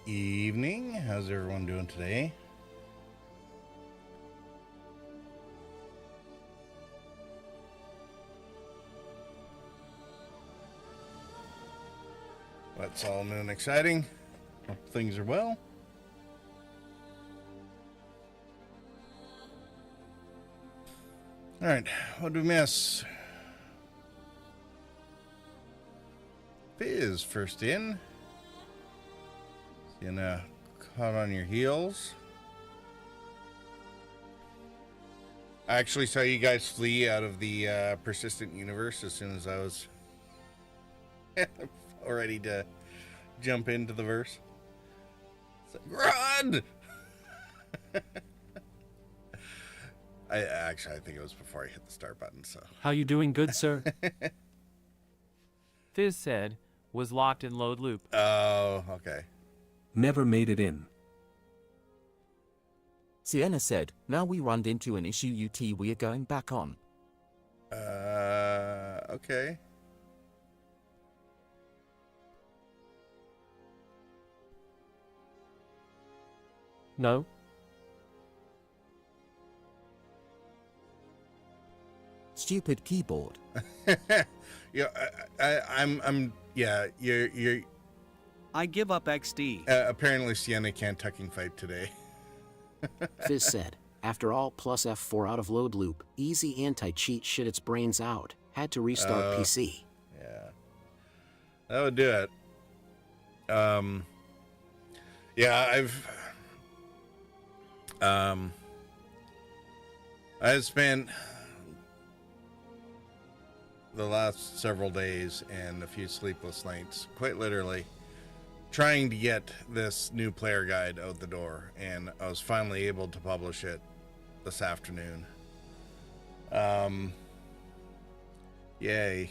evening. How's everyone doing today? What's all new and exciting? Hope things are well. All right, what did we miss? Fizz first in. Seeing caught on your heels. I actually saw you guys flee out of the persistent universe as soon as I was ready to jump into the verse. It's like, run! I think it was before I hit the start button. So how you doing, good sir? Fizz said was locked in load loop. Oh, okay. Never made it in. Sienna said, now we run into an issue we are going back on. Okay. No. Stupid keyboard. Yeah, you're I give up XD. Apparently Sienna can't tucking fight today. Fizz said, after all plus F4 out of load loop, easy anti-cheat shit its brains out, had to restart PC. Yeah. That would do it. Yeah, I've spent the last several days and a few sleepless nights, quite literally, trying to get this new player guide out the door, and I was finally able to publish it this afternoon. Yay.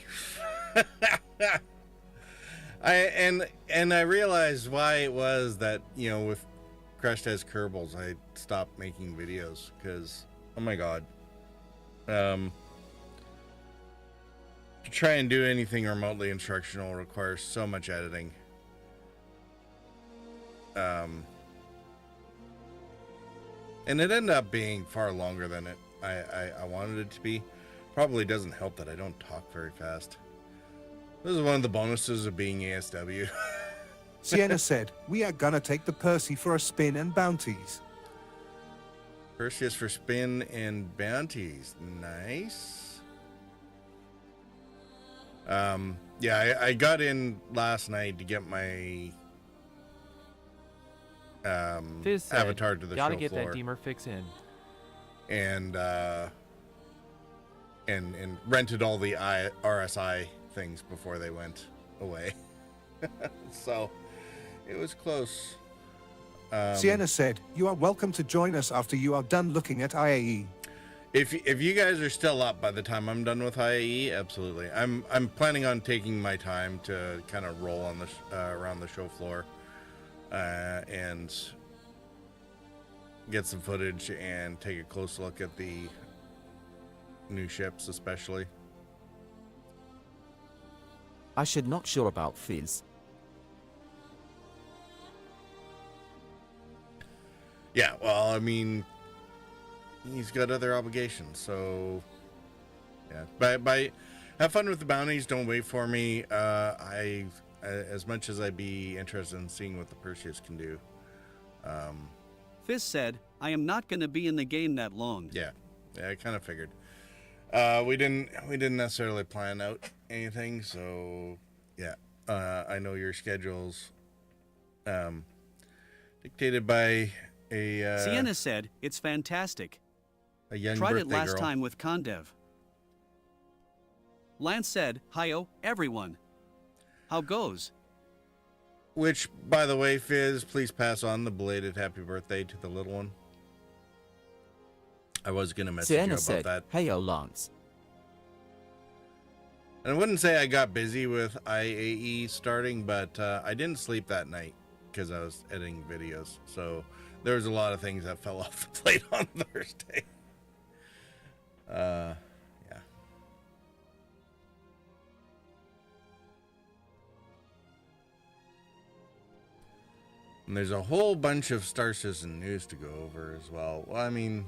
I realized why it was that, you know, with Crushed as Kerbals, I stopped making videos, because, oh my god. To try and do anything remotely instructional requires so much editing. And it ended up being far longer than I wanted it to be. Probably doesn't help that I don't talk very fast. This is one of the bonuses of being ASW. Sienna said, we are gonna take the Percy for a spin and bounties. Perseus for spin and bounties. Nice. Yeah, I got in last night to get my Fizz said, avatar to the gotta show get floor. that Deemer fix in. And rented all the RSI things before they went away. So it was close. Sienna said, you are welcome to join us after you are done looking at IAE. If you guys are still up by the time I'm done with IAE, absolutely. I'm planning on taking my time to kind of roll on the around the show floor and get some footage and take a close look at the new ships, especially. I should not sure about Fizz. Yeah, well, I mean, he's got other obligations, so yeah. By have fun with the bounties. Don't wait for me. As much as I'd be interested in seeing what the Perseus can do. Fizz said, I am not going to be in the game that long. Yeah, I kind of figured. We didn't necessarily plan out anything, so yeah. I know your schedule's dictated by a Sienna said, it's fantastic. a young Tried it birthday last girl. time with Condev. Lance said, hi-yo, everyone. How goes? Which, by the way, Fizz, please pass on the belated happy birthday to the little one. I was gonna message you Sienna about said, that. heyo Lance. And I wouldn't say I got busy with IAE starting, but I didn't sleep that night because I was editing videos. So there was a lot of things that fell off the plate on Thursday. Yeah. And there's a whole bunch of Star Citizen news to go over as well. Well, I mean,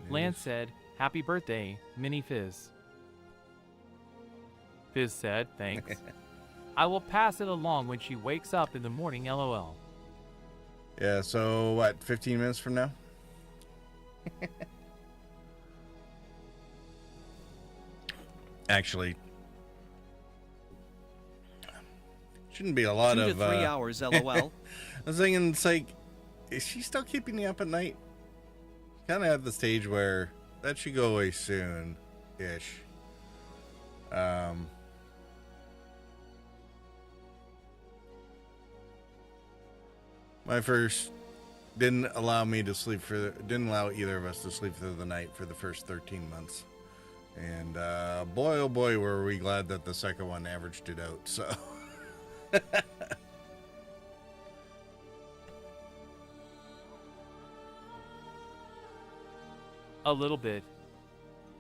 Lance said, "Happy birthday, Mini Fizz." Fizz said, "Thanks. I will pass it along when she wakes up in the morning, lol." Yeah, so what, 15 minutes from now? Actually, shouldn't be a lot 2 of to 3 hours, lol. I was thinking, it's like, is she still keeping you up at night? Kind of at the stage where that should go away soon, ish. My first didn't allow either of us to sleep through the night for the first 13 months. And boy, oh boy, were we glad that the second one averaged it out. So A little bit.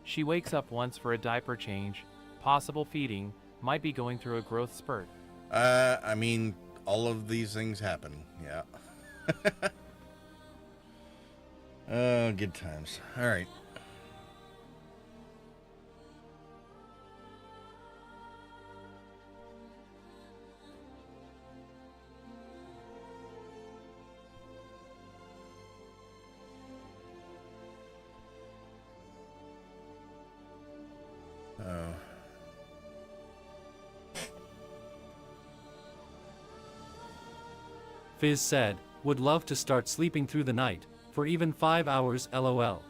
She wakes up once for a diaper change, possible feeding, might be going through a growth spurt. I mean, all of these things happen. Yeah. Oh, good times. All right. Oh. Fizz said, "Would love to start sleeping through the night, for even 5 hours, lol."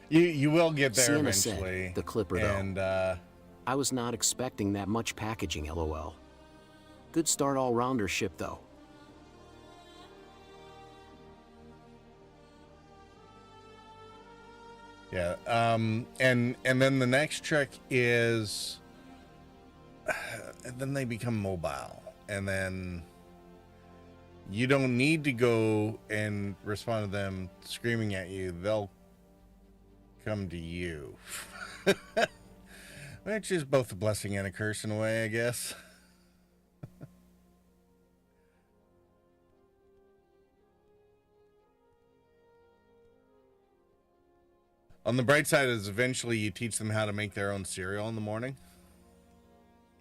You will get there Sienna eventually. said, the clipper though. And I was not expecting that much packaging, lol. Good start all-rounder ship though. yeah, and then the next trick is then they become mobile, and then you don't need to go and respond to them screaming at you. They'll come to you. Which is both a blessing and a curse in a way, I guess. On the bright side is eventually you teach them how to make their own cereal in the morning.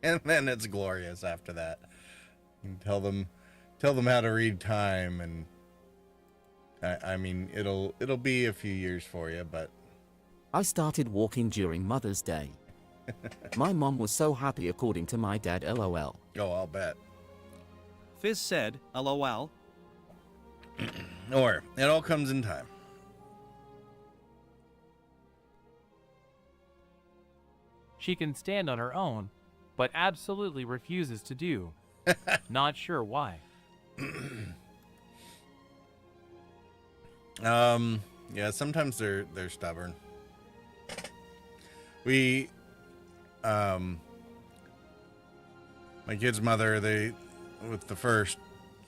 And then it's glorious after that. You tell them how to read time, and I mean it'll be a few years for you, but I started walking during Mother's Day. My mom was so happy according to my dad, lol. oh, I'll bet. Fizz said, lol. Or it all comes in time. She can stand on her own, but absolutely refuses to do. Not sure why. Yeah, sometimes they're stubborn. We my kid's mother, with the first,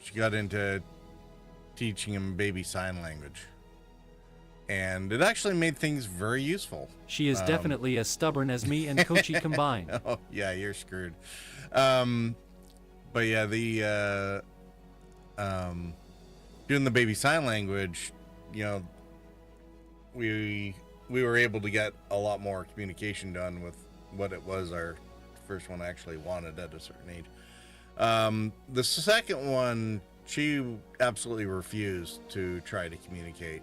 she got into teaching him baby sign language, and it actually made things very useful. She is definitely as stubborn as me and Kochi combined. Oh yeah, you're screwed. But yeah, the doing the baby sign language, you know, we were able to get a lot more communication done with what it was our first one actually wanted at a certain age. The second one, she absolutely refused to try to communicate,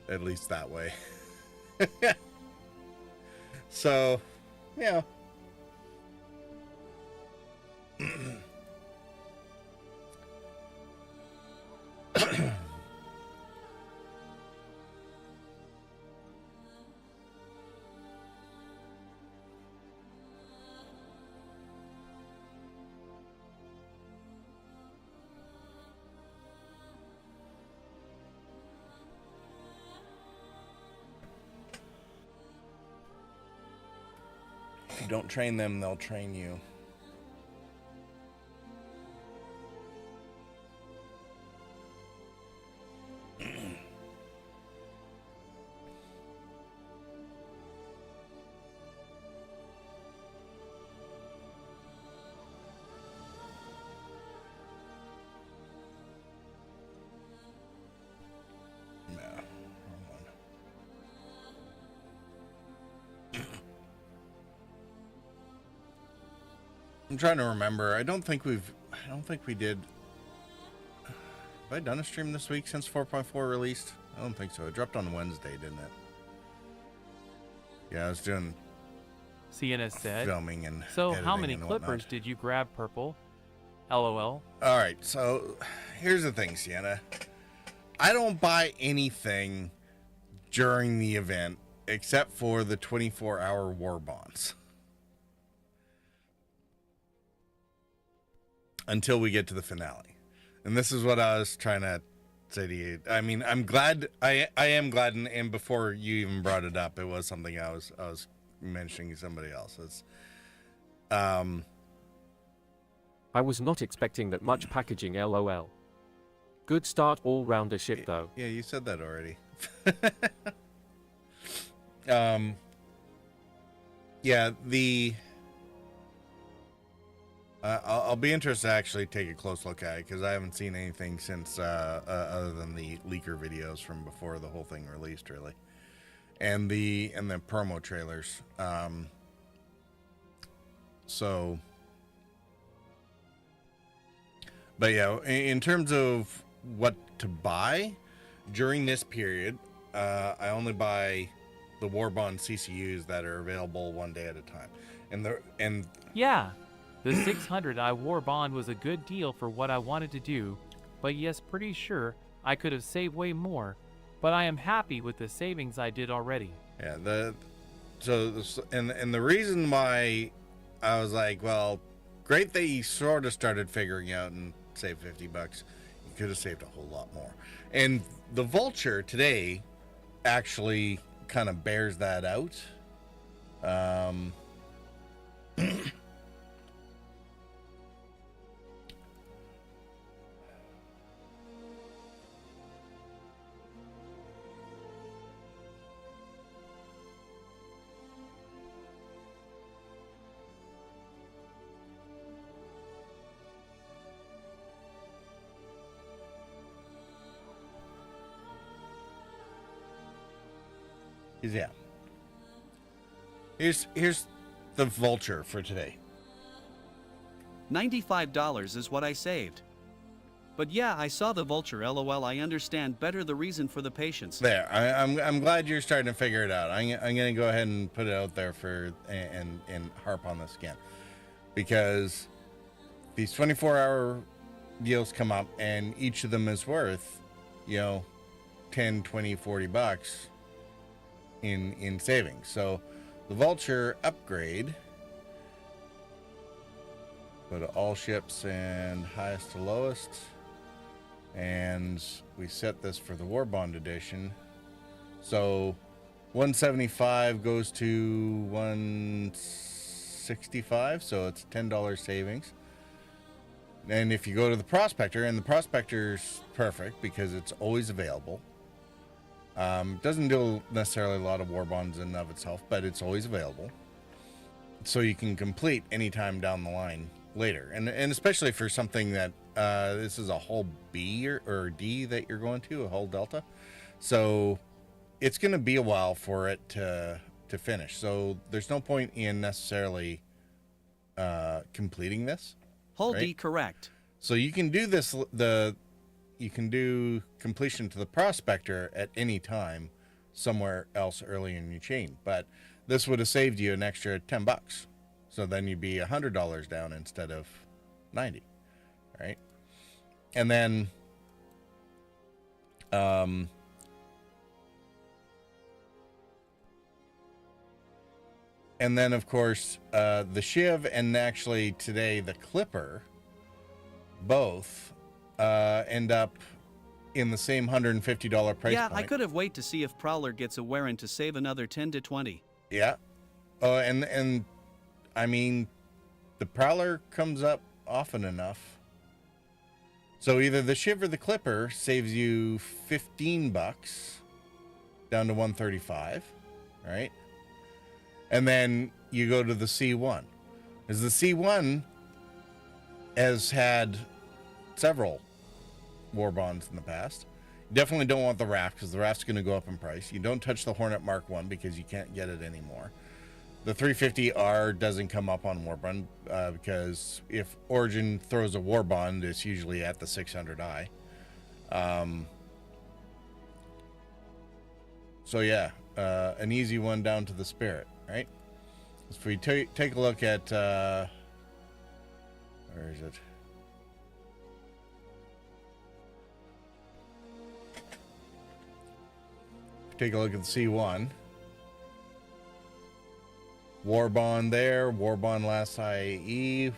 at least that way. So, yeah. If you don't train them, they'll train you. I'm trying to remember. I don't think we did. Have I done a stream this week since 4.4 released? I don't think so. It dropped on Wednesday, didn't it? Yeah, I was doing Sienna said. filming and So how editing many and clippers whatnot. did you grab, Purple? LOL. All right, so here's the thing, Sienna. I don't buy anything during the event except for the 24-hour war bonds. Until we get to the finale. And this is what I was trying to say to you. I mean, I'm glad, I am glad, and before you even brought it up, it was something I was mentioning to somebody else. It's, I was not expecting that much packaging, lol. Good start all-rounder ship though. yeah, you said that already. Yeah, I'll be interested to actually take a close look at it because I haven't seen anything since other than the leaker videos from before the whole thing released, really, and the promo trailers. So, but yeah, in terms of what to buy during this period, I only buy the Warbond CCUs that are available one day at a time, and Yeah, the 600 I wore bond was a good deal for what I wanted to do, but yes, pretty sure I could have saved way more, but I am happy with the savings I did already. yeah, the reason why I was like, well, great that you sort of started figuring out and saved $50. You could have saved a whole lot more. And the Vulture today actually kind of bears that out. Yeah. Here's the Vulture for today. $95 is what I saved. But yeah, I saw the Vulture, lol. I understand better the reason for the patience. There, I'm glad you're starting to figure it out. I'm gonna go ahead and put it out there and harp on this again, because these 24-hour deals come up and each of them is worth, 10, 20, $40 in savings. So the Vulture upgrade, go to all ships and highest to lowest, and we set this for the War Bond edition. So 175 goes to 165, so it's $10 savings. And if you go to the Prospector, and the Prospector's perfect because it's always available. Doesn't do necessarily a lot of war bonds in and of itself, but it's always available. So you can complete anytime down the line later. And especially for something that this is a hull B or D that you're going to, a hull Delta. So it's going to be a while for it to finish. So there's no point in necessarily completing this. Hull right? D correct. So you can do this, you can do completion to the Prospector at any time somewhere else early in your chain, but this would have saved you an extra $10. So then you'd be $100 down instead of 90, right? And then, of course, the Shiv and actually today the Clipper both end up in the same $150 price Yeah, point. I could have waited to see if Prowler gets a wearing to save another 10 to 20. Yeah. Oh, and I mean, the Prowler comes up often enough. So either the Shiv or the Clipper saves you $15 down to 135, right? And then you go to the C1. As the C1 has had several war bonds in the past. You definitely don't want the Raft because the Raft's going to go up in price. You don't touch the Hornet Mark 1 because you can't get it anymore. The 350R doesn't come up on Warbond because if Origin throws a Warbond, it's usually at the 600i. So yeah, an easy one down to the Spirit, right? If we take a look at where is it? Take a look at the C1. Warbond there, Warbond last IAE,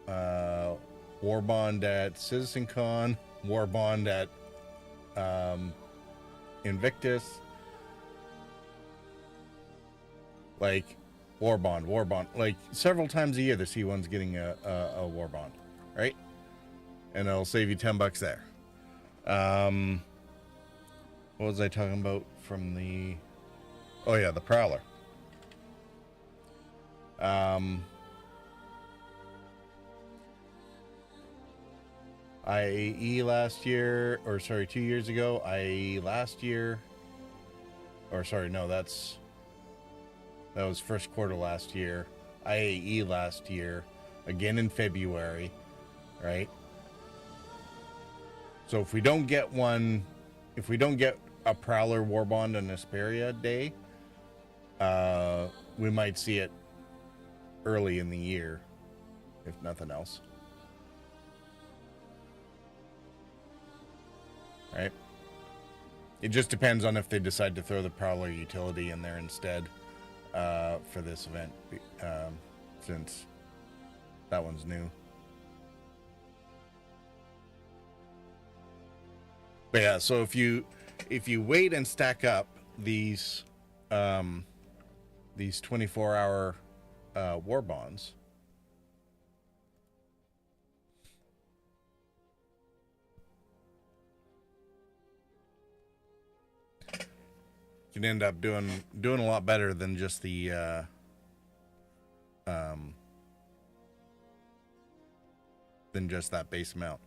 Warbond at CitizenCon, Warbond at Invictus. Like Warbond. Like several times a year, the C1's getting a Warbond, right? And it'll save you $10 there. What was I talking about from the? Oh yeah, the Prowler. IAE last year, or sorry, 2 years ago. IAE last year, or sorry, no, that was first quarter last year. IAE last year, again in February, right? So if we don't get one, if we don't get a Prowler Warbond on Asperia Day, we might see it early in the year, if nothing else. Right? It just depends on if they decide to throw the Prowler utility in there instead for this event, since that one's new. But yeah, so if you wait and stack up these 24-hour war bonds, you can end up doing a lot better than just the than just that base amount.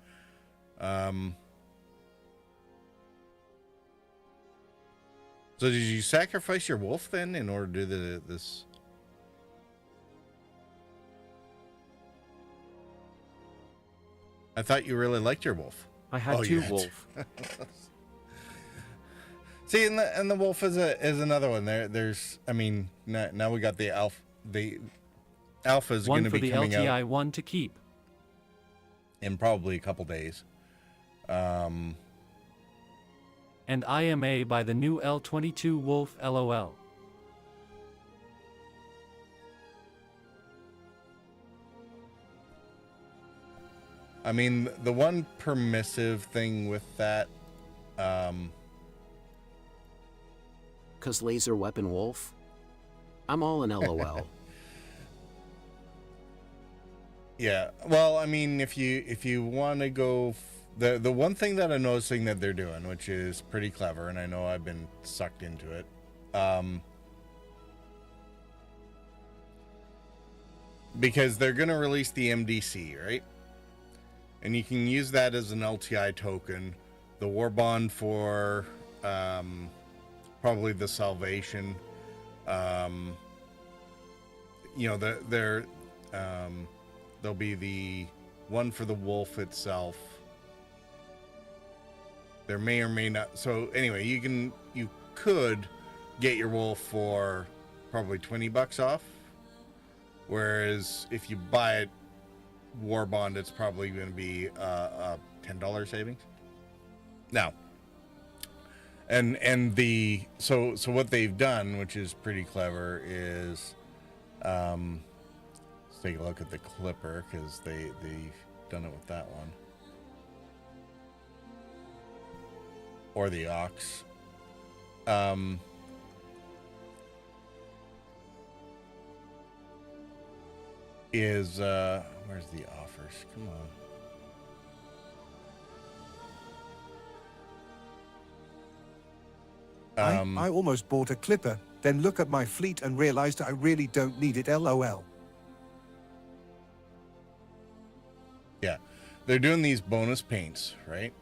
So did you sacrifice your wolf then in order to do this? I thought you really liked your wolf. I had two wolf. See, and the wolf is another one. There's I mean now we got the alpha. The alpha is going to be coming out. One for the LTI, one to keep. In probably a couple days. And IMA by the new L22 Wolf LOL. I mean, the one permissive thing with that, Cause laser weapon wolf? I'm all in LOL. yeah. Well, I mean, if you want to go, the one thing that I'm noticing that they're doing, which is pretty clever, and I know I've been sucked into it, because they're going to release the MDC, right? And you can use that as an LTI token. The war bond for probably the salvation. You know, there'll be the one for the wolf itself. There may or may not. So anyway, you could get your wolf for probably $20 off. Whereas if you buy it war bond, it's probably going to be a $10 savings. Now, and the so what they've done, which is pretty clever, is let's take a look at the Clipper, because they've done it with that one, or the Ox. Is where's the offers? Come on. I almost bought a Clipper, then look at my fleet and realized I really don't need it, LOL. Yeah, they're doing these bonus paints, right?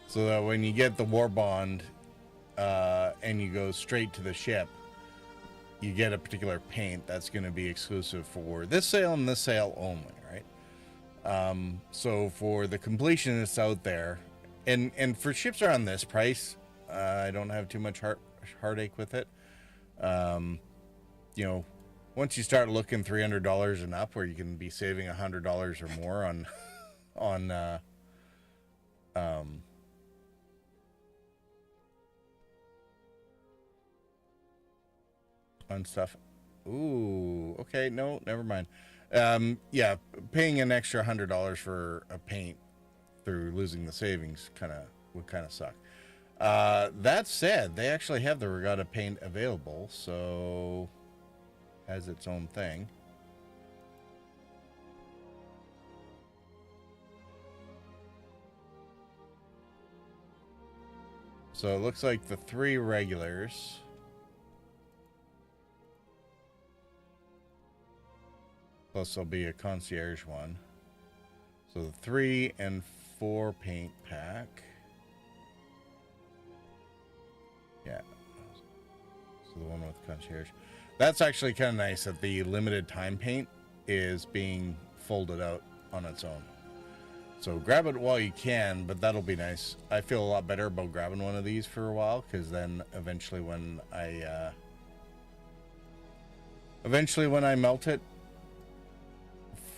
So that when you get the war bond and you go straight to the ship, you get a particular paint that's going to be exclusive for this sale and this sale only, right? So for the completionists out there, and for ships around this price, I don't have too much heartache with it. You know, once you start looking $300 and up, where you can be saving $100 or more on stuff. Ooh, okay, no, never mind. Yeah, paying an extra $100 for a paint through losing the savings would kind of suck. That said, they actually have the regatta paint available, so has its own thing. So it looks like the 3 regulars, plus there'll be a concierge one. So the 3 and 4 paint pack. Yeah. So the one with concierge. That's actually kind of nice that the limited time paint is being folded out on its own. So grab it while you can, but that'll be nice. I feel a lot better about grabbing one of these for a while, because then eventually when I melt it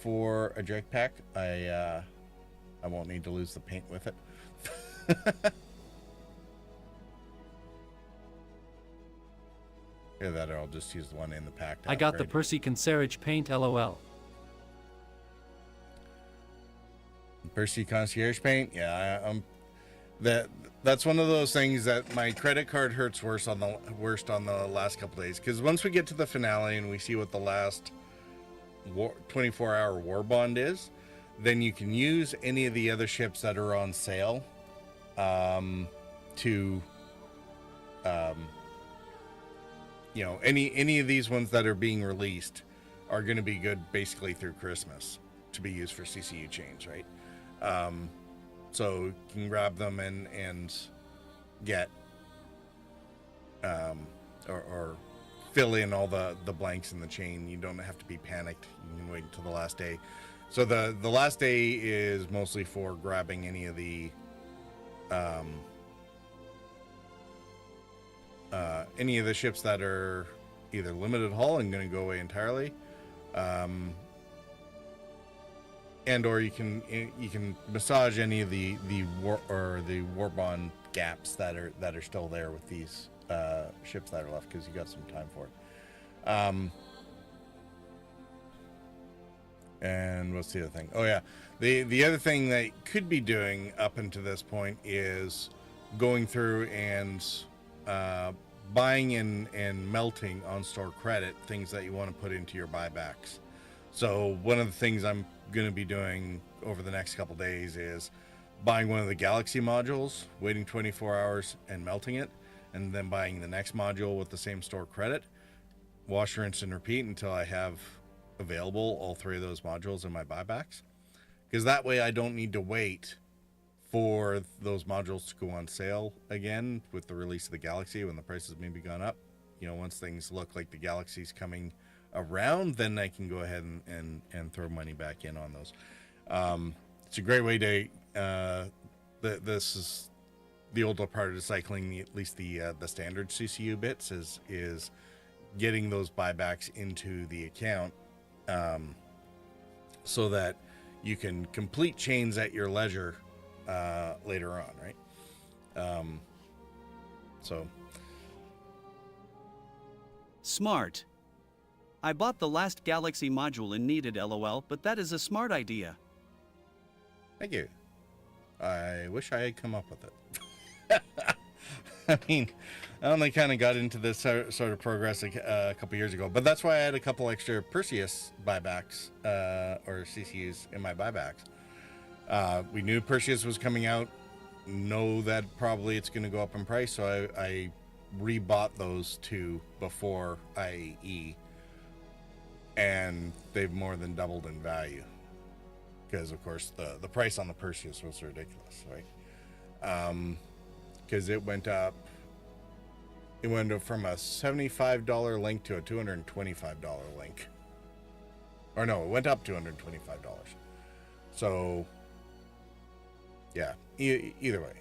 for a Drake pack, I won't need to lose the paint with it. Either that, or I'll just use the one in the pack. I got the Percy Concierge paint, lol. Percy Concierge paint, yeah. That's one of those things that my credit card hurts worst on the last couple days, because once we get to the finale and we see what the last 24-hour war bond is, then you can use any of the other ships that are on sale to you know, any of these ones that are being released are going to be good basically through Christmas to be used for CCU chains, right? So you can grab them and get or fill in all the blanks in the chain. You don't have to be panicked. You can wait until the last day. So the last day is mostly for grabbing any of the ships that are either limited hull and going to go away entirely, and or you can massage any of the war bond gaps that are still there with these ships that are left, because you got some time for it. And what's the other thing? Oh yeah, the other thing they could be doing up until this point is going through and buying and melting on store credit things that you want to put into your buybacks. So one of the things I'm going to be doing over the next couple days is buying one of the Galaxy modules, waiting 24 hours and melting it, and then buying the next module with the same store credit, wash, rinse, and repeat until I have available all 3 of those modules in my buybacks, because that way I don't need to wait for those modules to go on sale again with the release of the Galaxy when the prices maybe gone up. You know, once things look like the Galaxy's coming around, then I can go ahead and throw money back in on those. It's a great way to this is the older part of cycling, at least the standard CCU bits is getting those buybacks into the account, so that you can complete chains at your leisure later on, right? So Smart. I bought the last Galaxy module and needed LOL, but that is a smart idea. thank you. I wish I had come up with it. I mean, I only kind of got into this sort of progress a couple years ago, but that's why I had a couple extra Perseus buybacks or CCUs in my buybacks. We knew Perseus was coming out, know that probably it's going to go up in price, so I rebought those 2 before IAE, and they've more than doubled in value, because of course the price on the Perseus was ridiculous, right? Because it went up it went from a $75 link to a $225 link. Or no, it went up $225. So, yeah, either way.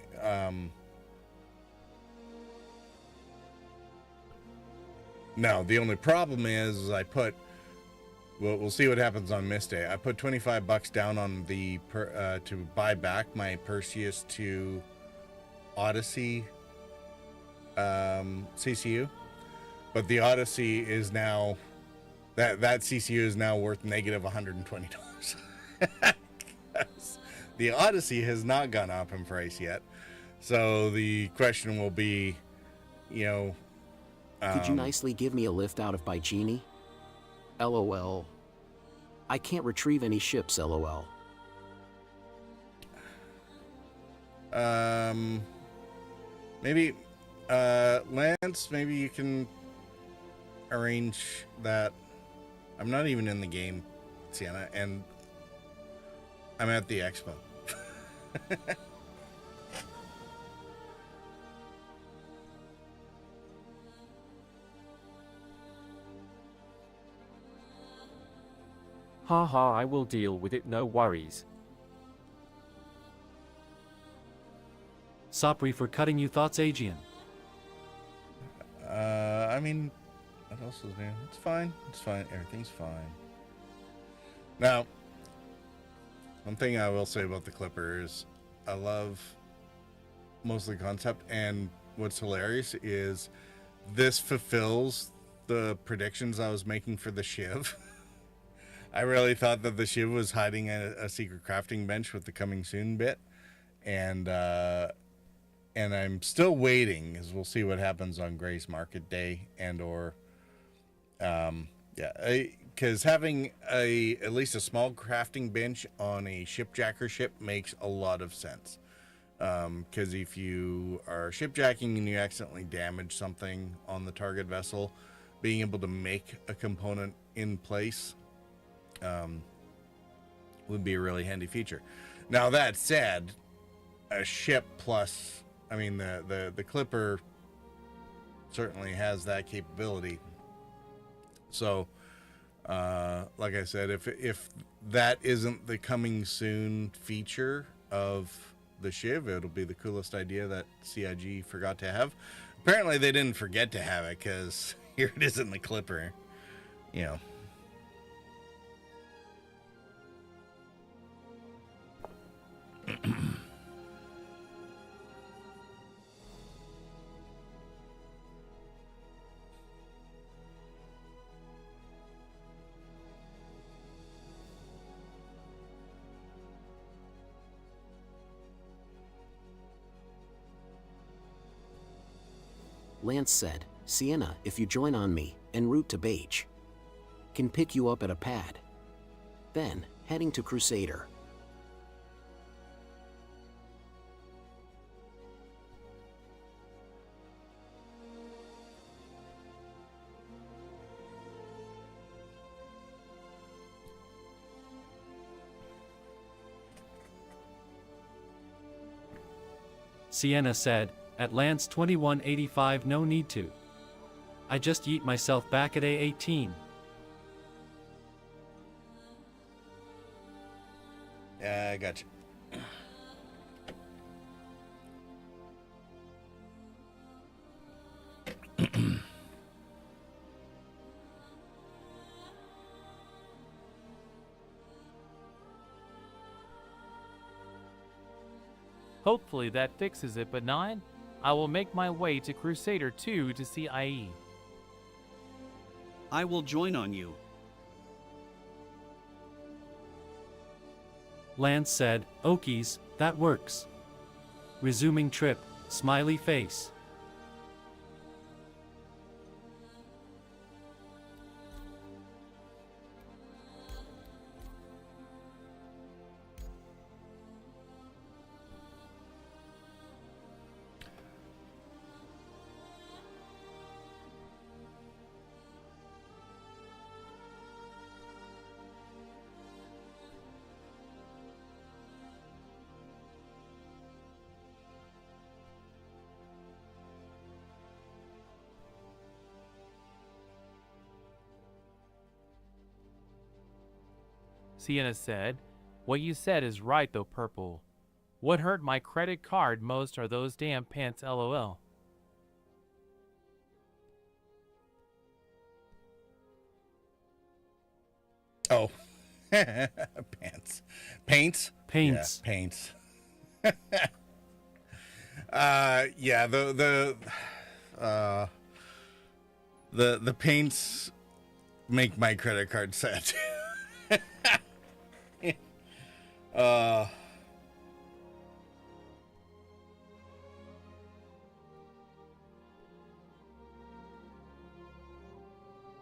Now, the only problem is I put, well, we'll see what happens on Miss Day. I put $25 down on the, to buy back my Perseus to Odyssey CCU. But the Odyssey is now, that CCU is now worth negative $120. The Odyssey has not gone up in price yet. So the question will be, you know, Could you nicely give me a lift out of Baijini? LOL. I can't retrieve any ships, LOL. Maybe, Lance, maybe you can arrange that. I'm not even in the game, Sienna, and I'm at the expo. Haha, I will deal with it, no worries. Sorry for cutting you thoughts, Aegean. I mean, what else is new? It's fine. It's fine. Everything's fine. Now, one thing I will say about the Clipper is I love mostly concept, and what's hilarious is this fulfills the predictions I was making for the Shiv. I really thought that the Shiv was hiding a secret crafting bench with the coming soon bit, and I'm still waiting, as we'll see what happens on Grace Market Day, and or because having at least a small crafting bench on a shipjacker ship makes a lot of sense. Because if you are shipjacking and you accidentally damage something on the target vessel, being able to make a component in place would be a really handy feature. Now that said, a ship plus, I mean, the Clipper certainly has that capability. So, like I said, if that isn't the coming soon feature of the Shiv, it'll be the coolest idea that CIG forgot to have. Apparently they didn't forget to have it, because here it is in the Clipper, you know. Lance said, Sienna, if you join on me, en route to Beige, can pick you up at a pad. Then, heading to Crusader. Sienna said, at Lance 2185 no need to. I just yeet myself back at A18. Yeah, I got you. Hopefully that fixes it, but 9, I will make my way to Crusader 2 to see IAE. I will join on you. Lance said, Okies, that works. Resuming trip, smiley face. Sienna said, "What you said is right though, Purple. What hurt my credit card most are those damn pants, lol." Oh, pants, paints, Paints. yeah, paints. Yeah, the paints make my credit card sad. uh,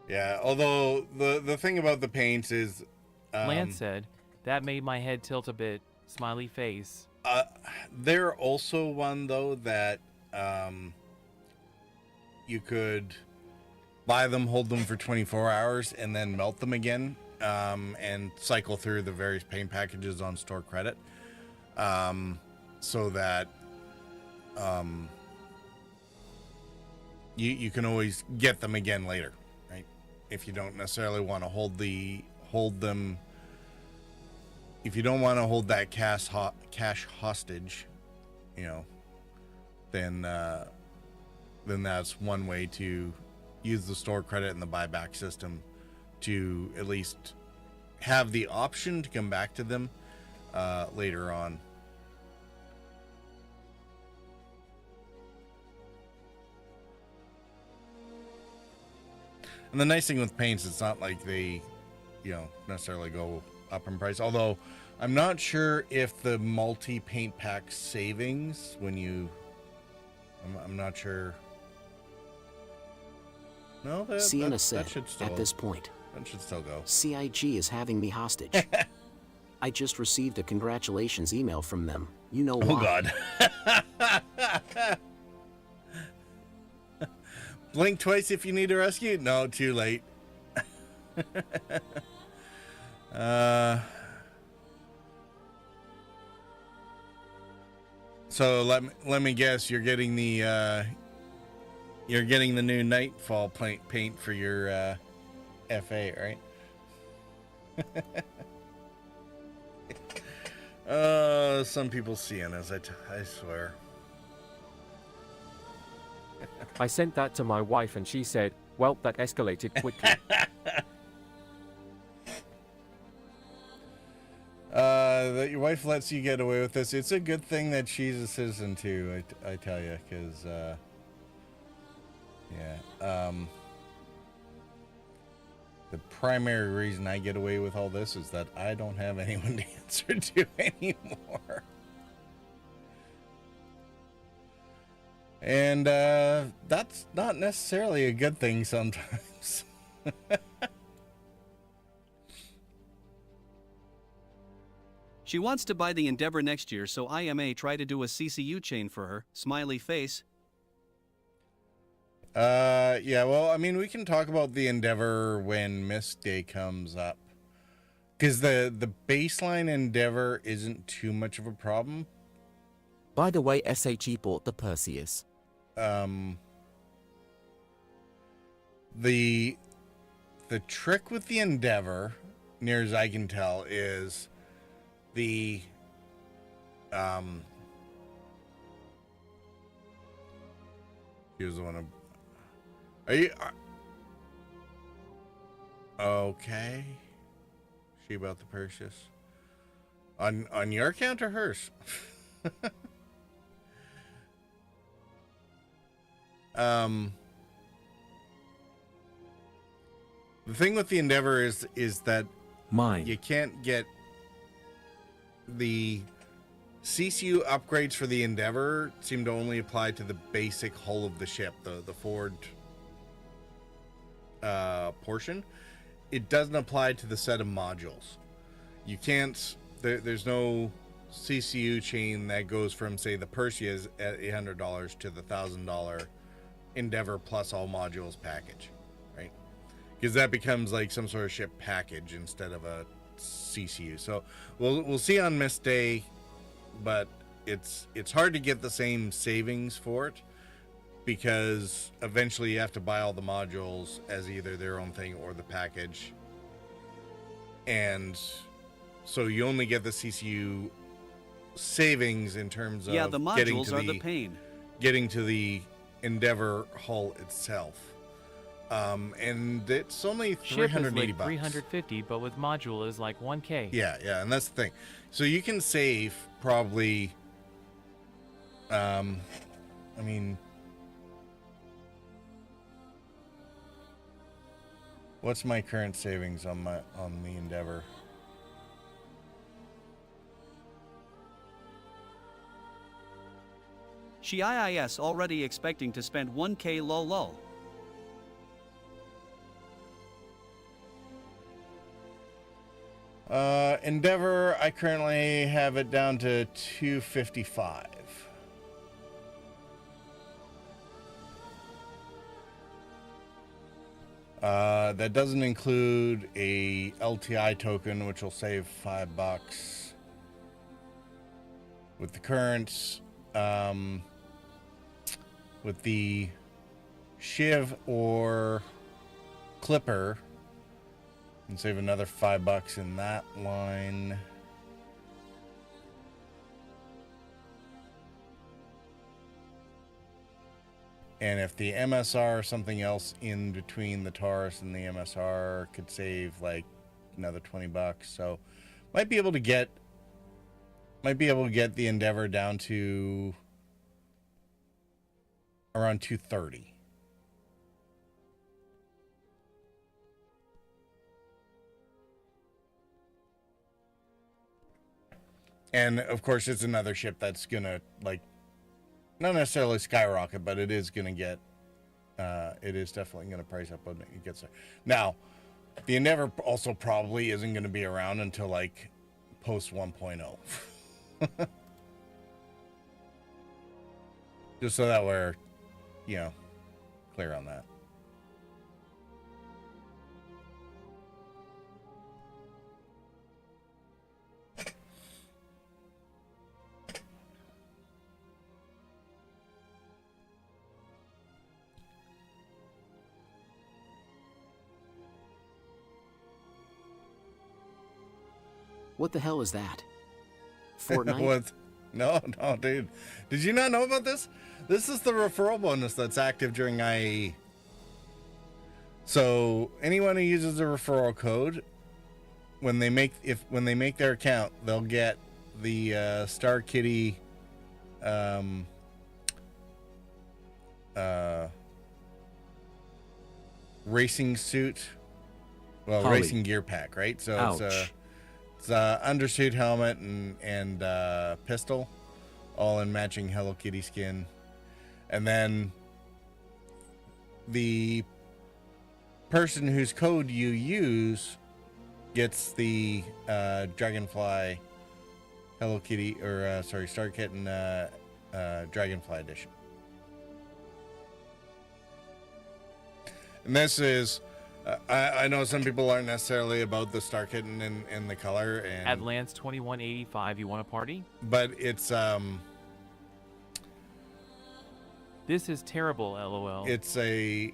yeah. Although the thing about the paints is, Lance said, "That made my head tilt a bit. Smiley face." they're also one though that you could buy them, hold them for 24 hours, and then melt them again, and cycle through the various paint packages on store credit, so that you can always get them again later, right? If you don't necessarily want to hold them, if you don't want to hold that cash hostage, you know, then that's one way to use the store credit and the buyback system to at least have the option to come back to them later on. And the nice thing with paints, it's not like they, necessarily go up in price. Although I'm not sure if the multi-paint pack savings, I'm not sure. No, Sienna said, that should still, at this point, that should still go. CIG is having me hostage. I just received a congratulations email from them. You know why. Oh, God. Blink twice if you need a rescue. No, too late. So let me guess, you're getting the new Nightfall paint for your FA, right? Some people Siennas, I swear. I sent that to my wife and she said, well, that escalated quickly. That your wife lets you get away with this. It's a good thing that she's a citizen too, I tell you, because the primary reason I get away with all this is that I don't have anyone to answer to anymore. And that's not necessarily a good thing sometimes. She wants to buy the Endeavor next year, so I may try to do a CCU chain for her. Smiley face. Yeah, well, I mean, we can talk about the Endeavor when Mist Day comes up. Because the baseline Endeavor isn't too much of a problem. By the way, SHE bought the Perseus. The trick with the Endeavor, near as I can tell, is the here's the one. Are you okay? She about the Perseus on your account or hers? The thing with the Endeavor is that Mine. you can't get the CCU upgrades for the Endeavor seem to only apply to the basic hull of the ship, the forward portion. It doesn't apply to the set of modules. You can't. There's no CCU chain that goes from, say, the Perseus at $800 to the $1,000 Endeavor plus all modules package, right? Because that becomes like some sort of ship package instead of a CCU. So we'll see on Mist Day, but it's hard to get the same savings for it because eventually you have to buy all the modules as either their own thing or the package. And so you only get the CCU savings in terms of Yeah, the modules are the pain. getting to the Endeavor hull itself. And it's only Ship is $380 like 350, but with module is like 1K. Yeah, and that's the thing. So you can save probably, I mean, what's my current savings on the Endeavor? She IIS already expecting to spend 1K lol. Endeavor, I currently have it down to 255. That doesn't include a LTI token, which will save $5. With the currents, with the Shiv or Clipper, and save another $5 in that line. And if the MSR or something else in between the Taurus and the MSR could save like another $20, so might be able to get the Endeavor down to around 230. And of course, it's another ship that's gonna like not necessarily skyrocket, but it is gonna get it is definitely gonna price up when it gets there. Now, the Endeavor also probably isn't gonna be around until like post 1.0. Just so that we're, you know, clear on that. What the hell is that? Fortnite? What? No, dude. Did you not know about this? This is the referral bonus that's active during IAE. So anyone who uses the referral code, when they make their account, they'll get the Star Kitty racing suit, well, Holly. racing gear pack, right? So Ouch. it's a undersuit helmet and pistol, all in matching Hello Kitty skin, and then the person whose code you use gets the Dragonfly Hello Kitty, or Star Kitten Dragonfly edition. And this is, I know some people aren't necessarily about the Star Kitten and the color, and At Lance 2185, you want a party? but it's This is terrible, lol. it's a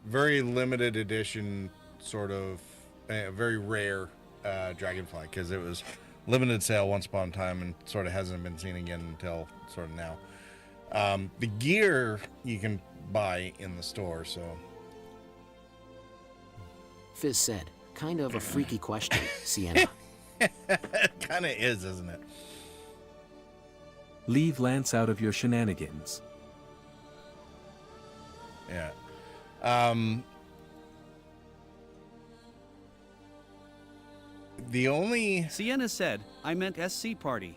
very limited edition, sort of very rare Dragonfly, because it was limited sale once upon a time and sort of hasn't been seen again until sort of now. The gear you can buy in the store, so Fizz said, kind of a freaky question, Sienna. it kind of is, isn't it? Leave Lance out of your shenanigans. Yeah. The only Sienna said, I meant SC party.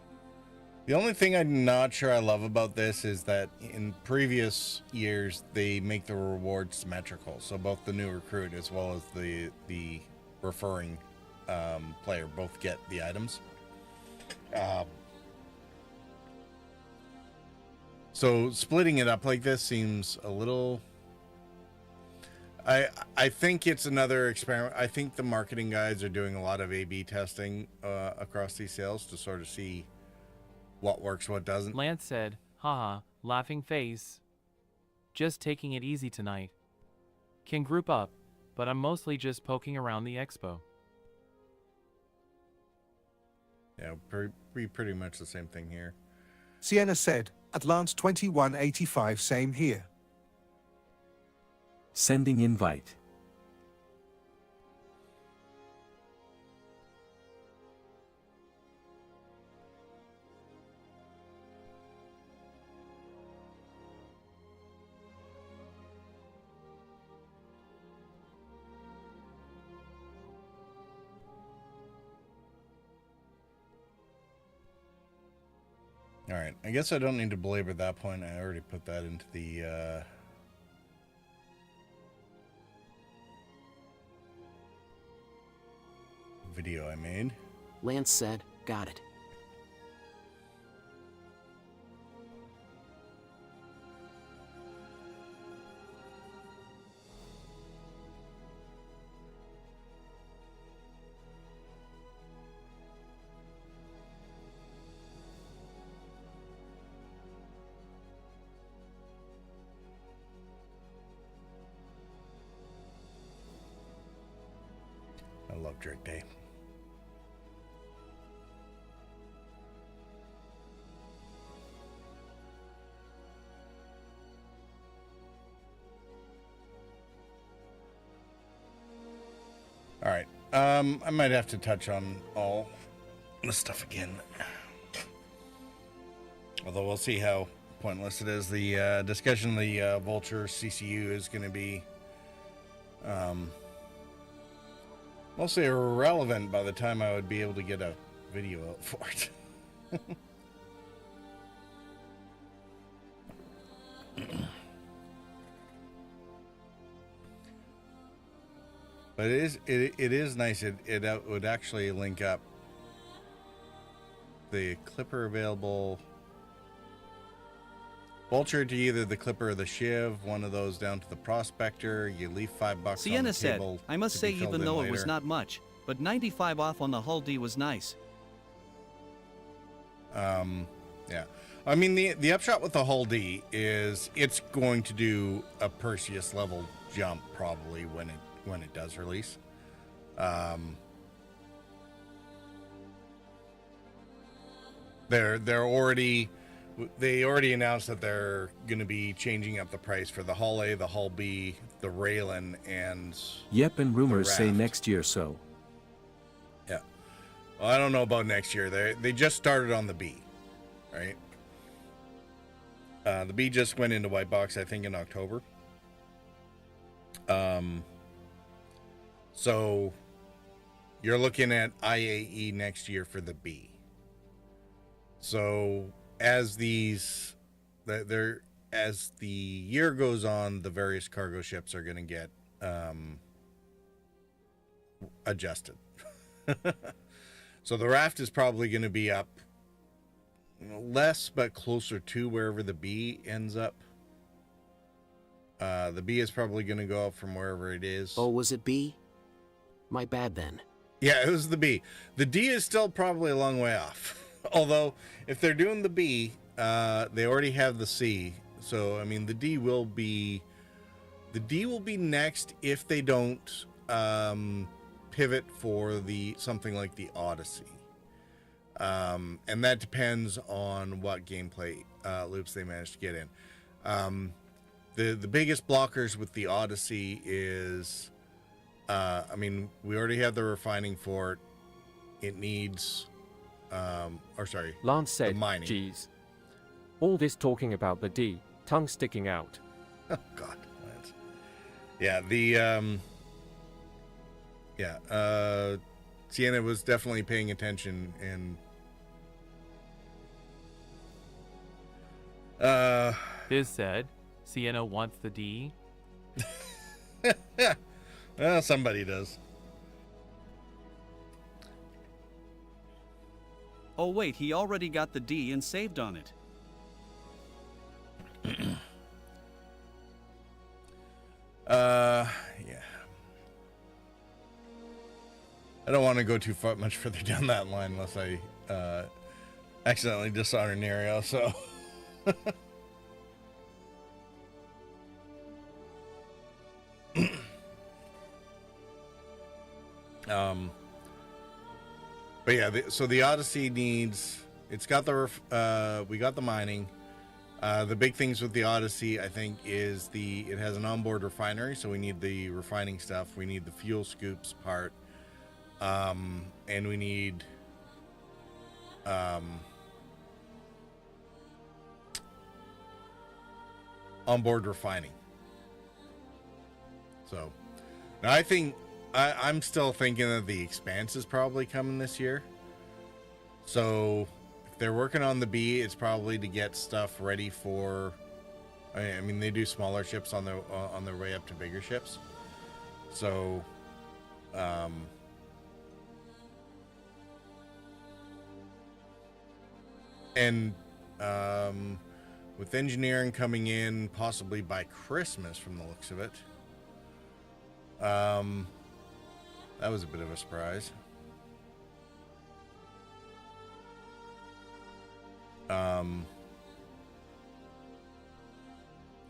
thing I'm not sure I love about this is that in previous years they make the rewards symmetrical, so both the new recruit as well as the referring player both get the items. So splitting it up like this seems a little. I think it's another experiment. I think the marketing guys are doing a lot of A/B testing across these sales to sort of see what works, what doesn't. Lance said, haha, laughing face. Just taking it easy tonight. Can group up, but I'm mostly just poking around the expo. Yeah, pretty much the same thing here. Sienna said, at Lance 2185, same here. Sending invite. All right, I guess I don't need to belabor that point. I already put that into the video I made. Lance said, got it. I love Drake Day. All right. I might have to touch on all this stuff again. Although we'll see how pointless it is. The discussion of the Vulture CCU is going to be mostly irrelevant by the time I would be able to get a video out for it. But it is nice. It would actually link up the Clipper available Vulture to either the Clipper or the Shiv, one of those down to the Prospector. You leave $5 on the Sienna said, table. I must to say be filled even in though it was later. not much, but 95 off on the Hull D was nice. Yeah. I mean, the upshot with the Hull D is it's going to do a Perseus level jump probably when it does release. They already announced that they're going to be changing up the price for the Hull A, the Hull B, the Raylan, and Yep, and rumors say raft. next year so. yeah. Well, I don't know about next year. They just started on the B, right? The B just went into white box, I think, in October. So you're looking at IAE next year for the B. So as the year goes on, the various cargo ships are going to get adjusted. So the raft is probably going to be up less, but closer to wherever the B ends up. The B is probably going to go up from wherever it is. Oh, was it B? My bad then. Yeah, it was the B. The D is still probably a long way off. Although, if they're doing the B, they already have the C. So, I mean, the D will be next if they don't pivot for something like the Odyssey. And that depends on what gameplay loops they manage to get in. The biggest blockers with the Odyssey is, I mean, we already have the refining for it. It needs, Lance the said, mining. geez. All this talking about the D, tongue sticking out. Oh, God, Lance. Yeah, Sienna was definitely paying attention, and Biz said, Sienna wants the D. well, somebody does. Oh wait, he already got the D and saved on it. Yeah. I don't want to go too much further down that line unless I accidentally dishonor Nerio, so. But yeah, so the Odyssey needs. It's got the we got the mining. The big things with the Odyssey, I think, is it has an onboard refinery, so we need the refining stuff. We need the fuel scoops part, and we need onboard refining. So now I think I'm still thinking that the Expanse is probably coming this year. So if they're working on the B, it's probably to get stuff ready for. I mean, they do smaller ships on their way up to bigger ships. So, and with engineering coming in possibly by Christmas, from the looks of it. That was a bit of a surprise. You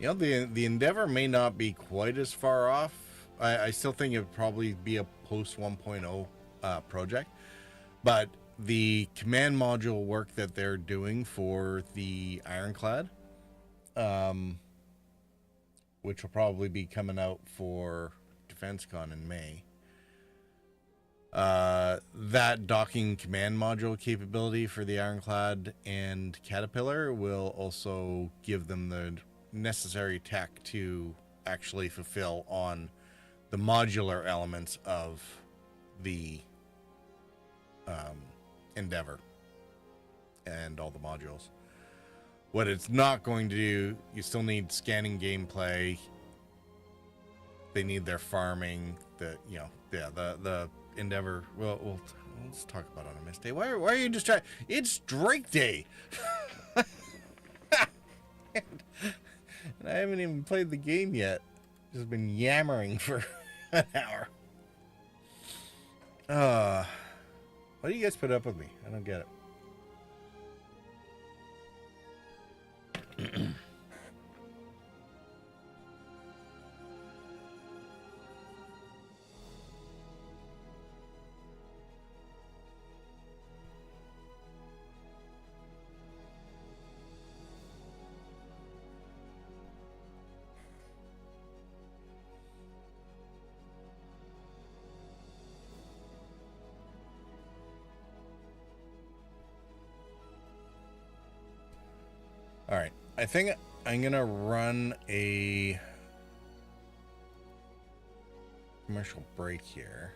know, the Endeavor may not be quite as far off. I still think it would probably be a post 1.0 project, but the command module work that they're doing for the Ironclad, which will probably be coming out for DefenseCon in May. That docking command module capability for the Ironclad and Caterpillar will also give them the necessary tech to actually fulfill on the modular elements of the Endeavor and all the modules. What it's not going to do, you still need scanning gameplay. They need their farming. The Endeavor. Well, let's talk about it on a missed day. Why are you just trying? It's Drake Day, and I haven't even played the game yet. Just been yammering for an hour. Why do you guys put up with me? I don't get it. All right, I think I'm gonna run a commercial break here.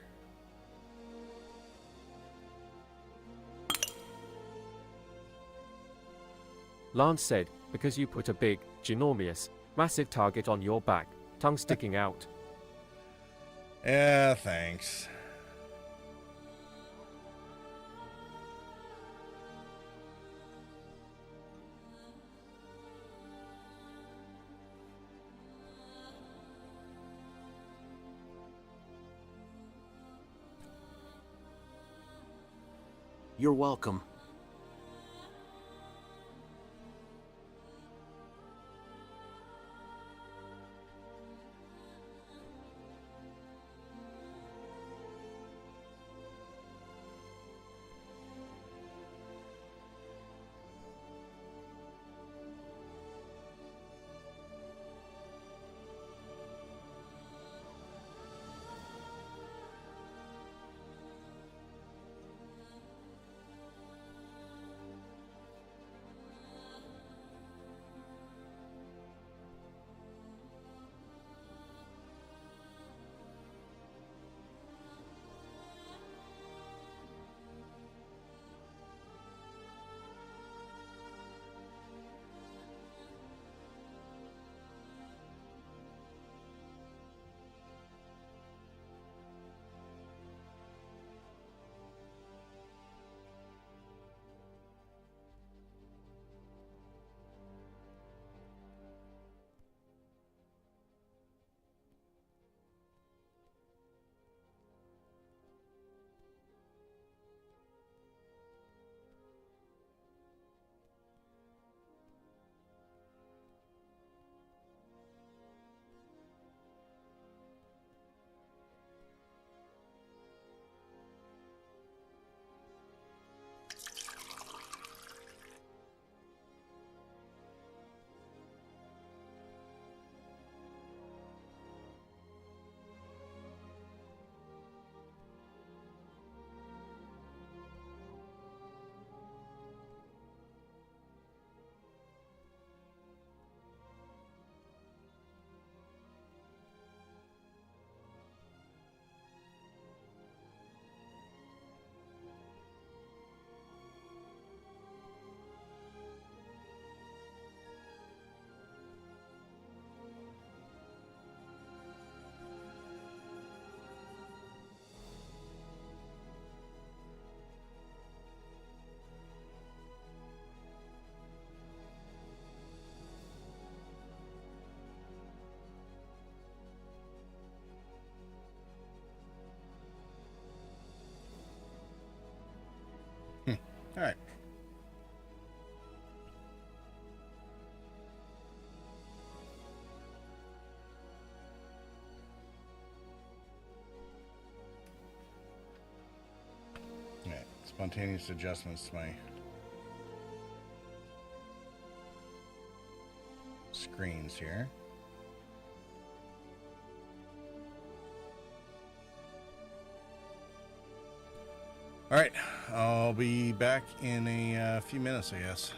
Lance said, because you put a big, ginormous, massive target on your back, tongue sticking out. Yeah, thanks. You're welcome. All right. All right. Spontaneous adjustments to my screens here. All right, I'll be back in a few minutes, I guess.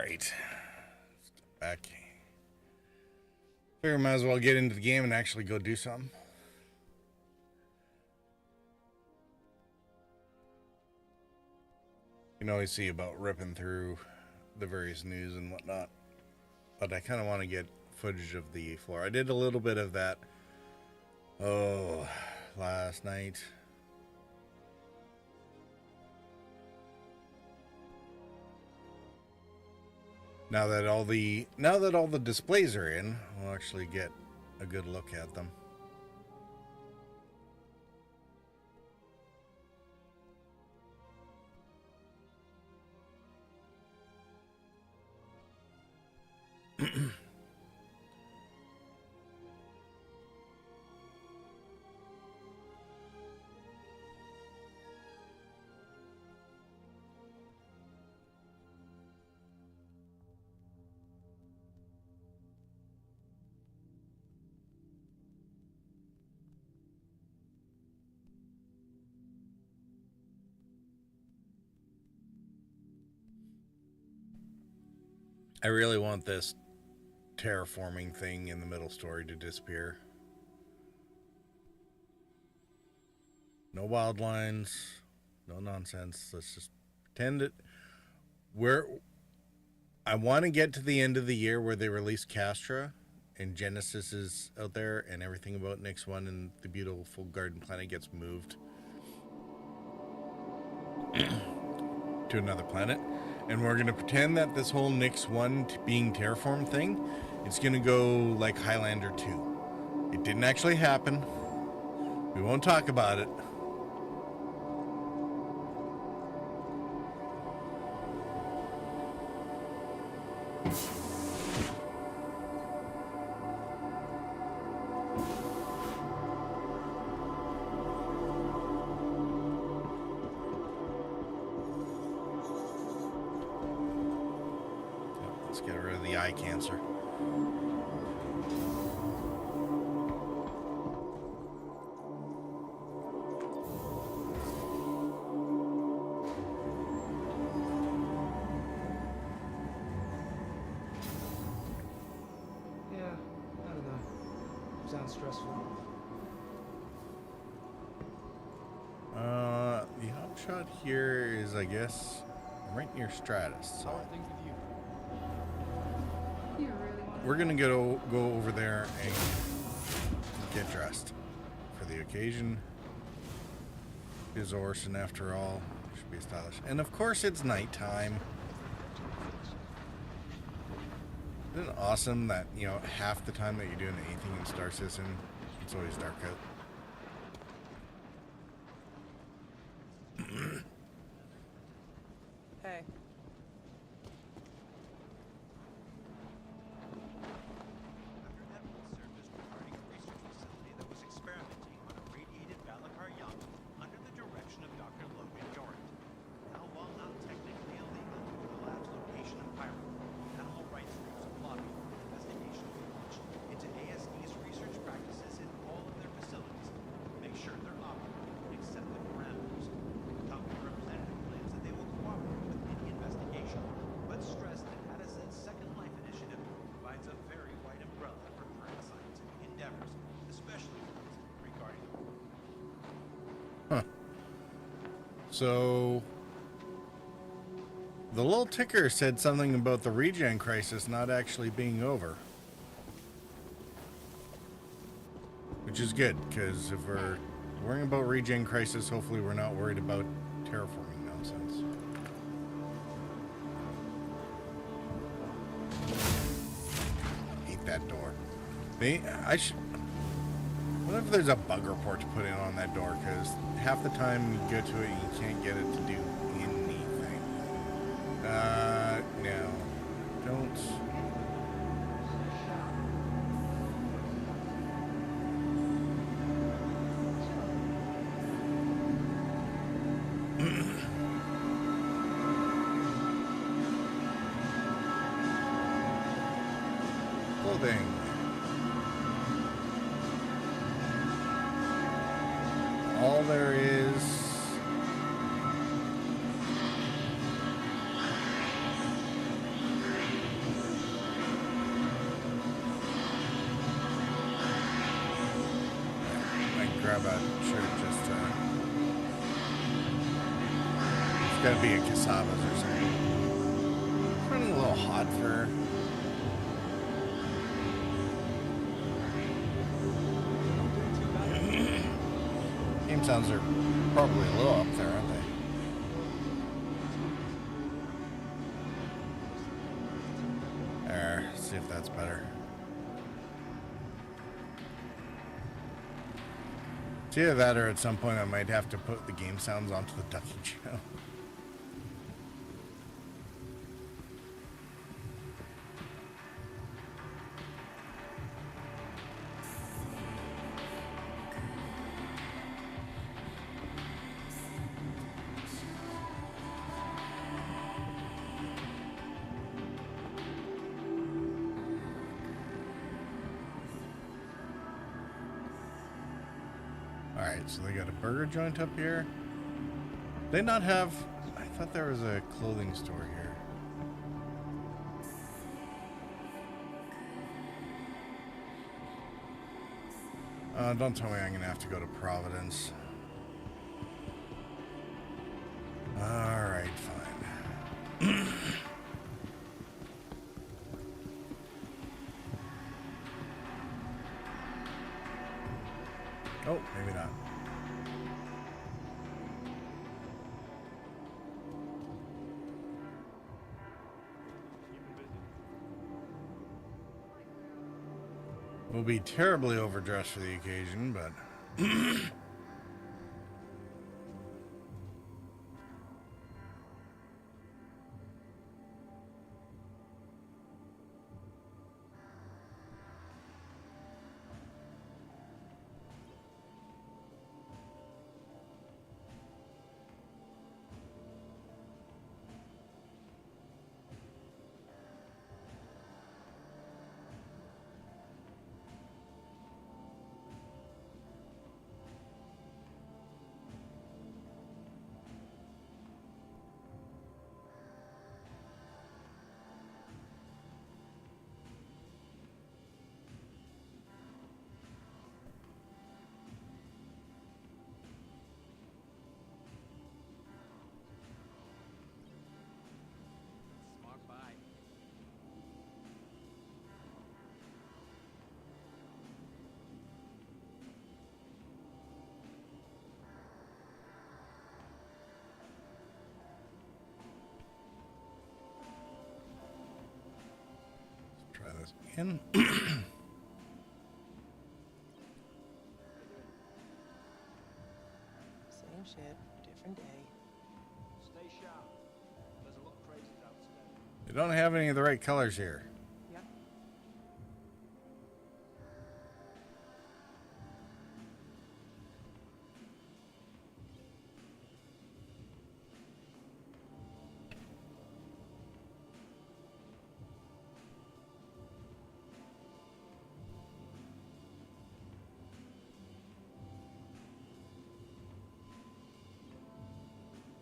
right. Back. Figure might as well get into the game and actually go do something. You can always see about ripping through the various news and whatnot. But I kind of want to get footage of the floor. I did a little bit of that, last night. Now that all the displays are in, we'll actually get a good look at them. I really want this terraforming thing in the middle story to disappear. No wild lines, no nonsense. Let's just pretend it. I want to get to the end of the year where they release Castra and Genesis is out there and everything about Nyx 1 and the beautiful garden planet gets moved to another planet. And we're going to pretend that this whole Nyx 1 being terraformed thing, it's going to go like Highlander 2. It didn't actually happen. We won't talk about it. Let's get rid of the eye cancer. Yeah, I don't know. Sounds stressful. The upshot here is, I guess, right near Stratus. So we're gonna go over there and get dressed for the occasion. Is Orson, after all, should be stylish, and of course it's nighttime. Isn't it awesome that, you know, half the time that you're doing anything in Star Citizen, it's always dark out? Hey. So, the little ticker said something about the regen crisis not actually being over. Which is good, because if we're worrying about regen crisis, hopefully we're not worried about terraforming nonsense. Hate that door. What if there's a bug report to put in on that door? Because half the time you go to it, you can't get it to do anything. No. Don't. Clothing. All there is grab a shirt just it's gotta be a Casaba's or something. It's running a little hot for game sounds are probably a little up there, aren't they? There, see if that's better. It's either that or at some point I might have to put the game sounds onto the ducking channel. Alright, so they got a burger joint up here. They not have... I thought there was a clothing store here. Don't tell me I'm gonna have to go to Providence. Alright, fine. Oh, maybe not. We'll be terribly overdressed for the occasion, but... Try this again. Same shit, different day. Stay sharp. There's a lot of crazies out today. They don't have any of the right colors here. Yep.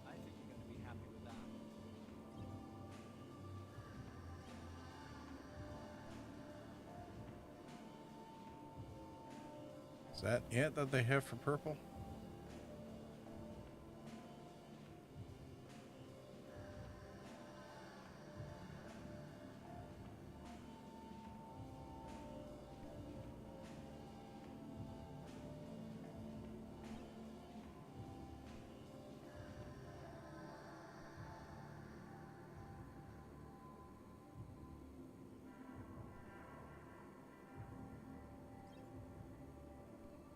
I think you're going to be happy with that. Is that it that they have for purple?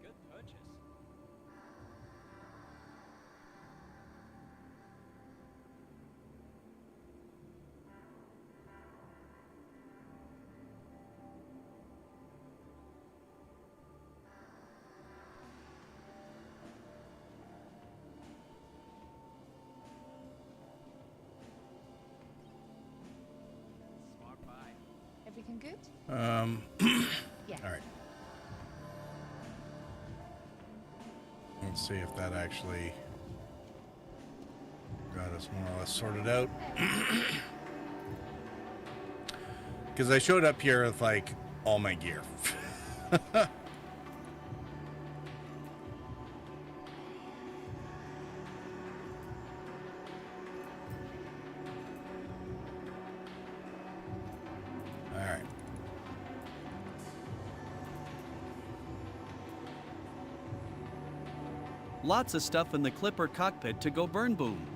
Good purchase. Smart buy. Everything good? Yeah. All right. Let's see if that actually got us more or less sorted out. Because I showed up here with like all my gear. Lots of stuff in the Clipper cockpit to go burn boom.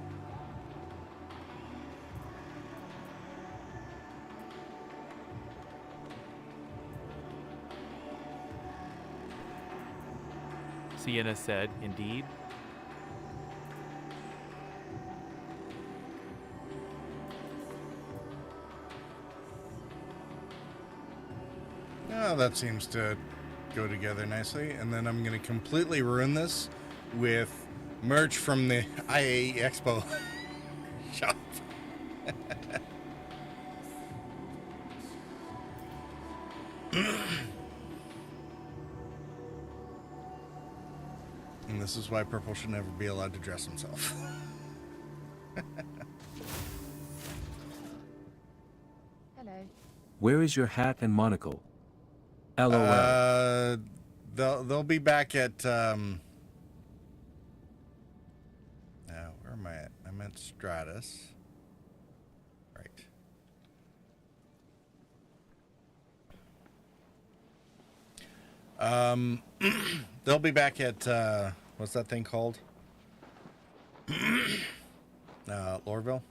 Sienna said, indeed. Oh, that seems to go together nicely. And then I'm going to completely ruin this with merch from the IAE Expo shop. And this is why Purple should never be allowed to dress himself. Hello. Where is your hat and monocle? LOL. They'll be back at where am I at? I'm at Stratus. Right. They'll be back at what's that thing called? Lorville.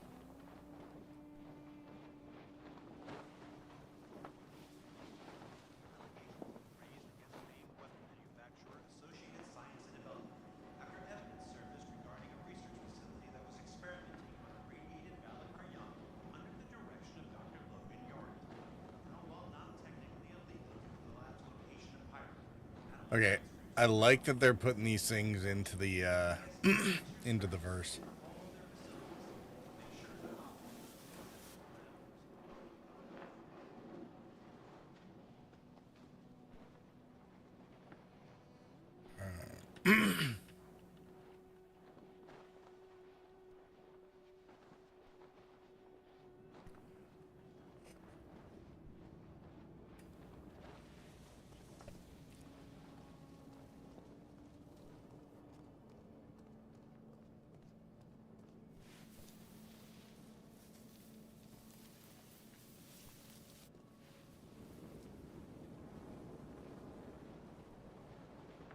Okay, I like that they're putting these things into the into the verse.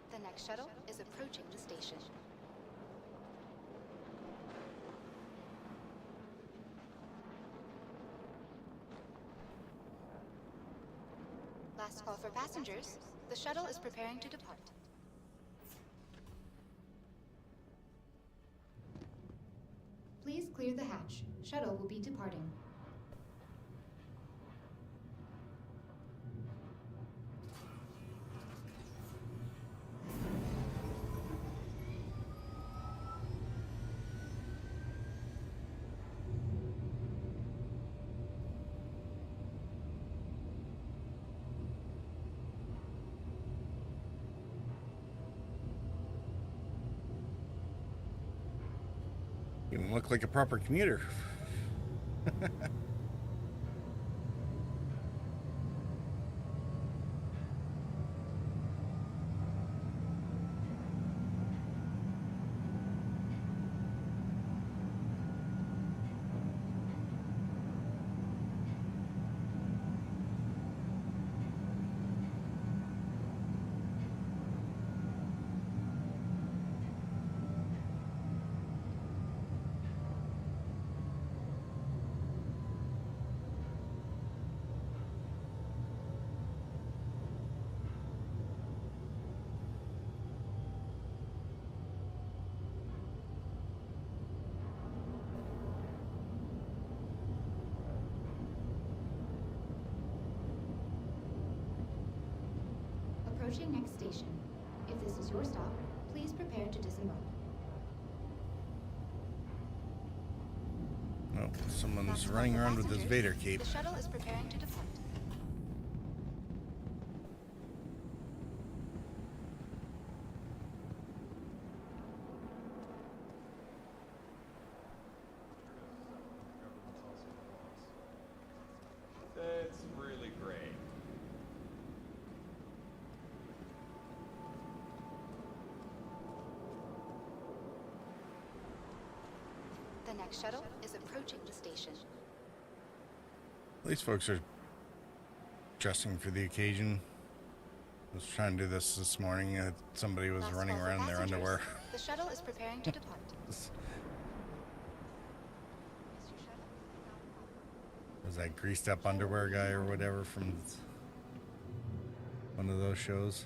The next shuttle is approaching the station. Last call for passengers. The shuttle is preparing to depart. Please clear the hatch. Shuttle will be departing. You look like a proper commuter. Approaching next station. If this is your stop, please prepare to disembark. Oh, someone's running around with his Vader cape. The shuttle is preparing to depart. That's really great. The next shuttle is approaching the station. These folks are dressing for the occasion. I was trying to do this morning. Somebody was Last running call for around in their passengers. underwear. The The shuttle is preparing to depart. Was that greased up underwear guy or whatever from one of those shows?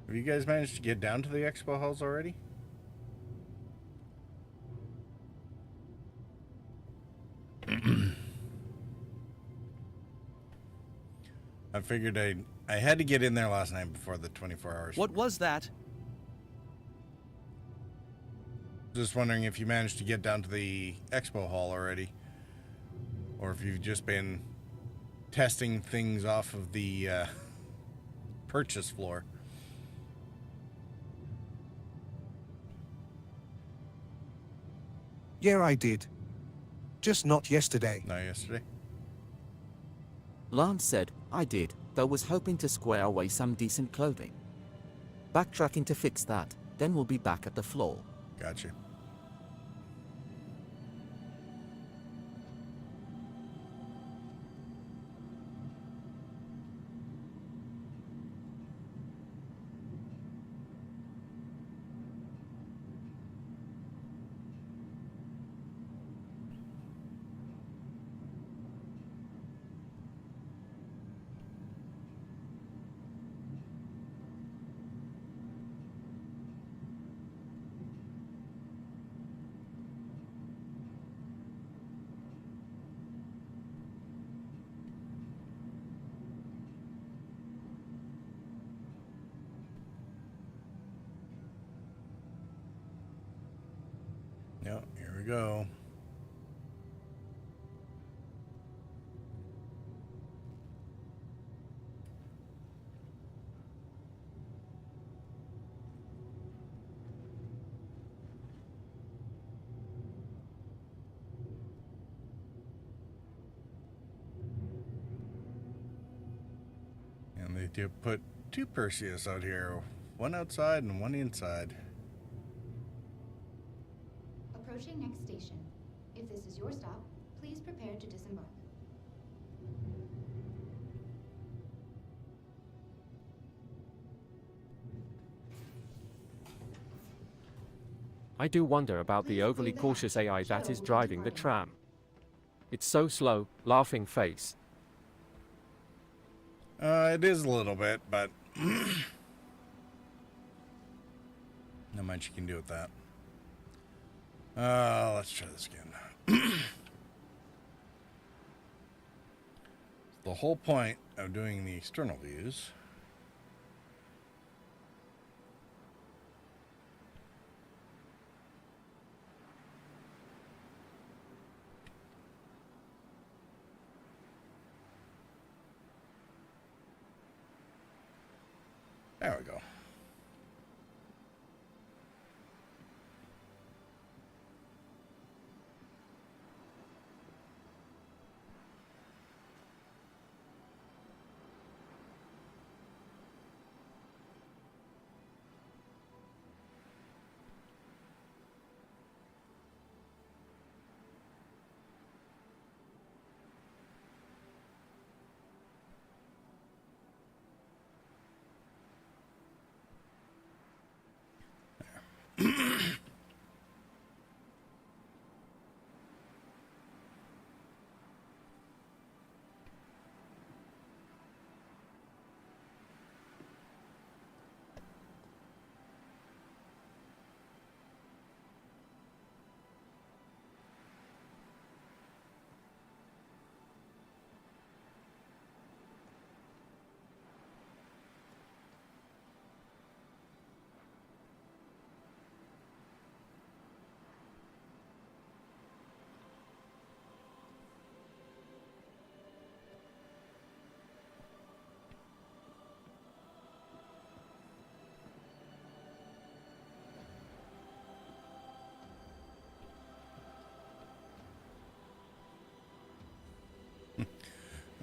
Have you guys managed to get down to the expo halls already? I figured I had to get in there last night before the 24 hours. What was that? Just wondering if you managed to get down to the expo hall already, or if you've just been testing things off of the purchase floor. Yeah, I did. Just not yesterday. Not yesterday? Lance said, I did, though was hoping to square away some decent clothing. Backtracking to fix that, then we'll be back at the floor. Gotcha. Yep, here we go. And they do put two Perseus out here, one outside and one inside. Approaching next station. If this is your stop, please prepare to disembark. I do wonder about the overly cautious AI that is driving the tram. It's so slow, laughing face. It is a little bit, but not much you can do with that. Let's try this again. The whole point of doing the external views there we go.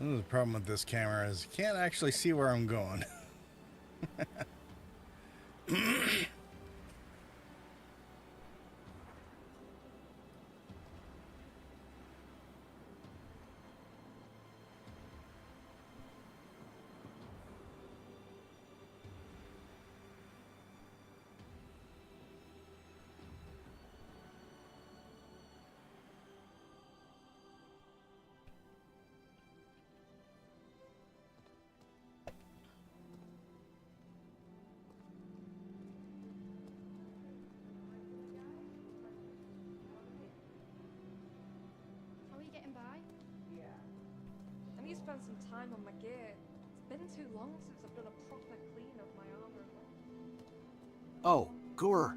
The problem with this camera is you can't actually see where I'm going. How are you getting by? Yeah. I need to spend some time on my gear. It's been too long since I've done a proper clean of my armor. Oh, Gore.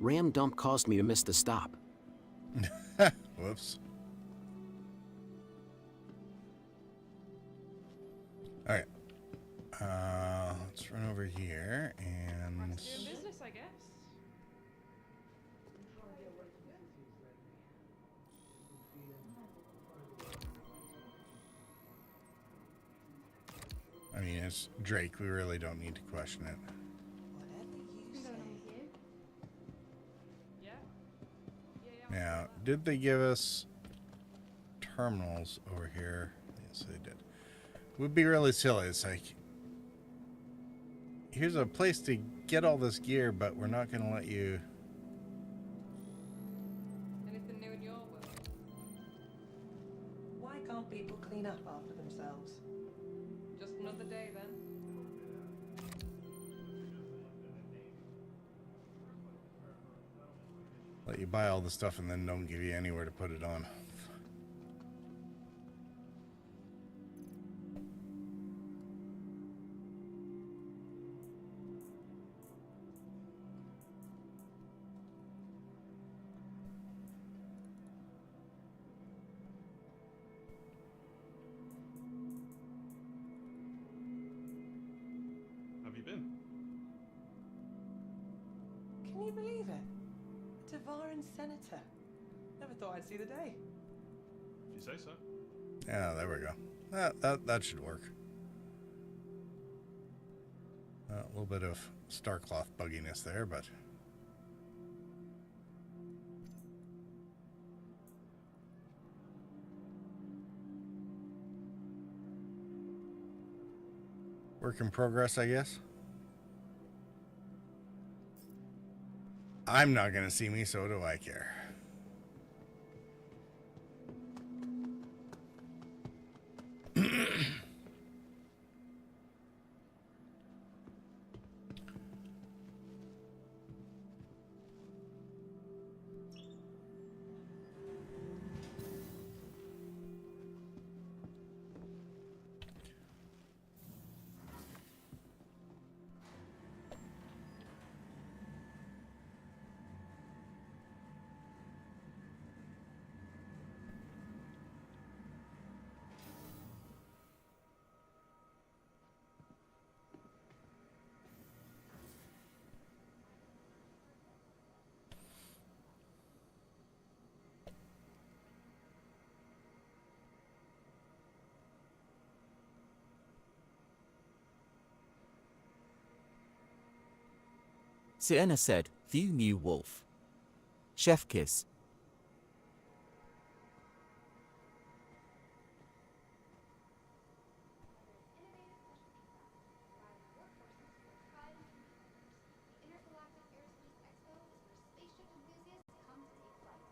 Ram dump caused me to miss the stop. Whoops. All right. Let's run over here and. Doing business, I guess. I mean, it's Drake. We really don't need to question it. Now, did they give us terminals over here? Yes, they did. Would be really silly. It's like, here's a place to get all this gear, but we're not going to let you. Anything new in your world? Why can't people clean up after themselves? Just another day then. Let you buy all the stuff and then don't give you anywhere to put it on. Have you been? Can you believe it? A Tavaran senator. Never thought I'd see the day. If you say so. Yeah, there we go. That should work. A little bit of Starcloth bugginess there, but. Work in progress, I guess. I'm not gonna see me, so do I care. Sienna said, "View new wolf." Chef kiss. Intergalactic Aerospace Expo is where spaceship enthusiasts come to take flight.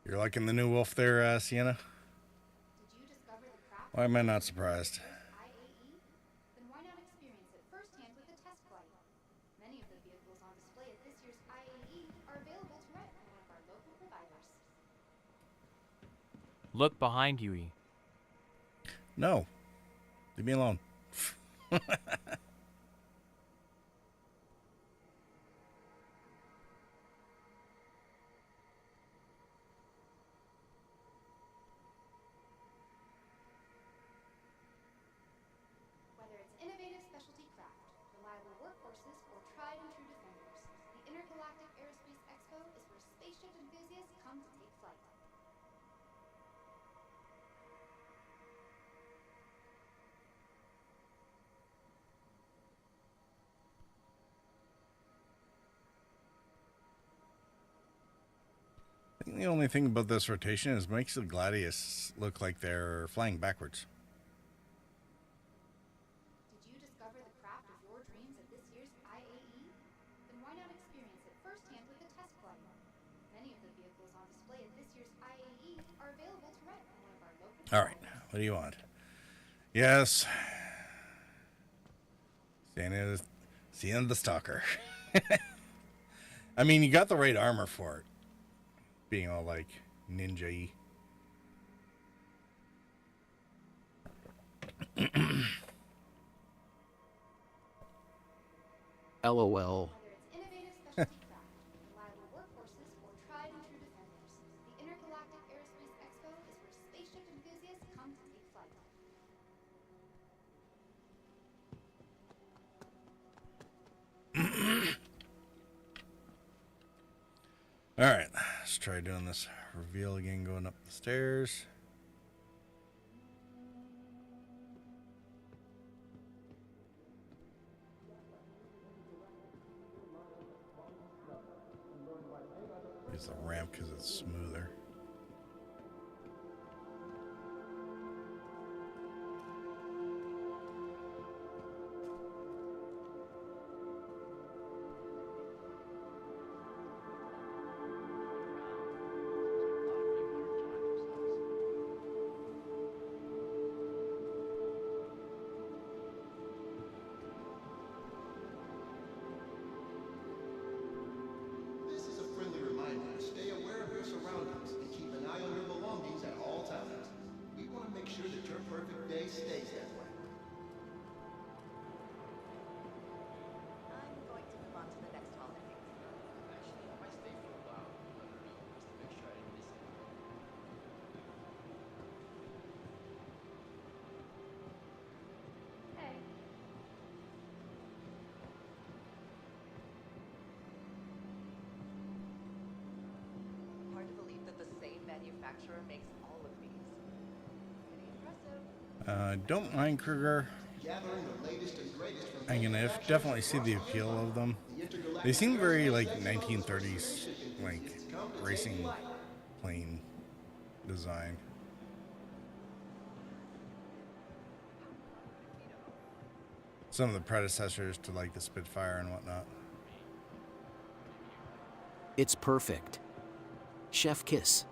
You're liking the new wolf there, Sienna? Did you discover the craft? Why am I not surprised? IAE? Then why not experience it firsthand with a test flight? Many of the vehicles on display at this year's IAE are available to rent from one of our local providers. Look behind you, E. No. Leave me alone. spaceship enthusiasts come to take flight. I think the only thing about this rotation is it makes the Gladius look like they're flying backwards. Did you discover the craft of your dreams at this year's IAE? Then why not experience it firsthand with a test flight? Many of the vehicles on display at this year's IAE are available to rent from one of our local. All right, what do you want? Yes. Seeing the stalker. I mean, you got the right armor for it. Being all like ninja-y. LOL. Whether it's innovative specialty craft, reliable workhorses, or tried and true defenders, the Intergalactic Aerospace Expo is where spaceship enthusiasts come to take flight. All right, let's try doing this reveal again, going up the stairs. Use the ramp because it's smoother. This is a friendly reminder to stay aware of your surroundings and keep an eye on your belongings at all times. We want to make sure that your perfect day stays that way. I'm going to move on to the next holiday. Actually, I might stay for a while. Just to make sure I didn't miss anything. Hey. Hard to believe that the same manufacturer makes all of these. Pretty impressive. Don't mind Kruger. Gathering the latest and greatest from I can definitely see the appeal of them. They seem very like 1930s, like racing plane design. Some of the predecessors to like the Spitfire and whatnot. It's perfect. Chef kiss.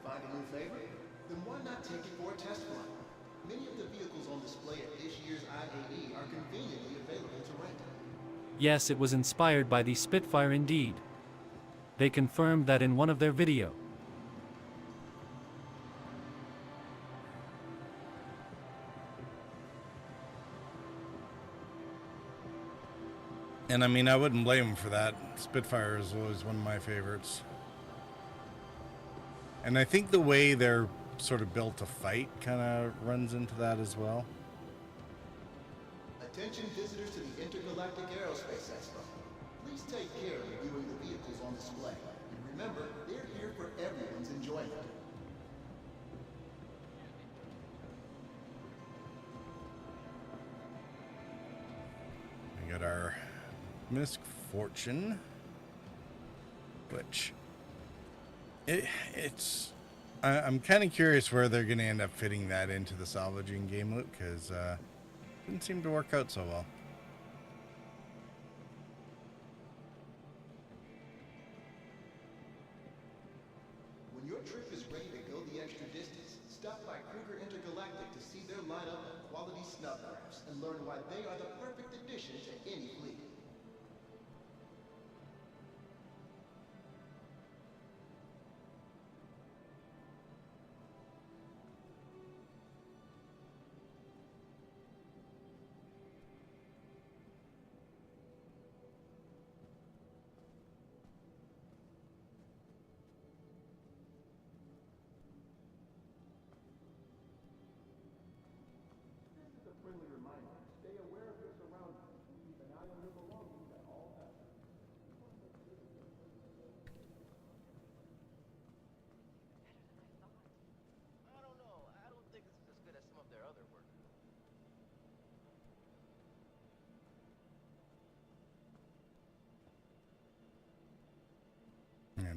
Find a new favorite? Then why not take it for a test flight? Many of the vehicles on display at this year's IAE are conveniently available to rent. Yes, it was inspired by the Spitfire indeed. They confirmed that in one of their video. And I mean, I wouldn't blame them for that. Spitfire is always one of my favorites. And I think the way they're sort of built to fight kind of runs into that as well. Attention visitors to the Intergalactic Aerospace Expo. Please take care of viewing the vehicles on display. And remember, they're here for everyone's enjoyment. We got our Misfortune, which I'm kind of curious where they're going to end up fitting that into the salvaging game loop, because didn't seem to work out so well. When your trip is ready to go the extra distance, stop by Kruger Intergalactic to see their lineup of quality snub crafts and learn why they are the perfect addition to any fleet.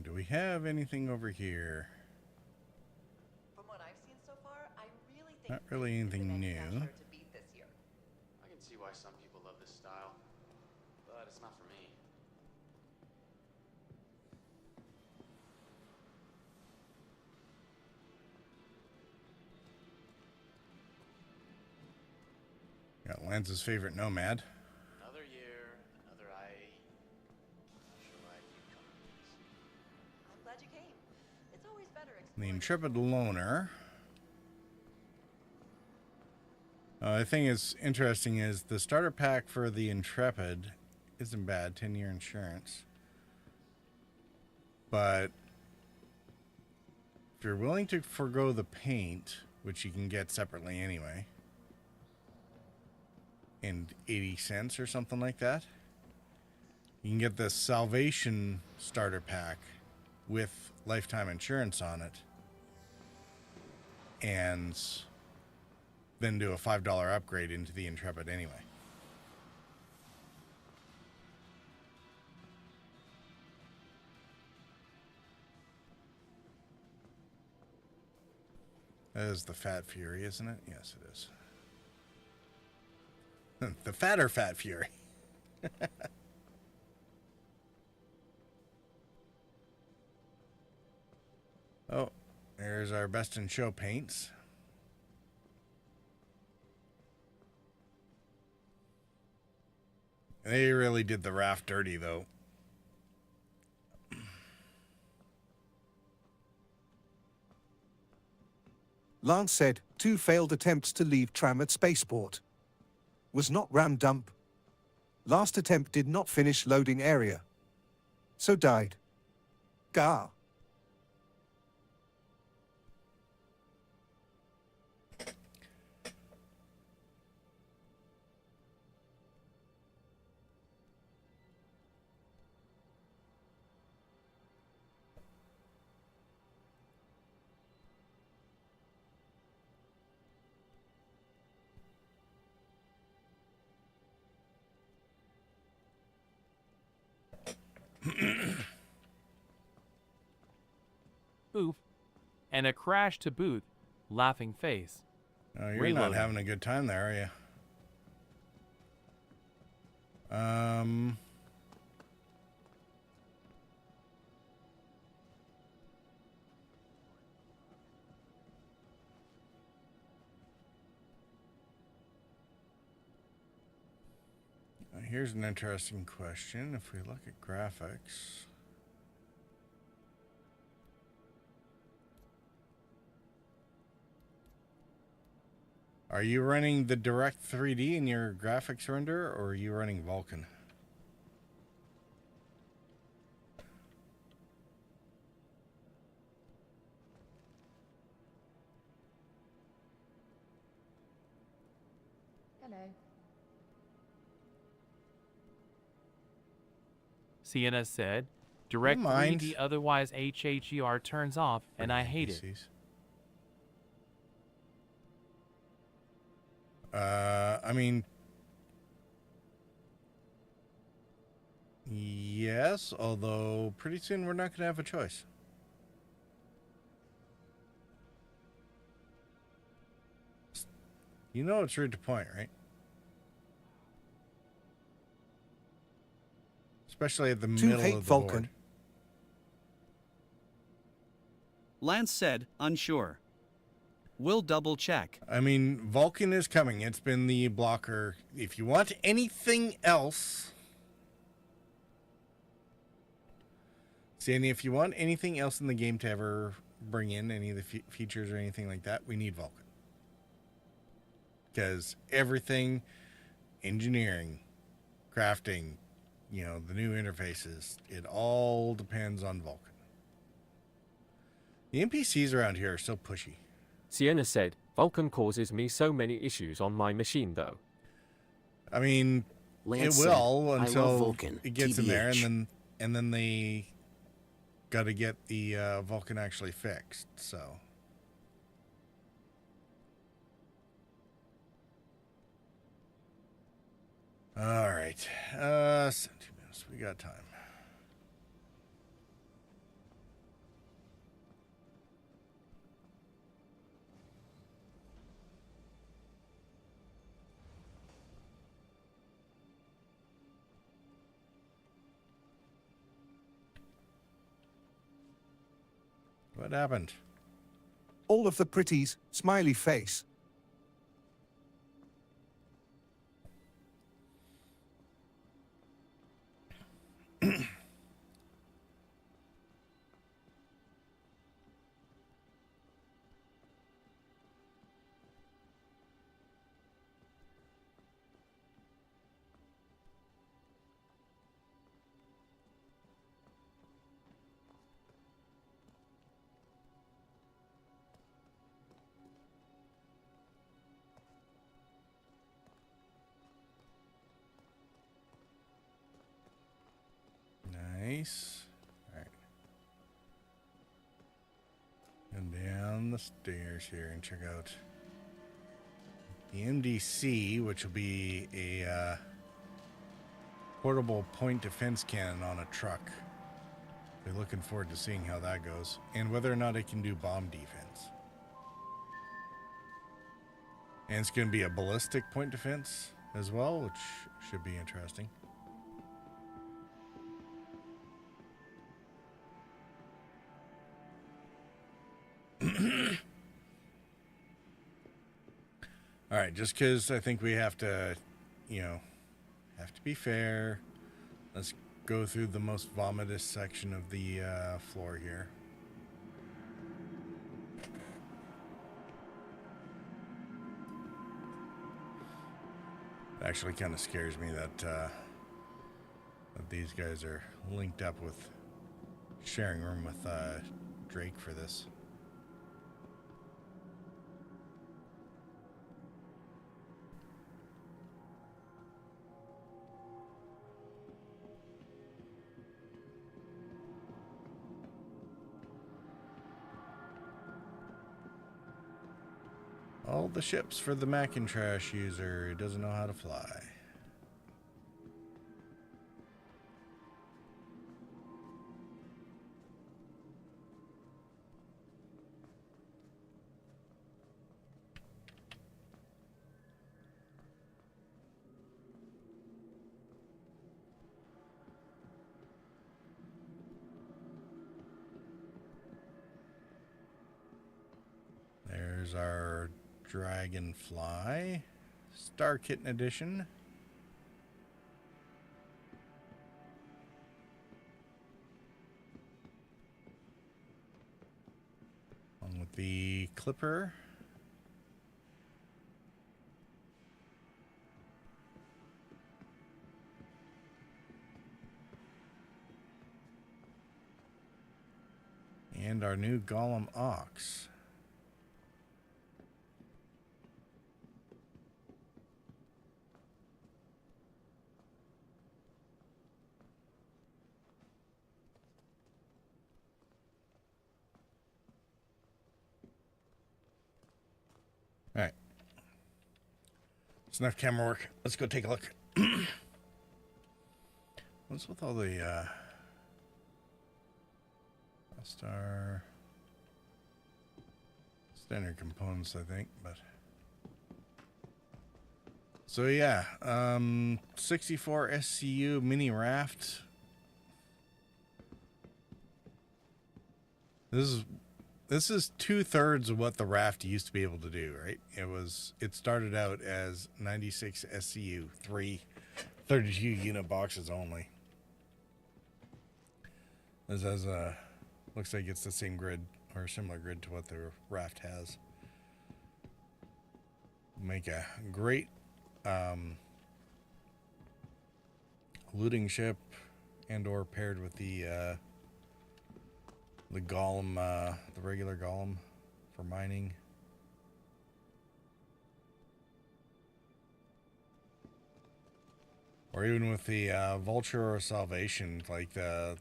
do we have anything over here? From what I've seen so far, I really think Not really anything new. to beat this year. I can see why some people love this style, but it's not for me. Got Lance's favorite Nomad. Another year, another IAE. Not sure why I keep coming to this. I'm glad you came. It's always better The Intrepid Loner. The thing is interesting is the starter pack for the Intrepid isn't bad, 10-year insurance. But if you're willing to forego the paint, which you can get separately anyway, and 80 cents or something like that, you can get the Salvation starter pack with lifetime insurance on it, and then do a $5 upgrade into the Intrepid anyway. That is the Fat Fury, isn't it? Yes, it is. The fatter Fat Fury. Oh, there's our best in show paints. They really did the raft dirty, though. Lance said, 2 failed attempts to leave tram at spaceport. Was not ram dump. Last attempt did not finish loading area. So died. Gah. Oof. And a crash to boot. Laughing face. Oh, you're Reloading. not having a good time there, are you? Here's an interesting question. If we look at graphics, are you running the Direct 3D in your graphics render, or are you running Vulkan? Hello. Sienna said, Direct mind. 3D otherwise HHER turns off, and I hate it. I mean, yes, although pretty soon we're not going to have a choice. You know it's rude to point, right? Especially at the middle hate of the Vulcan. board. Lance said, unsure. We'll double check. I mean, Vulcan is coming. It's been the blocker. If you want anything else, Sandy, if you want anything else in the game to ever bring in any of the features or anything like that, we need Vulcan. Because everything, engineering, crafting, you know, the new interfaces, it all depends on Vulcan. The NPCs around here are so pushy. Sienna said, Vulkan causes me so many issues on my machine though. I mean, Lance it will said, "I until love Vulcan, it gets in there, TBH." and then they got to get the Vulcan actually fixed. So, all right, 17 minutes. We got time. What happened? All of the pretties, smiley face. Nice. All right. And down the stairs here and check out the MDC, which will be a portable point defense cannon on a truck. We're looking forward to seeing how that goes and whether or not it can do bomb defense. And it's going to be a ballistic point defense as well, which should be interesting. All right, just because I think we have to, have to be fair. Let's go through the most vomitous section of the floor here. It actually kind of scares me that these guys are linked up with sharing room with Drake for this. All the ships for the Macintosh user who doesn't know how to fly. There's our Dragonfly Star Kitten Edition. Along with the Clipper. And our new Golem Ox. All right. It's enough camera work. Let's go take a look. What's with all the Star standard components, I think, but so yeah, 64 SCU mini raft. This is 2/3 of what the raft used to be able to do, right? It started out as 96 SCU, 32 unit boxes only. This has looks like it's the same grid or a similar grid to what the raft has. Make a great looting ship, and or paired with the golem, the regular golem for mining. Or even with the vulture or salvation, like the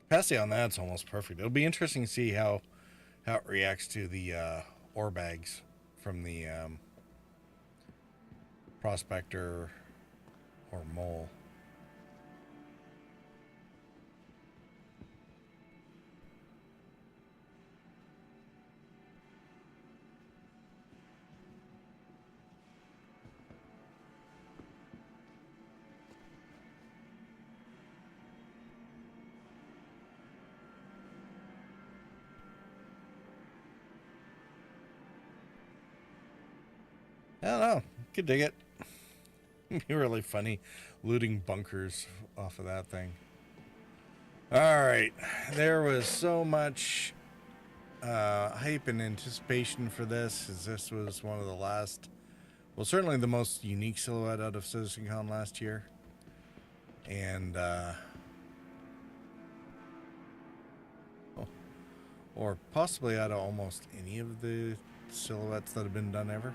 capacity on that's almost perfect. It'll be interesting to see how it reacts to the ore bags from the prospector or mole. I don't know. Could dig it. It'd be really funny looting bunkers off of that thing. Alright. There was so much hype and anticipation for this, as this was one of the last, well, certainly the most unique silhouette out of CitizenCon last year. And, or possibly out of almost any of the silhouettes that have been done ever.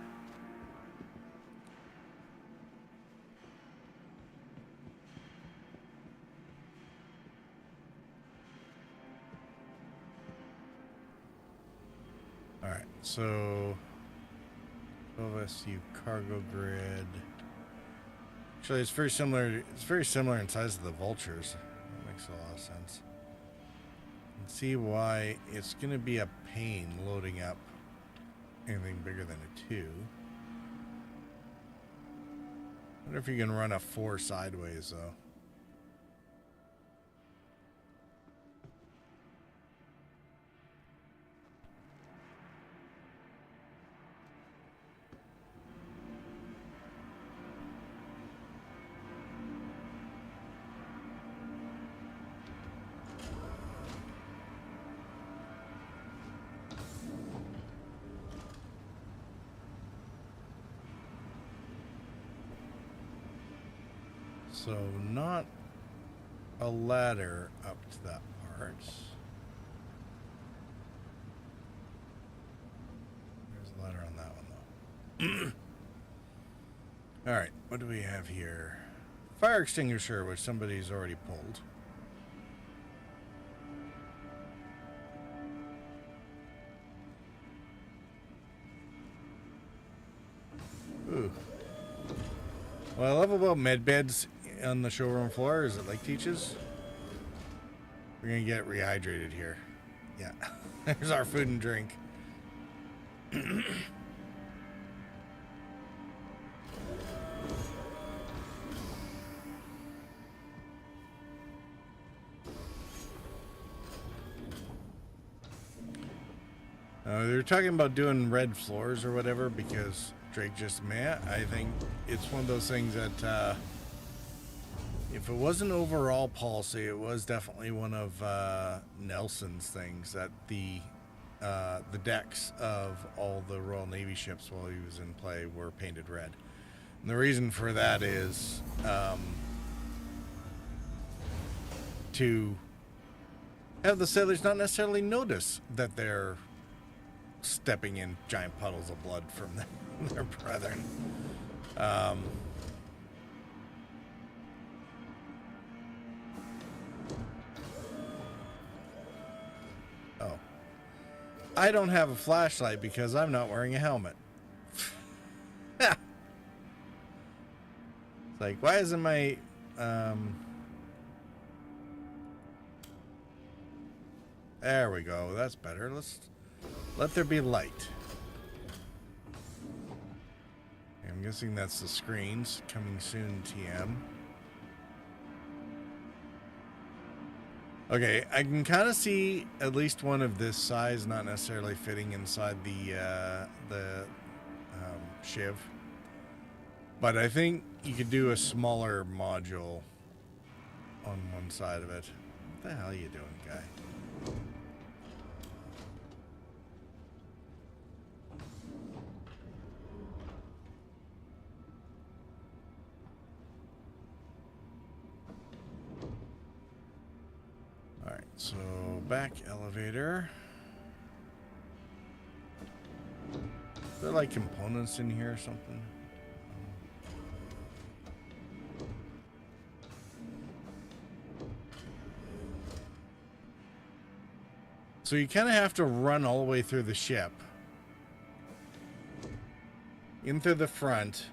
Alright, so 12SU cargo grid. Actually, it's very similar. It's very similar in size to the Vultures. That makes a lot of sense. And see why it's going to be a pain loading up anything bigger than a 2. I wonder if you can run a 4 sideways though. So not a ladder up to that part. There's a ladder on that one though. Alright, what do we have here? Fire extinguisher, which somebody's already pulled. Ooh. What I love about med beds on the showroom floor is it like teaches. We're gonna get rehydrated here. Yeah. There's our food and drink. They're talking about doing red floors or whatever because Drake just meh. I think it's one of those things that if it wasn't overall policy, it was definitely one of Nelson's things that the decks of all the Royal Navy ships while he was in play were painted red. And the reason for that is to have the sailors not necessarily notice that they're stepping in giant puddles of blood from their brethren. Oh. I don't have a flashlight because I'm not wearing a helmet. It's like, why isn't my... There we go. That's better. Let there be light. I'm guessing that's the screens. Coming soon, TM. Okay, I can kind of see at least one of this size not necessarily fitting inside the shiv. But I think you could do a smaller module on one side of it. What the hell are you doing, guy? Alright, so back elevator. Is there like components in here or something? So you kind of have to run all the way through the ship. In through the front.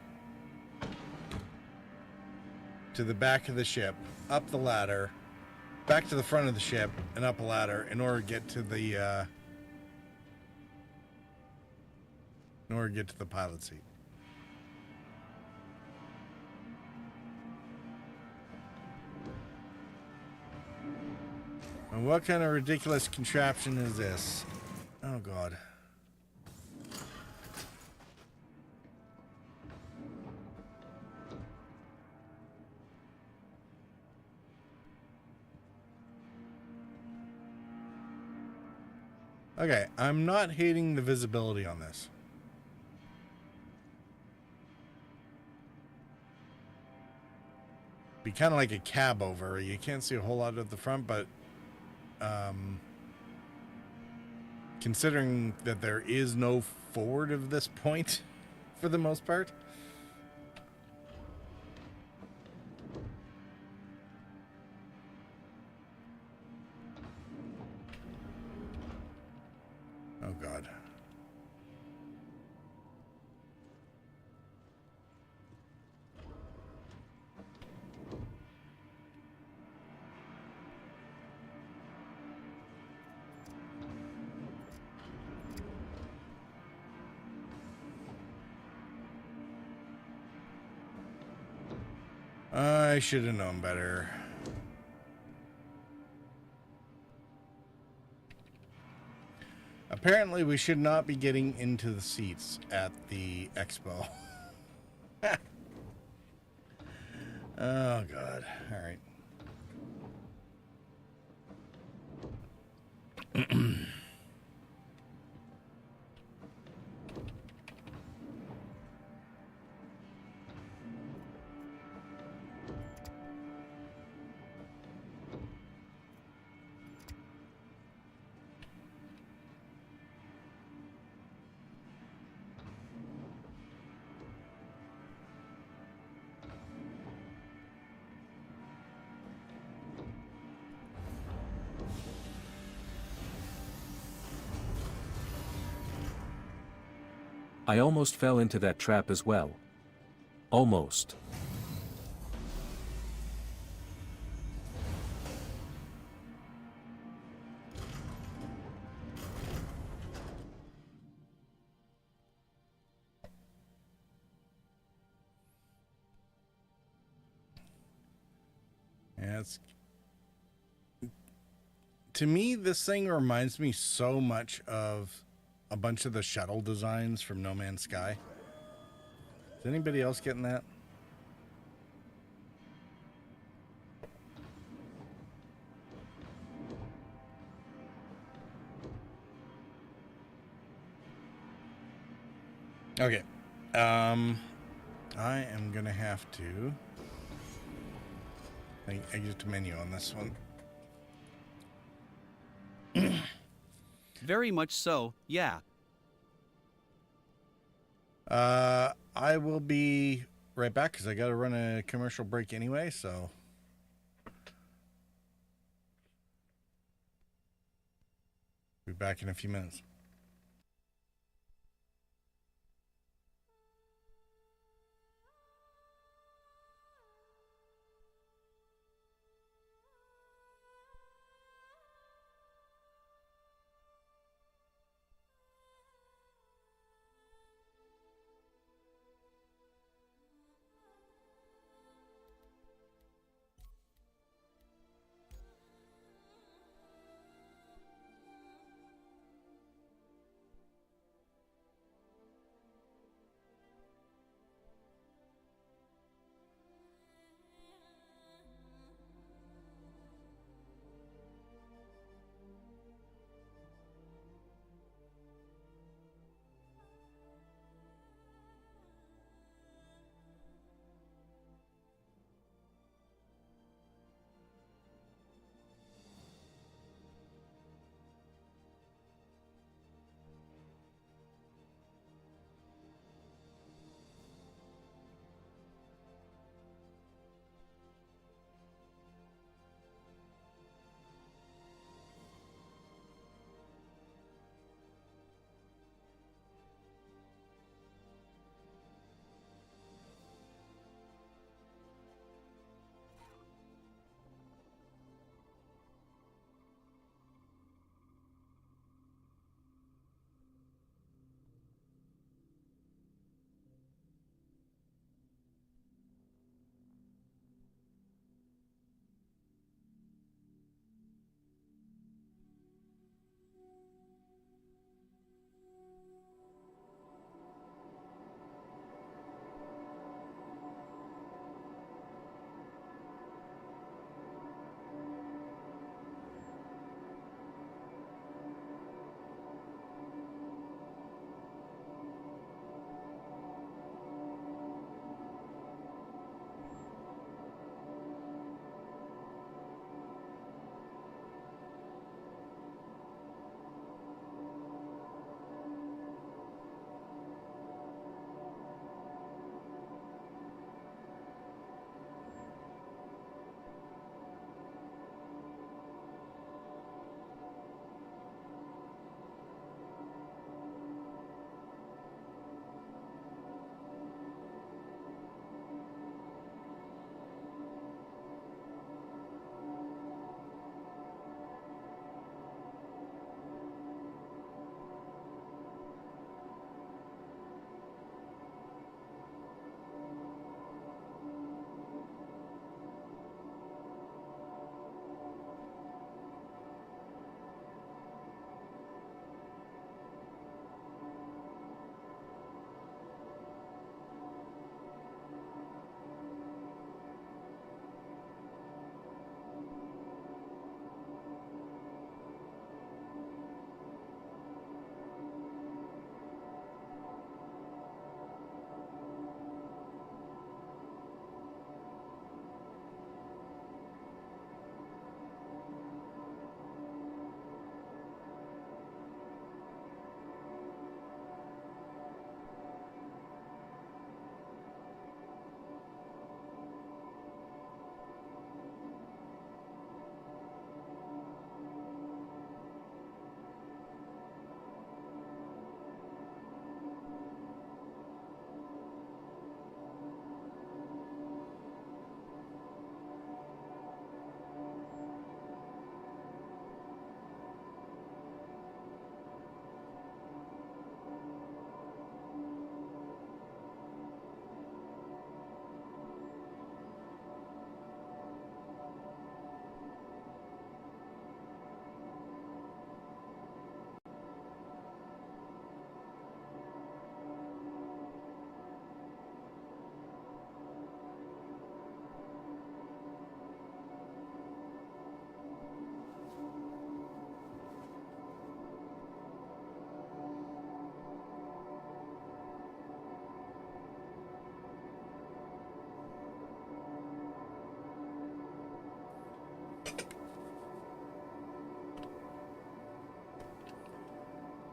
To the back of the ship. Up the ladder. Back to the front of the ship. And up a ladder in order to get to the pilot seat. And what kind of ridiculous contraption is this? Oh, God. Okay, I'm not hating the visibility on this. Be kind of like a cab over. You can't see a whole lot at the front, but considering that there is no forward of this point for the most part. Oh God. I should have known better. Apparently, we should not be getting into the seats at the expo. Oh, God. All right. I almost fell into that trap as well. Almost. Yeah, to me, this thing reminds me so much of a bunch of the shuttle designs from No Man's Sky. Is anybody else getting that? Okay. I am gonna have to. I used a menu on this one. Very much so, yeah. I will be right back because I got to run a commercial break anyway, so. Be back in a few minutes.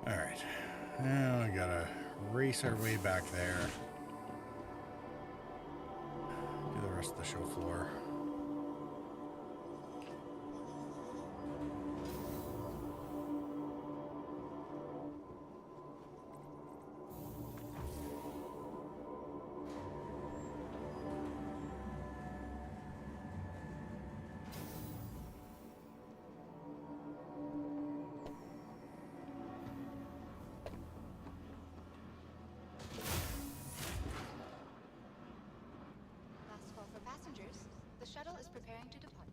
All right. Now we gotta race our way back there. Do the rest of the show floor. Last call for passengers. The shuttle is preparing to depart.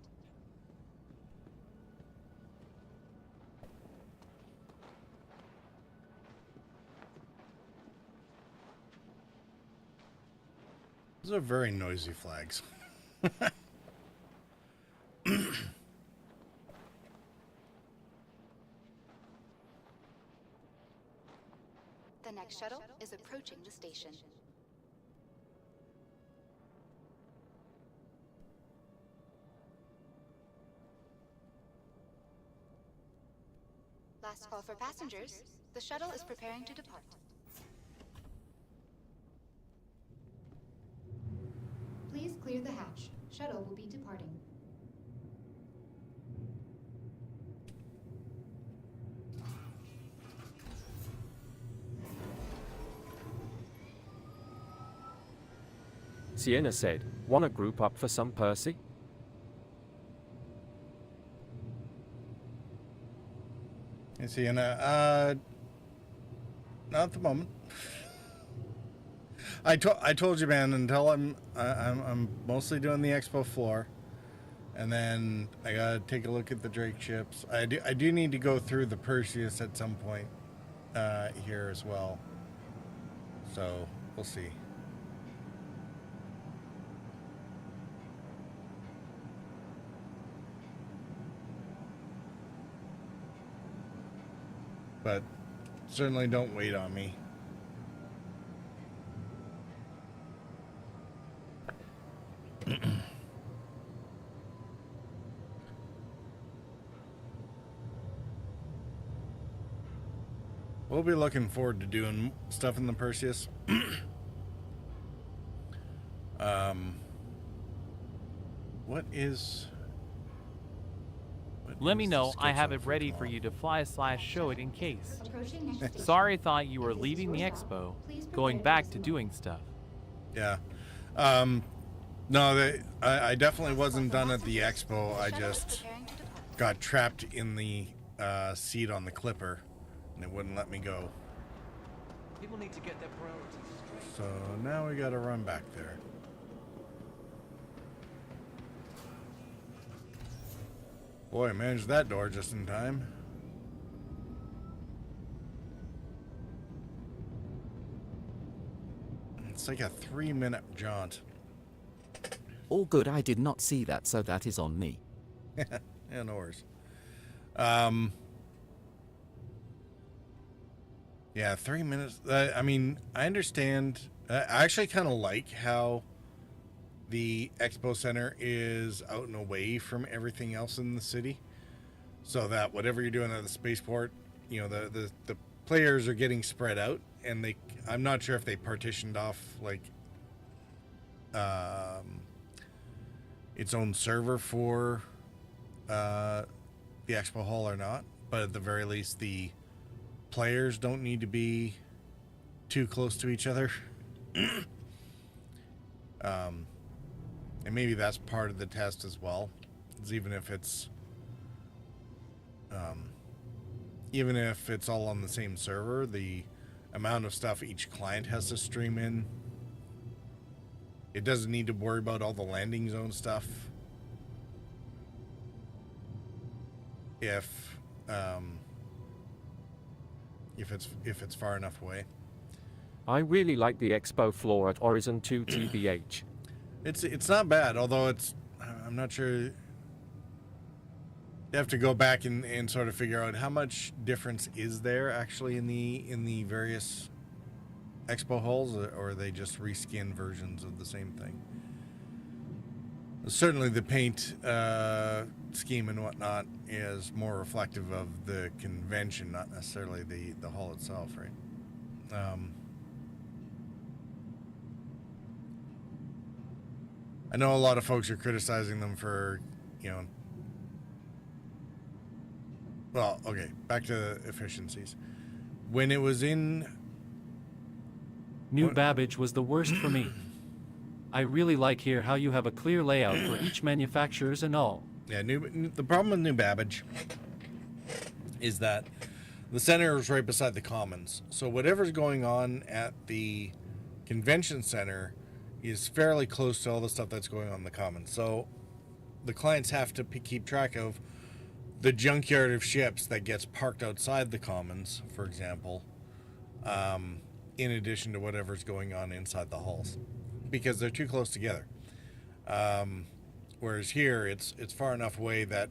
Those are very noisy flags. The next shuttle is approaching the station. Last call for passengers. The shuttle is preparing to depart. Please clear the hatch. Shuttle will be departing. Sienna said, "Wanna group up for some Percy?" Hey, Sienna, not at the moment. I told you, man. Until I'm mostly doing the expo floor, and then I gotta take a look at the Drake ships. I do need to go through the Perseus at some point here as well. So we'll see. But certainly don't wait on me. We'll be looking forward to doing stuff in the Perseus. What is... Let me know. I have it ready for you to fly/show it in case. Sorry, thought you were leaving the expo, going back to doing stuff. Yeah. No, I definitely wasn't done at the expo. I just got trapped in the seat on the Clipper, and it wouldn't let me go. People need to get their priorities straight. So now we got to run back there. Boy, I managed that door just in time. It's like a 3-minute jaunt. All good, I did not see that, so that is on me. Yeah, no worries. Yeah, 3 minutes. I mean, I understand. I actually kind of like how the expo center is out and away from everything else in the city, so that whatever you're doing at the spaceport, you know, the players are getting spread out, and I'm not sure if they partitioned off like its own server for the expo hall or not, but at the very least the players don't need to be too close to each other. And maybe that's part of the test as well, is even if it's all on the same server, the amount of stuff each client has to stream in, it doesn't need to worry about all the landing zone stuff if it's far enough away. I really like the expo floor at Horizon 2 TBH. It's not bad, although I'm not sure. You have to go back and sort of figure out how much difference is there actually in the various expo halls, or are they just reskin versions of the same thing? certainly the paint scheme and whatnot is more reflective of the convention, not necessarily the hull itself, right? I know a lot of folks are criticizing them for, you know, well, okay, back to efficiencies. When it was in... New Babbage was the worst for me. I really like here how you have a clear layout for each manufacturers and all. Yeah, the problem with New Babbage is that the center is right beside the Commons. So whatever's going on at the convention center is fairly close to all the stuff that's going on in the Commons. So the clients have to keep track of the junkyard of ships that gets parked outside the Commons, for example, in addition to whatever's going on inside the halls, because they're too close together. Whereas here, it's far enough away that,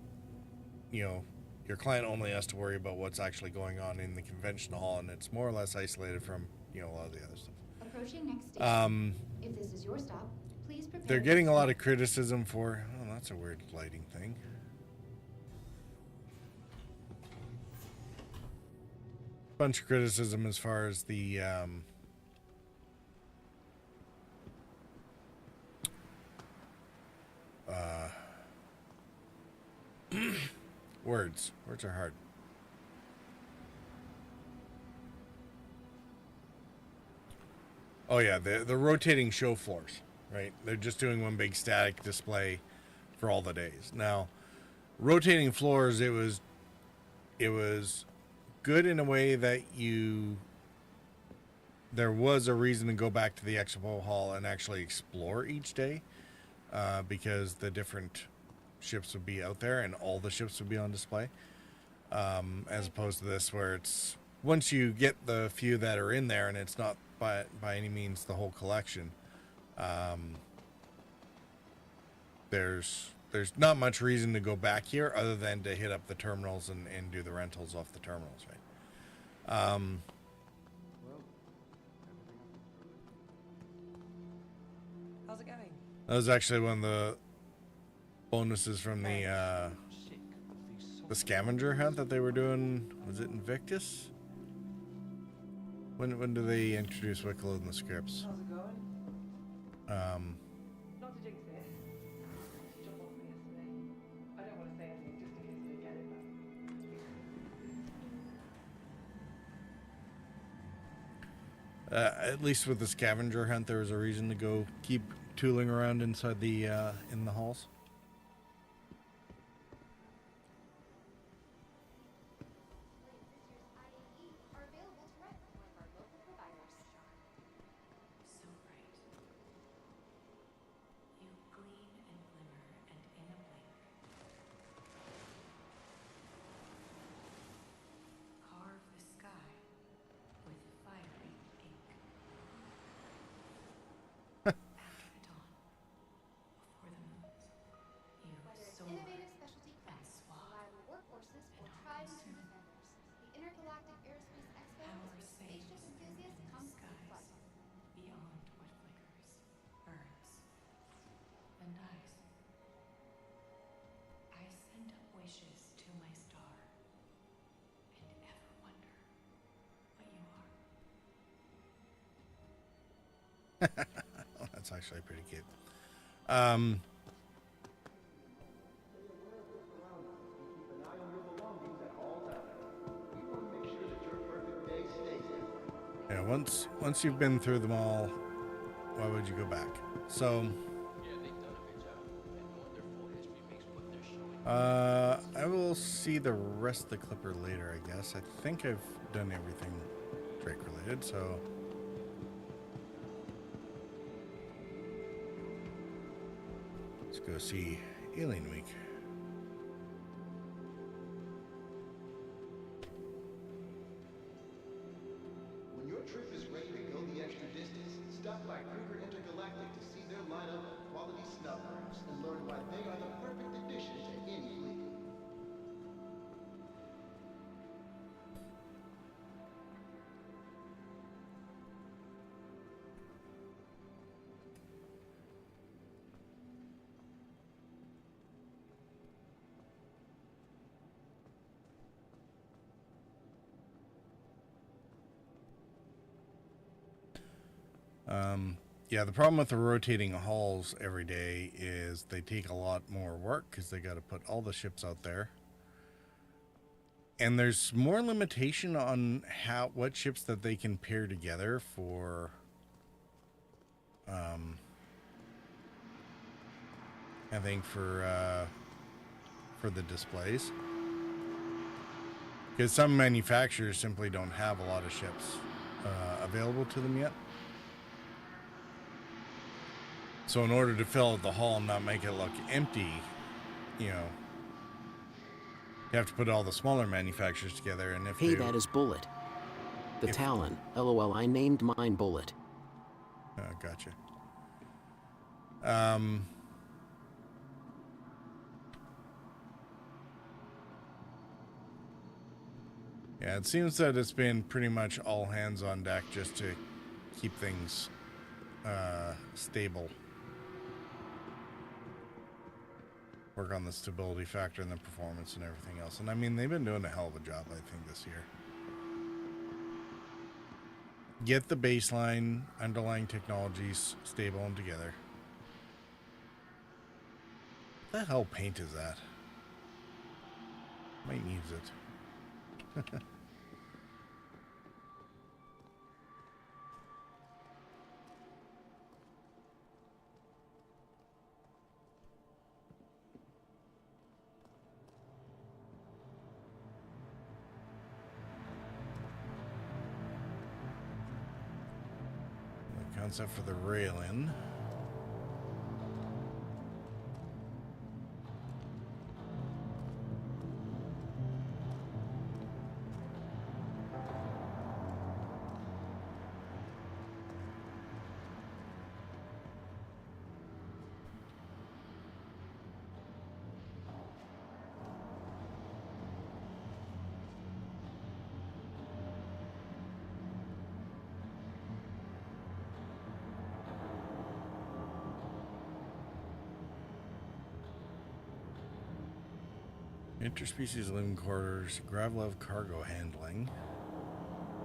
you know, your client only has to worry about what's actually going on in the convention hall, and it's more or less isolated from, you know, a lot of the other stuff. Approaching next station. If this is your stop, please prepare. They're getting a lot of criticism for, oh, that's a weird lighting thing. Bunch of criticism as far as the words are hard. Oh yeah, the rotating show floors, right? They're just doing one big static display for all the days. Now, rotating floors, it was good in a way that there was a reason to go back to the expo hall and actually explore each day, because the different ships would be out there and all the ships would be on display, as opposed to this where it's once you get the few that are in there and it's not by any means the whole collection, there's not much reason to go back here other than to hit up the terminals and do the rentals off the terminals, right? How's it going? That was actually one of the bonuses from the scavenger hunt that they were doing. Was it Invictus? When do they introduce Wicklow in the scripts? How's it going? Not to jinx it. She dropped off me yesterday. I don't want to say anything just in case they get it, At least with the scavenger hunt, there was a reason to go keep tooling around inside the in the halls. Innovative specialty crafts, reliable workhorses, or tried and true defenders. The Intergalactic Aerospace Expo is where spaceship enthusiasts come to flight. Beyond what flickers, burns, and dies. I send up wishes to my star, and ever wonder what you are. Well, that's actually pretty cute. Yeah, once you've been through them all, why would you go back? So, I will see the rest of the clipper later, I guess. I think I've done everything Drake related, so. Let's go see Alien Week. When your trip is ready to go the extra distance, stop by Kruger Intergalactic to see their lineup of quality snubcrafts and learn why they are the perfect addition to any fleet. Yeah, the problem with the rotating hulls every day is they take a lot more work because they got to put all the ships out there. And there's more limitation on what ships that they can pair together for I think for the displays. Because some manufacturers simply don't have a lot of ships available to them yet. So in order to fill out the hull and not make it look empty, you know, you have to put all the smaller manufacturers together. And if Hey, that is Bullet. The Talon. LOL, I named mine Bullet. Oh, gotcha. Yeah, it seems that it's been pretty much all hands on deck just to keep things stable. Work on the stability factor and the performance and everything else. And I mean, they've been doing a hell of a job, I think, this year. Get the baseline underlying technologies stable and together. What the hell paint is that? Might use it. The concept for the railing. Interspecies living quarters, grav-lev cargo handling,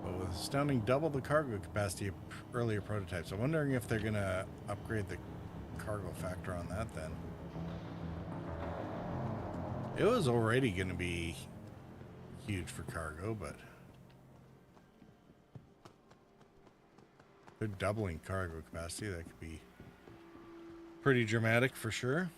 but with astounding double the cargo capacity of earlier prototypes. I'm wondering if they're going to upgrade the cargo factor on that then. It was already going to be huge for cargo, but they're doubling cargo capacity. That could be pretty dramatic for sure.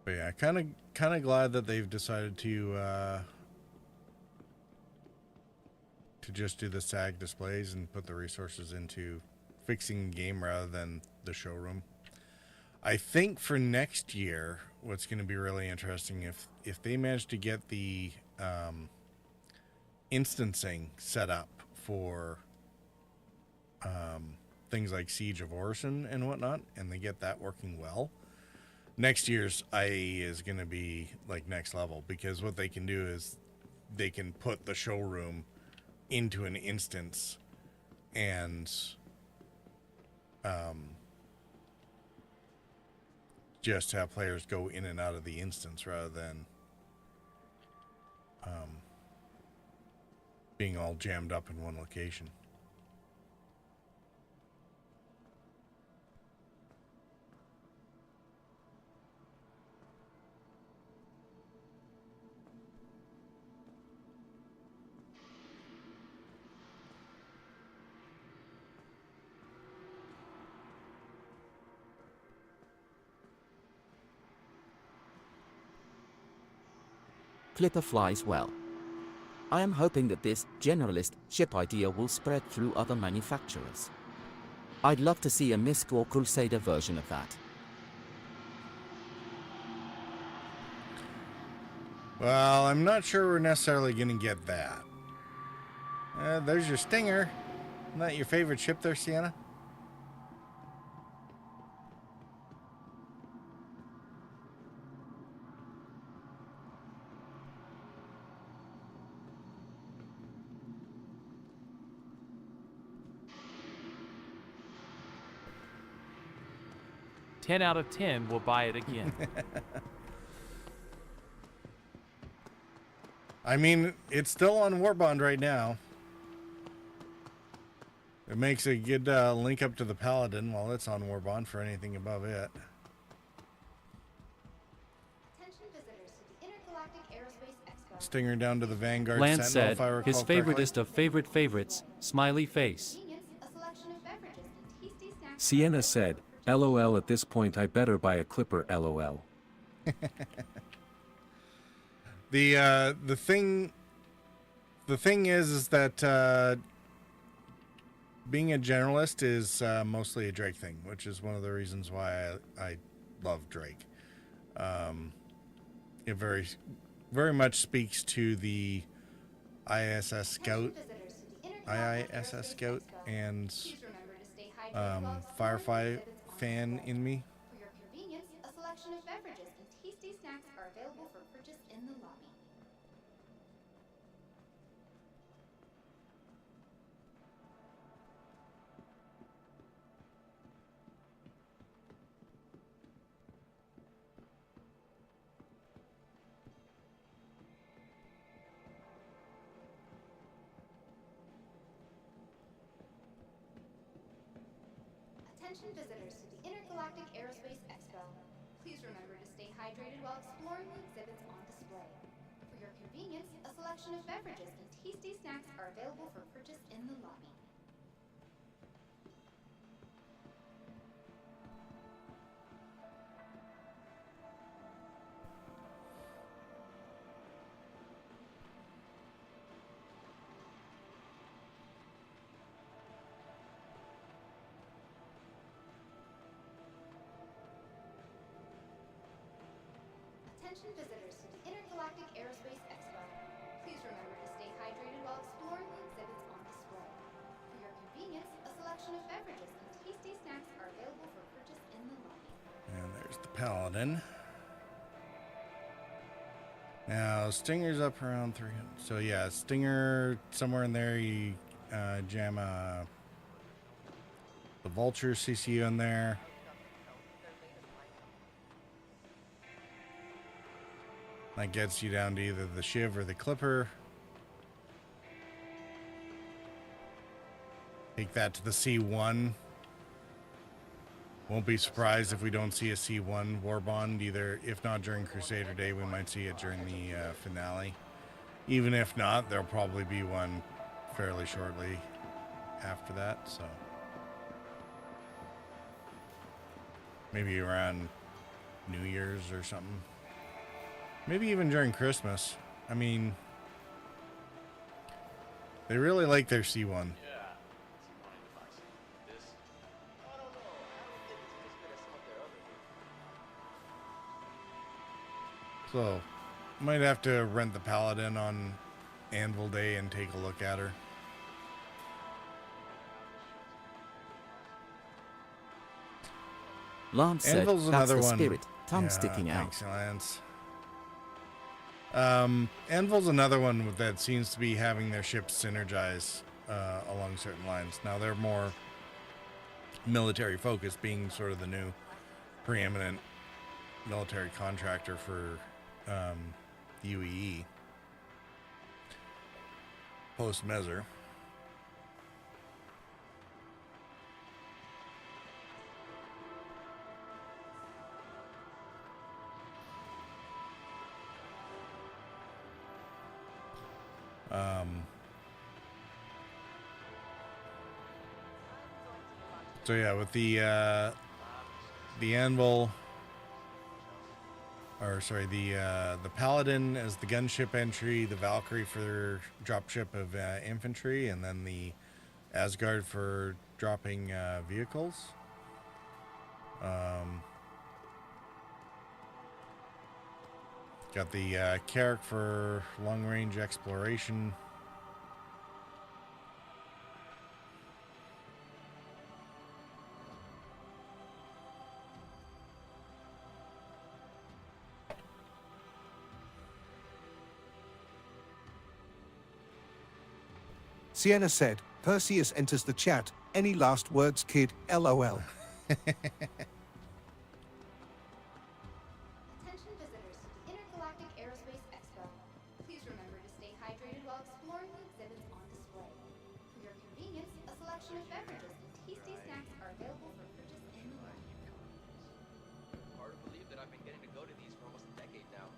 But yeah, kind of glad that they've decided to just do the SAG displays and put the resources into fixing the game rather than the showroom. I think for next year, what's going to be really interesting if they manage to get the instancing set up for things like Siege of Orison and whatnot, and they get that working well. Next year's IAE is going to be like next level, because what they can do is they can put the showroom into an instance and just have players go in and out of the instance rather than being all jammed up in one location. Clipper flies well. I am hoping that this generalist ship idea will spread through other manufacturers. I'd love to see a MISC or Crusader version of that. Well, I'm not sure we're necessarily going to get that. There's your Stinger. Isn't that your favorite ship there, Sienna? 10 out of 10 will buy it again. I mean, it's still on Warbond right now. It makes a good link up to the Paladin while it's on Warbond for anything above it. Attention visitors to the Intergalactic Aerospace Expo. Stinger down to the Vanguard Lance Sentinel, said, if I recall his correctly. favoritist of favorite favorites, smiley face. A selection of beverages and tasty snacks. Sienna said, LOL at this point I better buy a clipper LOL. The thing is that being a generalist is mostly a Drake thing, which is one of the reasons why I love Drake. It very much speaks to the IISS Scout and Firefly fan in me. For your convenience, a selection of beverages and tasty snacks are available for purchase in the lobby. Attention visitors to the Intergalactic Aerospace Expo. Please remember to stay hydrated while exploring the exhibits on display. For your convenience, a selection of beverages and tasty snacks are available for purchase in the lobby. Attention visitors to the Intergalactic Aerospace Expo. Please remember to stay hydrated while exploring the exhibits on display. For your convenience, a selection of beverages and tasty snacks are available for purchase in the lobby. And there's the Paladin. Now, Stinger's up around 300. So yeah, Stinger, somewhere in there, you jam the Vulture CCU in there. That gets you down to either the Shiv or the Clipper. Take that to the C1. Won't be surprised if we don't see a C1 Warbond either. If not during Crusader Day, we might see it during the finale. Even if not, there'll probably be one fairly shortly after that. So maybe around New Year's or something. Maybe even during Christmas. I mean, they really like their C1. So, might have to rent the Paladin on Anvil Day and take a look at her. Lance said, Anvil's that's another the one. spirit, tongue Yeah, sticking out. thanks, Lance. Anvil's another one that seems to be having their ships synergize along certain lines. Now they're more military focused, being sort of the new preeminent military contractor for UEE post Measure. So yeah, with the Anvil, or sorry, the Paladin as the gunship entry, the Valkyrie for dropship of infantry, and then the Asgard for dropping vehicles. Got the Carrack for long-range exploration. Sienna said, Perseus enters the chat. Any last words, kid? LOL. Attention visitors to the Intergalactic Aerospace Expo. Please remember to stay hydrated while exploring the exhibits on display. For your convenience, a selection of beverages and tasty snacks are available for purchase in the room. Hard to believe that I've been getting to go to these for almost a decade now.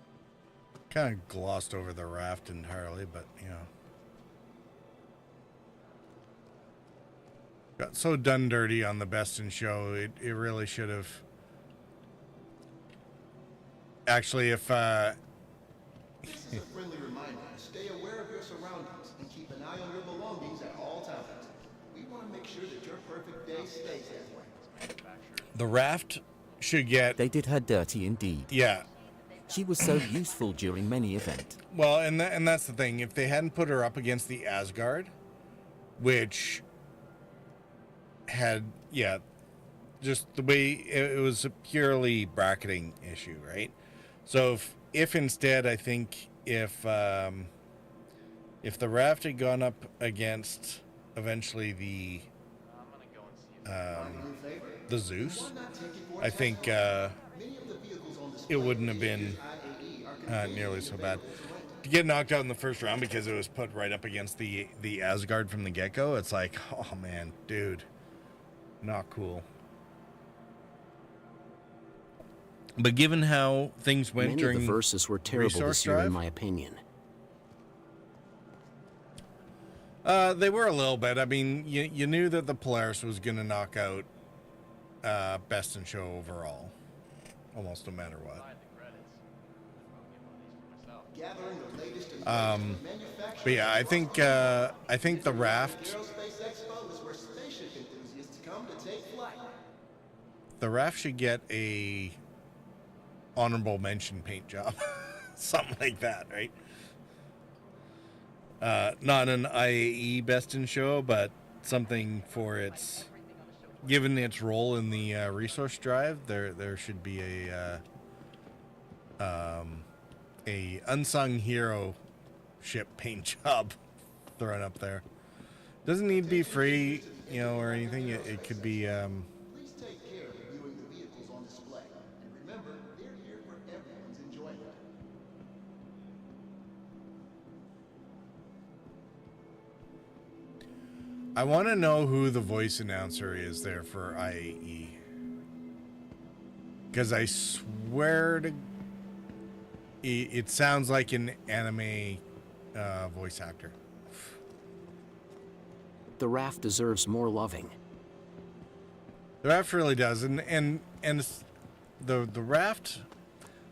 Kind of glossed over the raft entirely, but you know. Got so done dirty on the Best in Show, it really should have. Actually, if This is a friendly reminder to stay aware of your surroundings and keep an eye on your belongings at all times. We want to make sure that your perfect day stays that way. the raft should get. They did her dirty indeed. Yeah. She was so useful during many events. Well, and that's the thing. If they hadn't put her up against the Asgard, which had, yeah, just the way it was a purely bracketing issue, right? So if instead, I think if the raft had gone up against eventually the Zeus, I think it wouldn't have been nearly so bad. To get knocked out in the first round because it was put right up against the Asgard from the get-go, it's like, oh man, dude, not cool. But given how things went Many during of the verses were terrible Resource this year, Drive, in my opinion. they were a little bit. I mean, you knew that the Polaris was going to knock out Best in Show overall, almost no matter what. But yeah, I think the raft. The raft should get a honorable mention paint job, something like that, right? Not an IAE Best in Show, but something for its, given its role in the resource drive, there should be a unsung hero ship paint job thrown up there. Doesn't need to be free, you know, or anything. It could be. Please take care of viewing the vehicles on display. And remember, they're here for everyone's enjoyment. I want to know who the voice announcer is there for IAE. Because I swear to... It sounds like an anime voice actor. The raft deserves more loving. The raft really does. And the raft...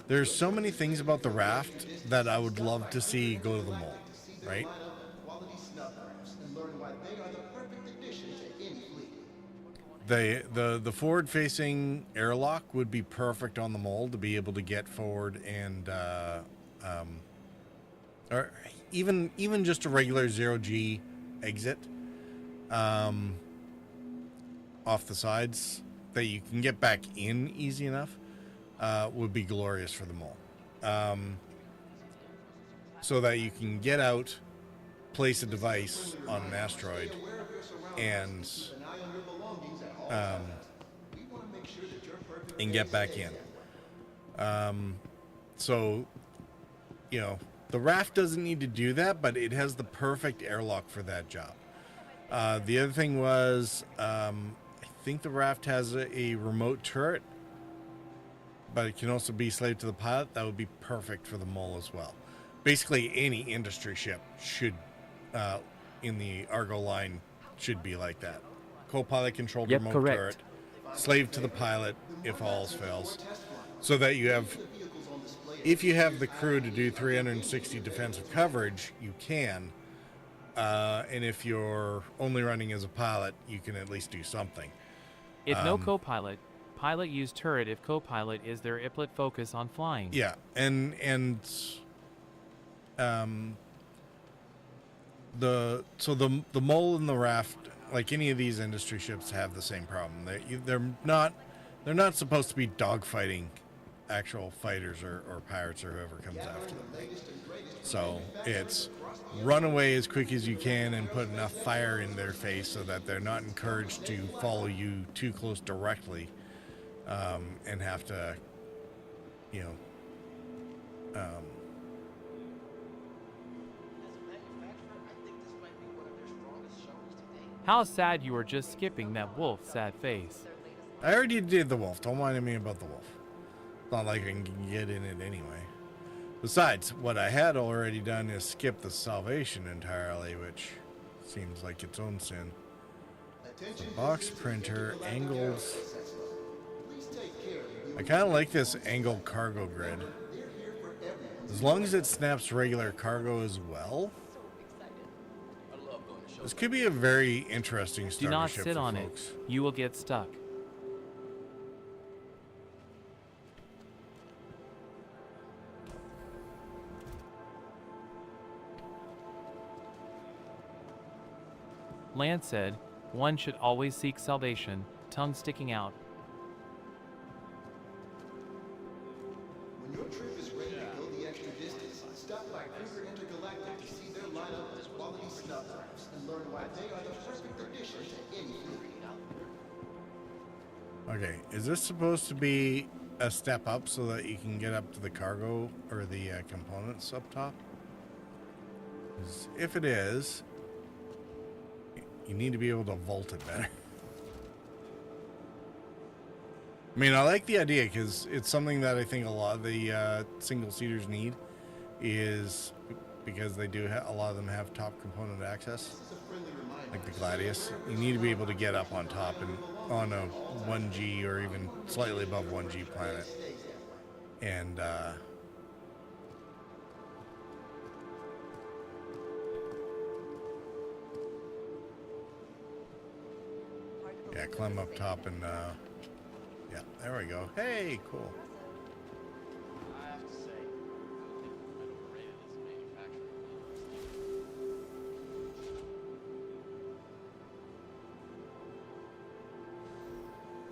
There's so many things about the raft that I would love to see go to the mall, right? The forward-facing airlock would be perfect on the mold to be able to get forward and or even just a regular 0G exit off the sides that you can get back in easy enough would be glorious for the mold. So that you can get out, place a device on an asteroid, and get back in. So, you know, the raft doesn't need to do that, but it has the perfect airlock for that job. The other thing was, I think the raft has a remote turret, but it can also be slave to the pilot. That would be perfect for the mole as well. Basically, any industry ship should, in the Argo line, should be like that. Co-pilot controlled remote turret, slave to the pilot if all else fails, so that you have, if you have the crew to do 360 defensive coverage, you can, and if you're only running as a pilot, you can at least do something. If no co-pilot, pilot use turret if co-pilot is their iplet focus on flying. Yeah, and the mole and the raft, like any of these industry ships, have the same problem. They're not supposed to be dogfighting actual fighters or pirates or whoever comes after them. So it's run away as quick as you can and put enough fire in their face so that they're not encouraged to follow you too close directly, and have to, you know, How sad you were just skipping that wolf sad face. I already did the wolf. Don't mind me about the wolf. It's not like I can get in it anyway. Besides, what I had already done is skip the salvation entirely, which seems like its own sin. Box printer, angles. I kind of like this angled cargo grid. As long as it snaps regular cargo as well. This could be a very interesting starter Do not ship sit for on folks. it. You will get stuck. Lance said, one should always seek salvation, tongue sticking out. When your trip is ready to go the extra distance, stop by Kruger Intergalactic to see their lineup of quality snuff crafts and learn why they are the perfect addition to any fleet. Okay, is this supposed to be a step up so that you can get up to the cargo or the components up top? 'Cause if it is, you need to be able to vault it better. I mean, I like the idea because it's something that I think a lot of the single-seaters need, is because they do a lot of them have top component access, like the Gladius. You need to be able to get up on top and on a 1G or even slightly above 1G planet. And yeah, climb up top and yeah, there we go. Hey, cool. I have to say, I think I'm overrated as a manufacturer.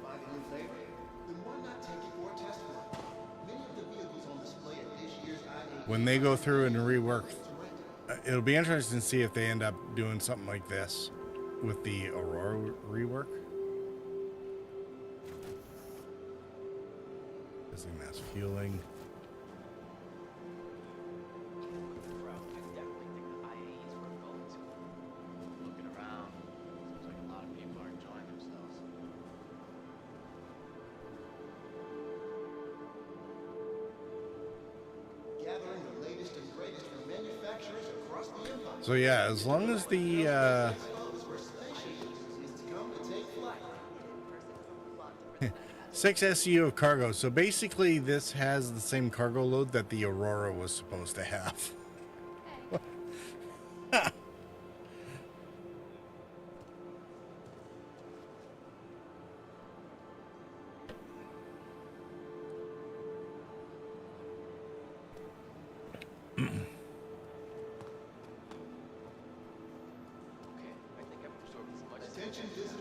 Find a new favorite? Then why not take it for a test run? Many of the vehicles on display at this year's IAE When they go through and rework, it'll be interesting to see if they end up doing something like this with the Aurora rework. Using mass fueling. Looking around, seems like a lot of people are enjoying themselves. gathering the latest and greatest from manufacturers across the empire. So yeah, as long as the 6 SU of cargo. So basically this has the same cargo load that the Aurora was supposed to have.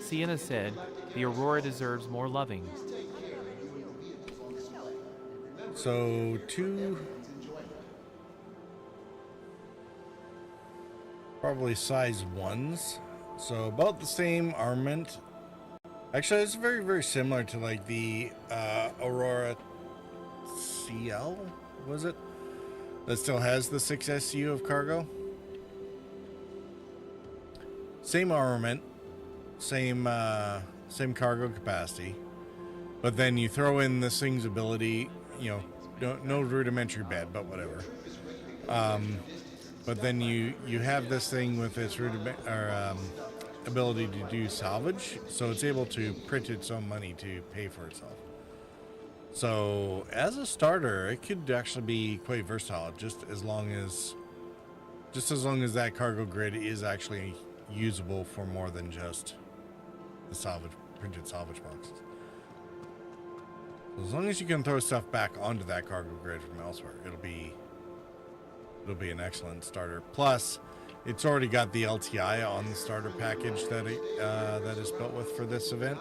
Sienna said, the Aurora deserves more loving. So two probably size 1s. So about the same armament. Actually, it's very, very similar to like the Aurora CL, was it? That still has the 6 SU of cargo. Same armament, same cargo capacity, but then you throw in this thing's ability, you know, no rudimentary bed, but whatever. But then you have this thing with its ability to do salvage, so it's able to print its own money to pay for itself. So as a starter, it could actually be quite versatile, just as long as that cargo grid is actually usable for more than just the printed salvage boxes. As long as you can throw stuff back onto that cargo grid from elsewhere, it'll be an excellent starter. Plus, it's already got the LTI on the starter package that is built with for this event.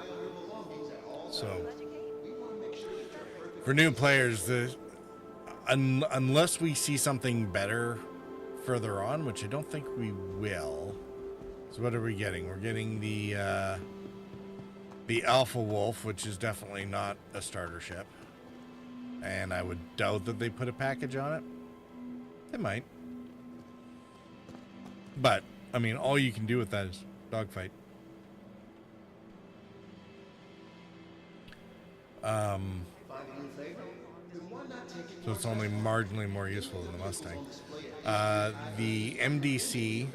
So, for new players, unless we see something better further on, which I don't think we will. So what are we getting? We're getting the Alpha Wolf, which is definitely not a starter ship. And I would doubt that they put a package on it. They might. But, I mean, all you can do with that is dogfight. So it's only marginally more useful than the Mustang. The MDC.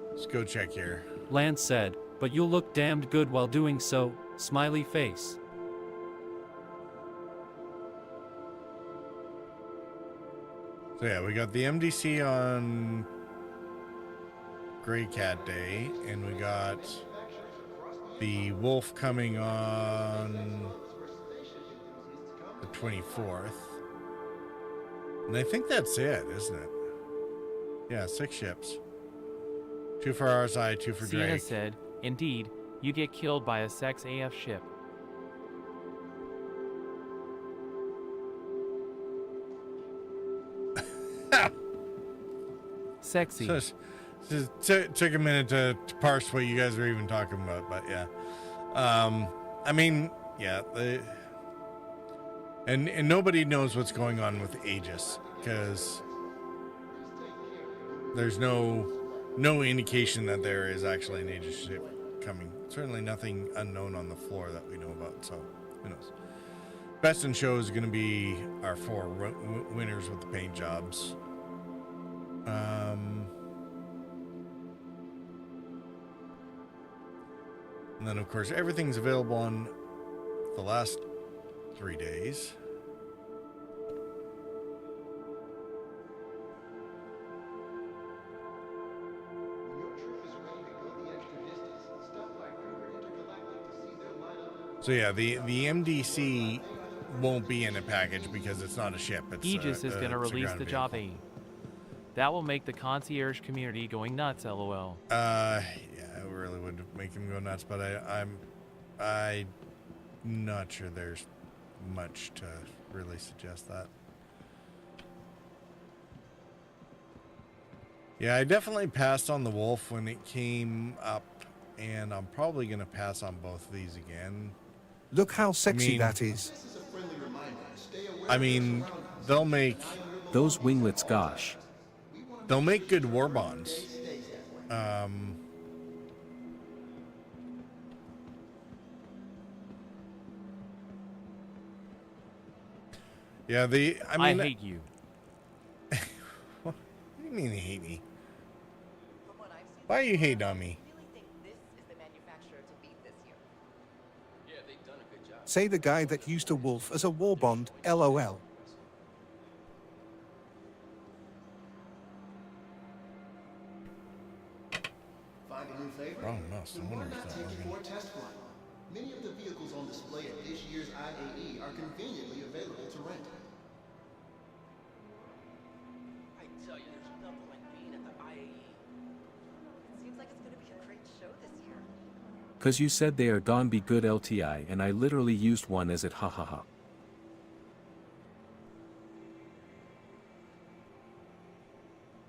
Let's go check here. Lance said, but you'll look damned good while doing so, smiley face. So yeah, we got the MDC on Grey Cat Day, and we got the Wolf coming on the 24th. And I think that's it, isn't it? Yeah, 6 ships. 2 for RSI, 2 for Sienna Drake. said, indeed, you get killed by a sex AF ship. Sexy. Took a minute to parse what you guys were even talking about, but yeah. I mean, yeah. And nobody knows what's going on with Aegis, because there's no indication that there is actually an Aegis ship coming. Certainly nothing unknown on the floor that we know about, so who knows. Best in show is going to be our 4 winners with the paint jobs. And then, of course, everything's available on the last 3 days. So yeah, the MDC won't be in a package because it's not a ship. It's Aegis is going to release the Job vehicle. 8. That will make the concierge community going nuts, lol. Yeah, it really would make them go nuts, but I'm not sure there's much to really suggest that. Yeah, I definitely passed on the Wolf when it came up, and I'm probably going to pass on both of these again. Look how sexy that is. I mean, they'll make... Those winglets, gosh. They'll make good war bonds. Yeah, I mean... I hate you. What do you mean you hate me? Why are you hating on me? Say the guy that used a wolf as a war bond, LOL. Wrong mouse. I wonder if that working. Many of the vehicles on display at this year's IAE are conveniently available to rent. I tell you, there's nothing like being at the IAE. It seems like it's going to be a great show this year. Cause you said they are gone be good LTI and I literally used one as it hahaha.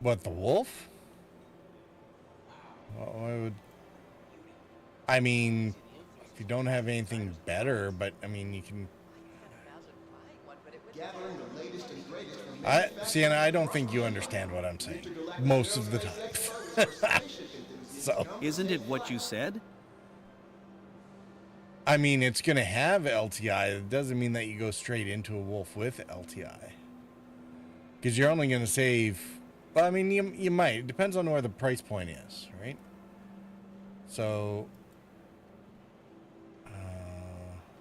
What, the Wolf? Well, I mean, if you don't have anything better, but I mean, you can. Sienna, I don't think you understand what I'm saying most of the time. So, isn't it what you said? I mean, it's going to have LTI. It doesn't mean that you go straight into a Wolf with LTI, because you're only going to save. Well, I mean, you might. It depends on where the price point is, right? So,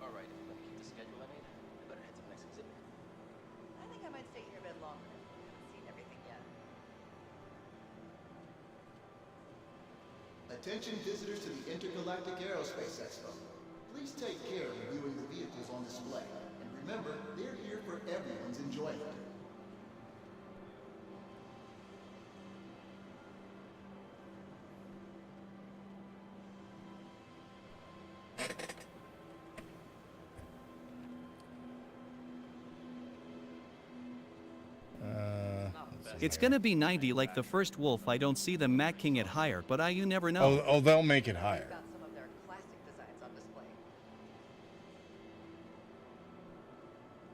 All right, if we're going to keep the schedule I made, I better head to the next exhibit. I think I might stay here a bit longer. I haven't seen everything yet. Attention visitors to the Intergalactic Aerospace Expo. Please take care of viewing the vehicles on display. And remember, they're here for everyone's enjoyment. It's gonna be 90 like the first Wolf. I don't see them macking it higher, but you never know. Oh, they'll make it higher. Got some of their classic designs on display.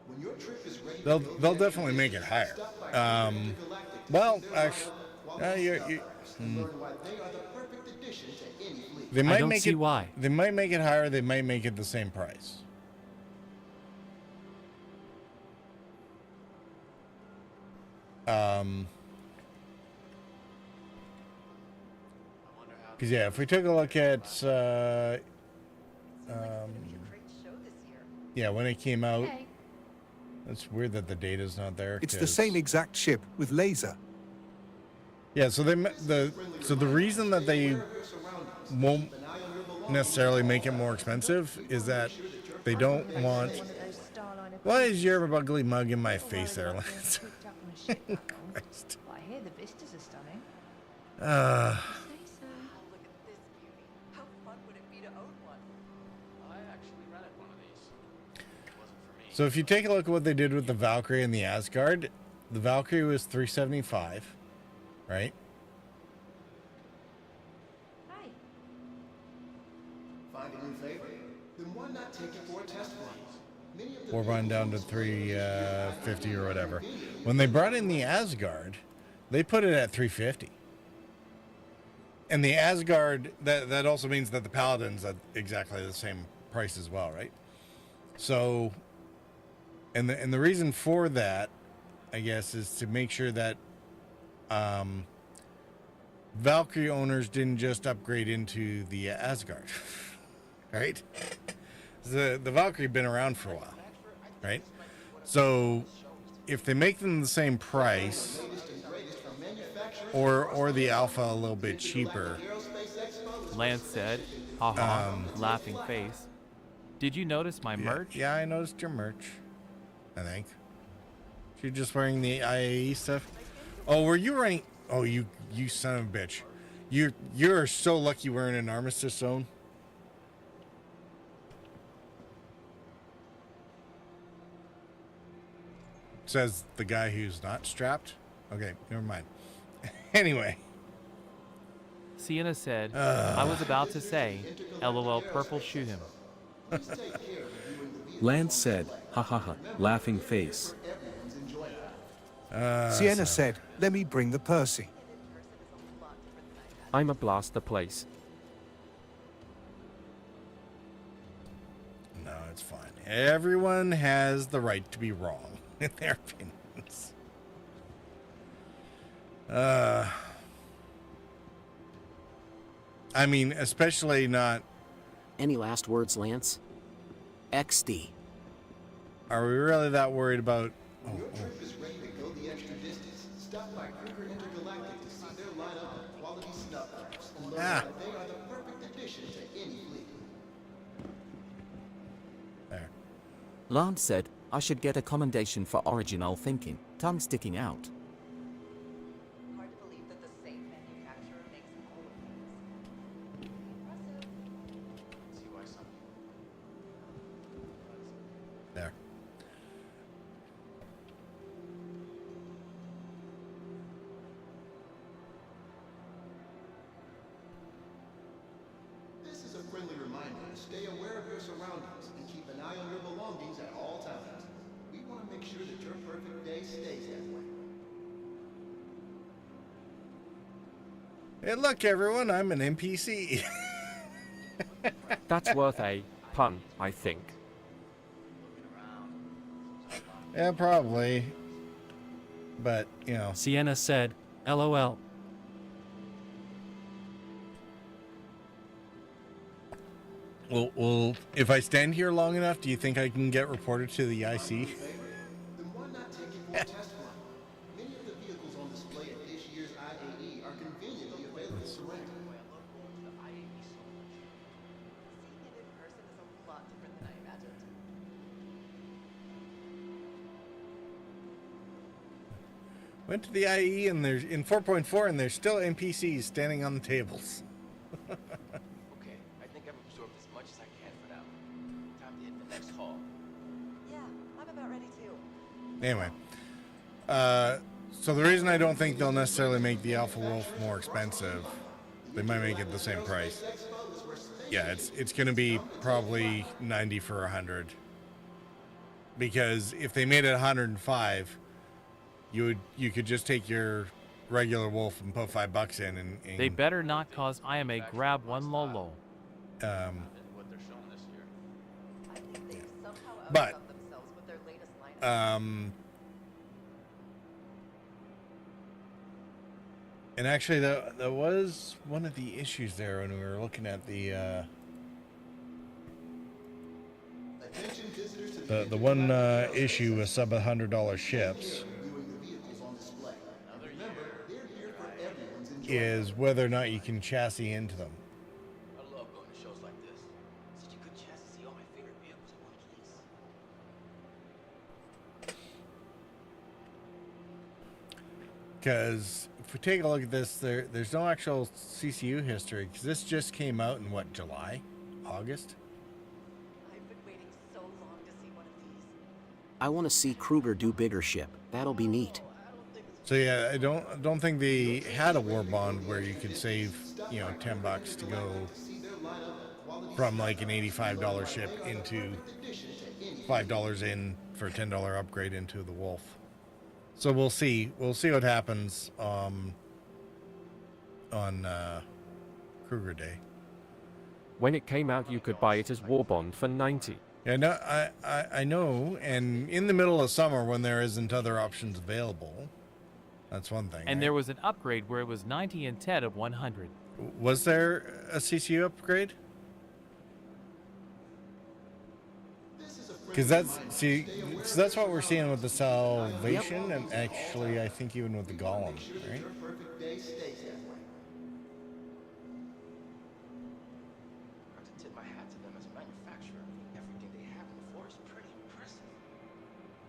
When your trip is ready, They'll definitely make it higher. Well, actually, learn why they are the perfect addition to any fleet. they might don't make see it. why. They might make it higher. They might make it the same price. Because yeah, if we took a look at yeah, when it came out, it's weird that the data's not there. It's the 'cause- same exact ship with laser. Yeah, so the reason that they won't necessarily make it more expensive is that they don't want. Why is your ugly mug in my face there, Lance? Christ. I hear the vistas are stunning. Uh, so if you take a look at what they did with the Valkyrie and the Asgard, the Valkyrie was $375, right? Find a new favorite? Then why not take it for a test flight? Many of the Or run down to 350 or whatever. When they brought in the Asgard, they put it at 350. And the Asgard, that also means that the Paladin's at exactly the same price as well, right? So, and the reason for that, I guess, is to make sure that Valkyrie owners didn't just upgrade into the Asgard, right? The Valkyrie been around for a while, right? So if they make them the same price, or the Alpha a little bit cheaper, Lance said, haha, laughing face. Did you notice my merch? Yeah, I noticed your merch. I think. You're just wearing the IAE stuff. Oh, were you wearing? Oh, you son of a bitch! You're so lucky wearing an armistice zone. Says the guy who's not strapped. Okay, never mind. Anyway. Sienna said, I was about to say, LOL purple shoot him. Lance said, ha ha ha, laughing face. Sienna said, let me bring the Percy. I'm a blast the place. No, it's fine. Everyone has the right to be wrong in their opinions. I mean, especially not. Any last words, Lance? XD. Are we really that worried about? When your trip is ready to go the extra distance, stop by Kruger Intergalactic to see their lineup of quality snuff crafts and learn why they are the perfect addition to any fleet. There. Lance said, I should get a commendation for original thinking, tongue sticking out. Hard to believe that the same manufacturer makes all of these. Impressive. See why some. There. This is a friendly reminder to stay aware of your surroundings and keep an eye on your belongings at all times. We want to make sure that your perfect day stays that way. Hey, look, everyone, I'm an NPC. That's worth a pun, I think. Yeah, probably. But, you know. Sienna said, LOL. Well, if I stand here long enough, do you think I can get reported to the IC? Then why not take it for a test flight? Many of the vehicles on display at this year's IAE are conveniently available to rent. Seeing it in person is a lot different than I imagined. Went to the IE and there's in 4.4 and there's still NPCs standing on the tables. Okay, I think I've absorbed as much as I can for now. Time to hit the next hall. Yeah, I'm about ready too. Anyway, So the reason I don't think they'll necessarily make the Alpha Wolf more expensive, they might make it the same price. Yeah, it's going to be probably 90 for 100. Because if they made it 105, you could just take your regular Wolf and put $5 in, and They better not cause IMA grab one Lolo. But and actually that was one of the issues there when we were looking at the one issue with sub $100 ships is whether or not you can chassis into them. I love going to shows like this. Such a good chance to see all my favorite vehicles in one place. Because if we take a look at this, there's no actual CCU history, because this just came out in what, July? August? I've been waiting so long to see one of these. I want to see Kruger do bigger ship. That'll be neat. So yeah, I don't think they had a war bond where you could save, you know, $10 to go from like an $85 ship into $5 in for a $10 upgrade into the Wolf. So we'll see what happens on Kruger Day. When it came out, you could buy it as war bond for 90. Yeah, no, I know, and in the middle of summer when there isn't other options available. That's one thing. And there was an upgrade where it was 90 instead of 100. Was there a CCU upgrade? Because that's what we're seeing with the Salvation, and actually I think even with the Golem, right? I have to tip my hat to them as a manufacturer. Everything they have in the floor is pretty impressive.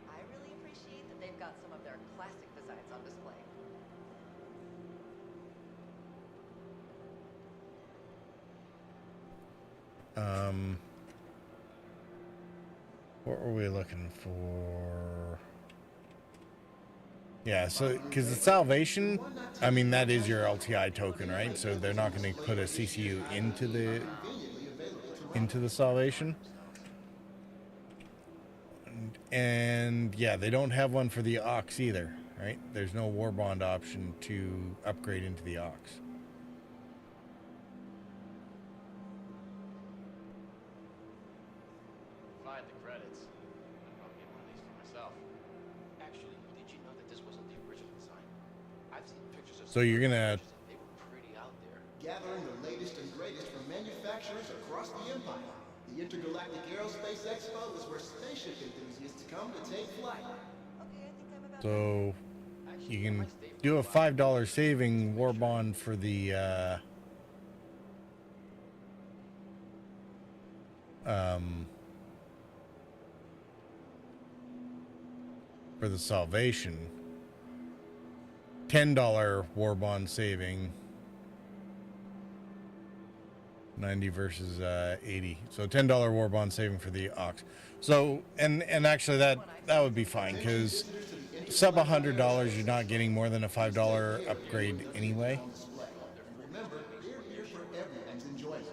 I really appreciate that they've got some of their classic designs on display. What were we looking for? Yeah, so because the Salvation, I mean, that is your LTI token, right? So they're not going to put a CCU into the Salvation. And yeah, they don't have one for the Ox either, right? There's no war bond option to upgrade into the Ox. Find the credits. I'll get one of these for myself. Actually, did you know that this wasn't the original design? I've seen pictures of So you're gonna they were pretty out there. Gathering the latest and greatest from manufacturers across the empire. The Intergalactic Aerospace Expo is where spaceship enthusiasts come to take flight. So you can do a $5 saving war bond for the Salvation. $10 war bond saving. 90 versus 80. So $10 war bond saving for the Ox. So and actually that would be fine, because sub $100 you're not getting more than a $5 upgrade anyway. Remember, we're here for everyone's enjoyment.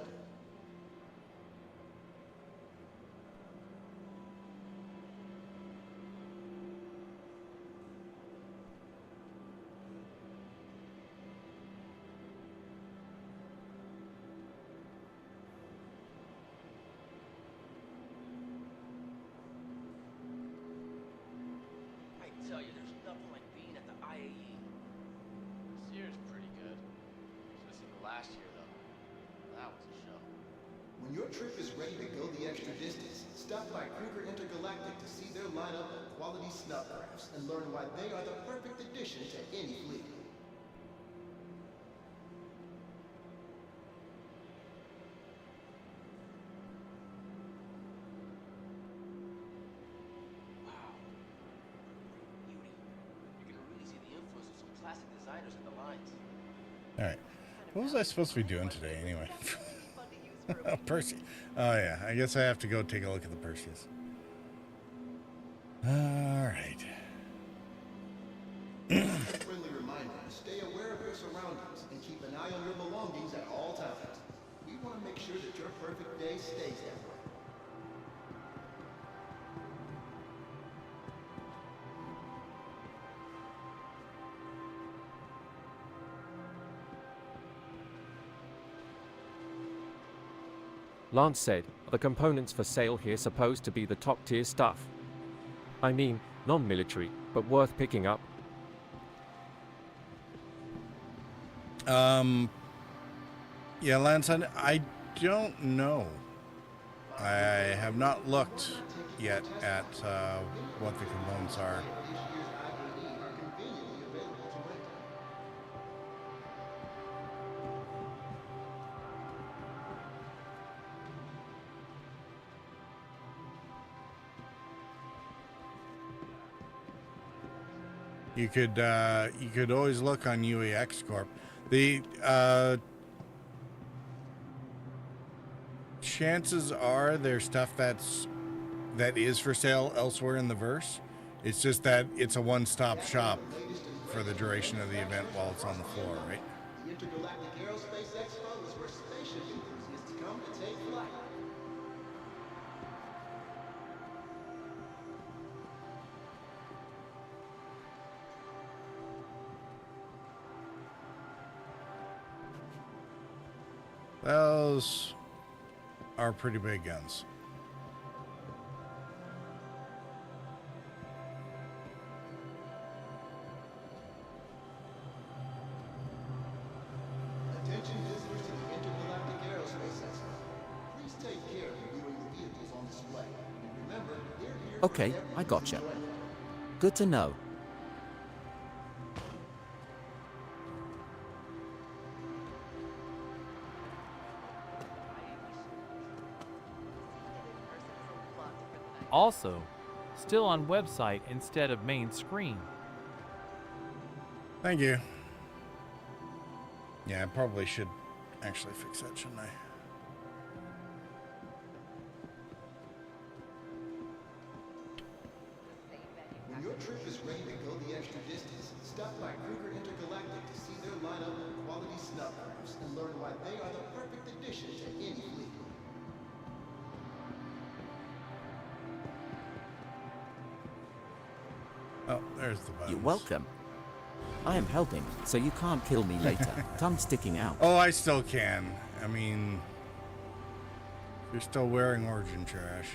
I tell you, there's nothing like being at the IAE. This year's pretty good. Missing the last year, though. That was a show. When your trip is ready to go the extra distance, stop by Kruger Intergalactic to see their lineup of quality snuff crafts and learn why they are the perfect addition to any fleet. Wow. Beauty. You can really see the influence of some classic designers in the lines. All right. What was I supposed to be doing today anyway? Perseus. Oh yeah, I guess I have to go take a look at the Perseus. All right. reminder to stay aware of your surroundings and keep an eye on your belongings at all times. We want to make sure that your perfect day stays that way. Lance said, the components for sale here supposed to be the top tier stuff. I mean, non-military, but worth picking up. Yeah, Lance, I don't know. I have not looked yet at what the components are. You could always look on UAX Corp. The chances are there's stuff that is for sale elsewhere in the verse. It's just that it's a one-stop shop for the duration of the event while it's on the floor, right? The Intergalactic Aerospace Expo is where spaceship enthusiasts come to take flight. Those are pretty big guns. Attention visitors to the Intergalactic Aerospace Expo. Please take care of reviewing the vehicles on display. And remember, they're here for Okay, I everyone's gotcha. enjoyment. Good to know. Also, still on website instead of main screen. Thank you. Yeah, I probably should actually fix that, shouldn't I? When your trip is ready to go the extra distance, stop by Kruger Intergalactic to see their lineup of quality snuff crafts and learn why they are the perfect addition to any fleet. Oh, there's the buttons. You're welcome. I am helping, so you can't kill me later. Tongue sticking out. Oh, I still can. I mean, you're still wearing origin trash.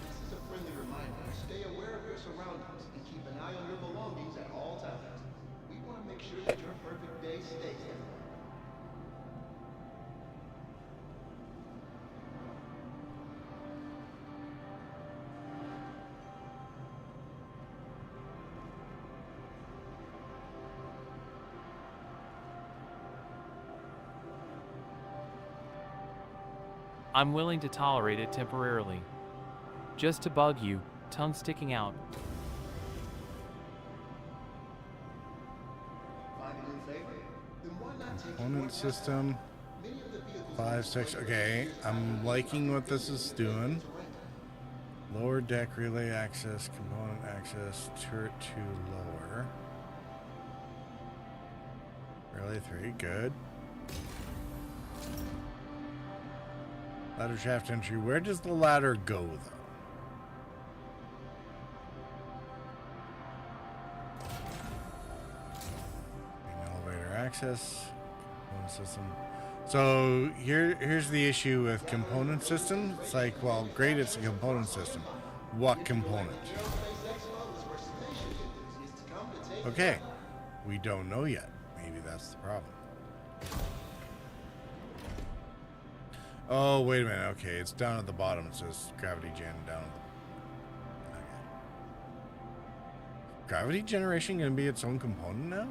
This is a friendly reminder to stay aware of your surroundings and keep an eye on your belongings at all times. We want to make sure that your perfect day stays that way. I'm willing to tolerate it temporarily. Just to bug you, tongue sticking out. Find a new favorite? Then why not take Component system. 5, 6. Okay, I'm liking what this is doing. Lower deck relay access, component access, turret 2 lower. Relay 3, good. Ladder shaft entry. Where does the ladder go, though? Elevator access. Component system. So here's the issue with component system. It's like, well, great, it's a component system. What component? Okay, we don't know yet. Maybe that's the problem. Oh, wait a minute. Okay, it's down at the bottom. It says gravity gen down. Okay. Gravity generation going to be its own component now?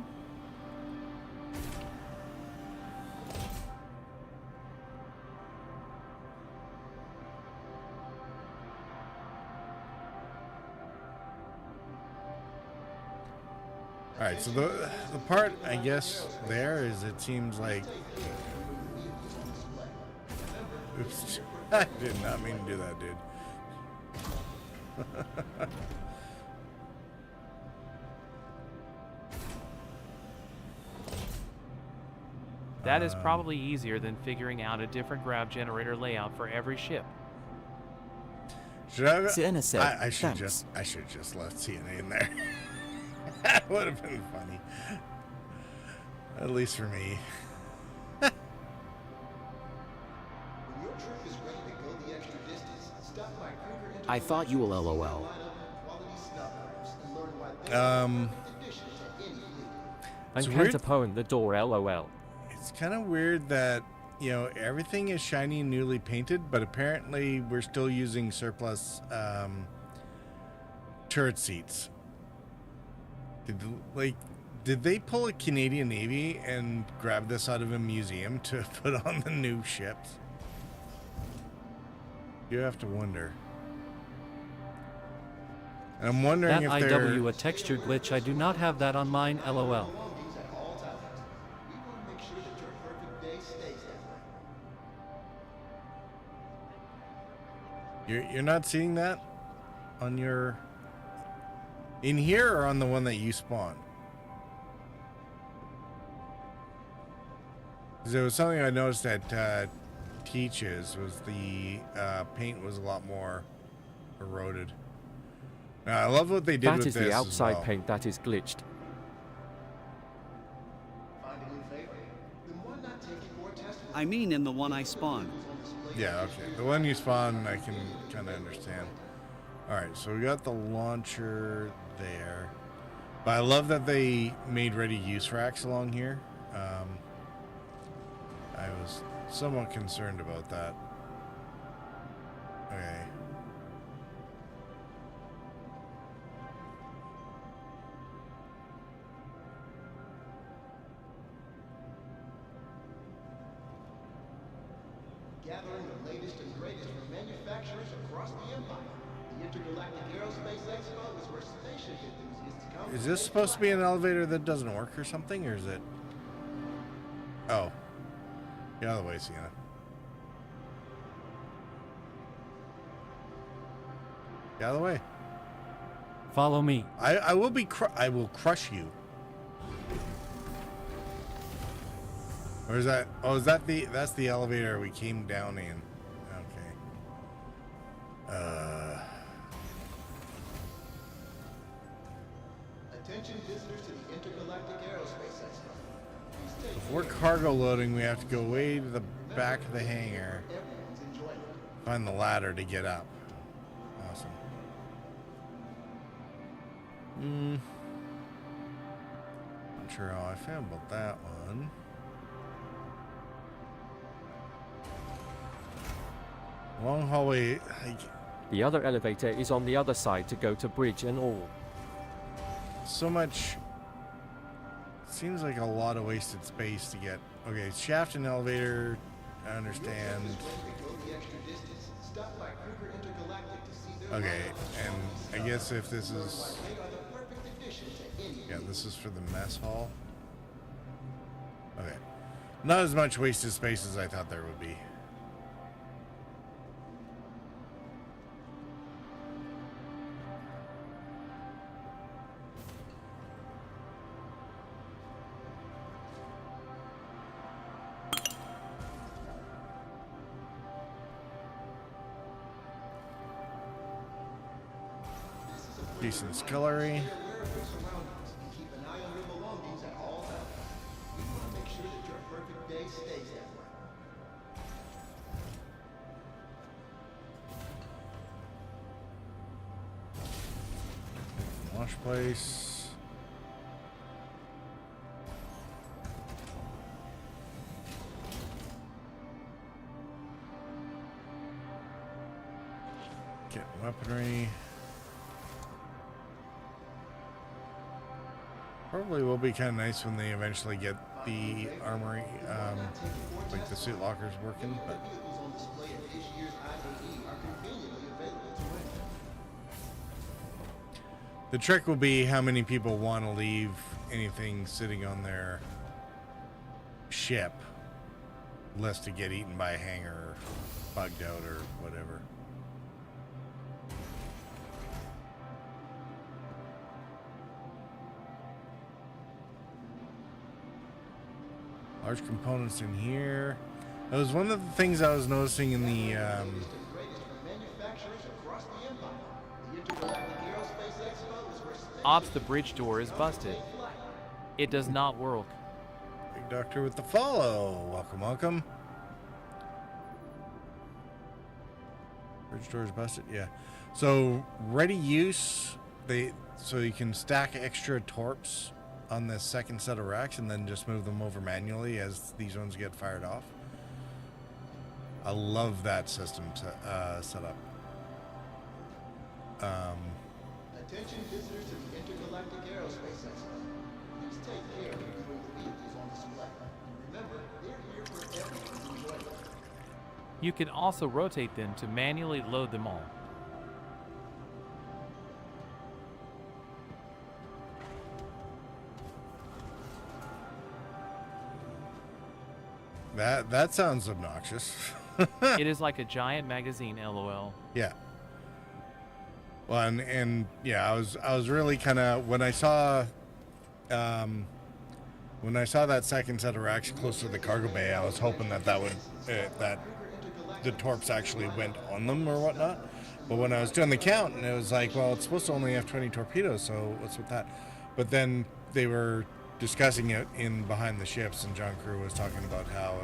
Alright, so the part, I guess, there is it seems like Oops. I did not mean to do that, dude. That is probably easier than figuring out a different grab generator layout for every ship. Should I? Sienna said, I should "Thanks." just left CNA in there. That would have been funny. At least for me. When your trip is ready to go the extra distance, stop by Kruger Intergalactic. I thought you will LOL. Quality snuff wraps and learn why they Um, are the addition to any fleet. And It's weird. Cantapone the door LOL. It's kind of weird that, you know, everything is shiny and newly painted, but apparently we're still using surplus turret seats. Did they pull a Canadian Navy and grab this out of a museum to put on the new ships? You have to wonder. And I'm wondering That if they're... IW a texture glitch. I do not have that on mine. LOL. You're not seeing that on your... in here or on the one that you spawned? Because there was something I noticed at Teach's was the paint was a lot more eroded. Now, I love what they did That with is this the as outside well. paint that is glitched. I mean in the one I spawned. Yeah, okay. The one you spawn, I can kind of understand. Alright, so we got the launcher there. But I love that they made ready use racks along here. I was somewhat concerned about that. Okay. Gathering the latest and greatest from manufacturers across the empire. The Intergalactic Aerospace Expo is where spaceship enthusiasts come. Is this supposed to be an elevator that doesn't work or something, or is it? Oh. Get out of the way, Sienna. Get out of the way. Follow me. I will be. I will crush you. Or is that? Oh, is that the? That's the elevator we came down in. Okay. Attention visitors to the Intergalactic Aerospace Expo. Please take If we're cargo loading, we have to go way to the back of the hangar. everyone's enjoyment. Find the ladder to get up. Awesome. Not sure how I feel about that one. Long hallway. The other elevator is on the other side to go to bridge and all. So much. Seems like a lot of wasted space to get. Okay, shaft and elevator. I understand. Okay, and I guess if this is. Yeah, this is for the mess hall. Okay. Not as much wasted space as I thought there would be. Decent scullery. Keep an eye on your belongings at all times. We want to make sure that your perfect day stays that way. Wash place. Get weaponry. Probably will be kind of nice when they eventually get the armory, like the suit lockers working, but Vehicles on display at this year's IAE are conveniently available to rent. the trick will be how many people want to leave anything sitting on their ship less to get eaten by a hanger or bugged out or whatever. Large components in here. That was one of the things I was noticing in the Manufacturers across the empire. The Intergalactic Aerospace Expo is where Ops, the bridge door is busted. It does not work. Big Doctor with the follow. Welcome, welcome. Bridge door is busted. Yeah. So ready use. So you can stack extra torps on this second set of racks and then just move them over manually as these ones get fired off. I love that system set up. Attention visitors to the Intergalactic Aerospace Expo. Please take care of including the vehicles on display. Remember, they're here for everyone's enjoyment. You can also rotate them to manually load them all. That sounds obnoxious. It is like a giant magazine, LOL. Yeah. Well, and yeah, I was really kind of when I saw that second set of racks close to the cargo bay, I was hoping that that the torps actually went on them or whatnot. But when I was doing the count, and it was like, well, it's supposed to only have 20 torpedoes, so what's with that? But then they were discussing it in behind the ships, and John Crew was talking about how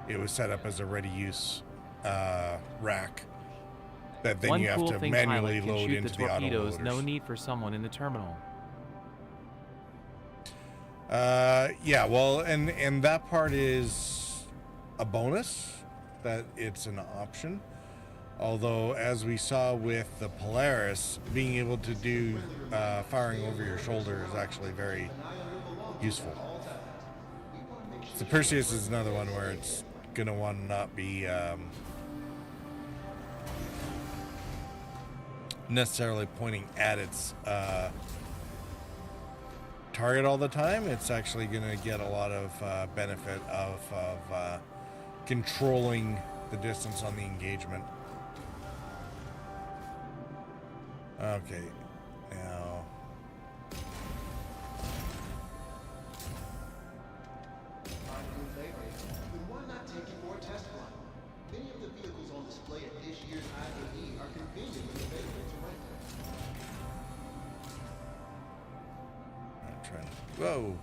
it was set up as a ready use rack that then One you have cool to thing manually pilot can load shoot into the the torpedoes, autoloaders. no need for someone in the terminal. Yeah, well, and that part is a bonus, that it's an option. Although, as we saw with the Polaris, being able to do firing over your shoulder is actually very useful. The Perseus is another one where it's going to want to not be necessarily pointing at its target all the time. It's actually going to get a lot of benefit of controlling the distance on the engagement. Okay, now Then why not take it for a test flight? Many of the vehicles on display at this year's IAE are conveniently available to rent. I'm trying. Whoa.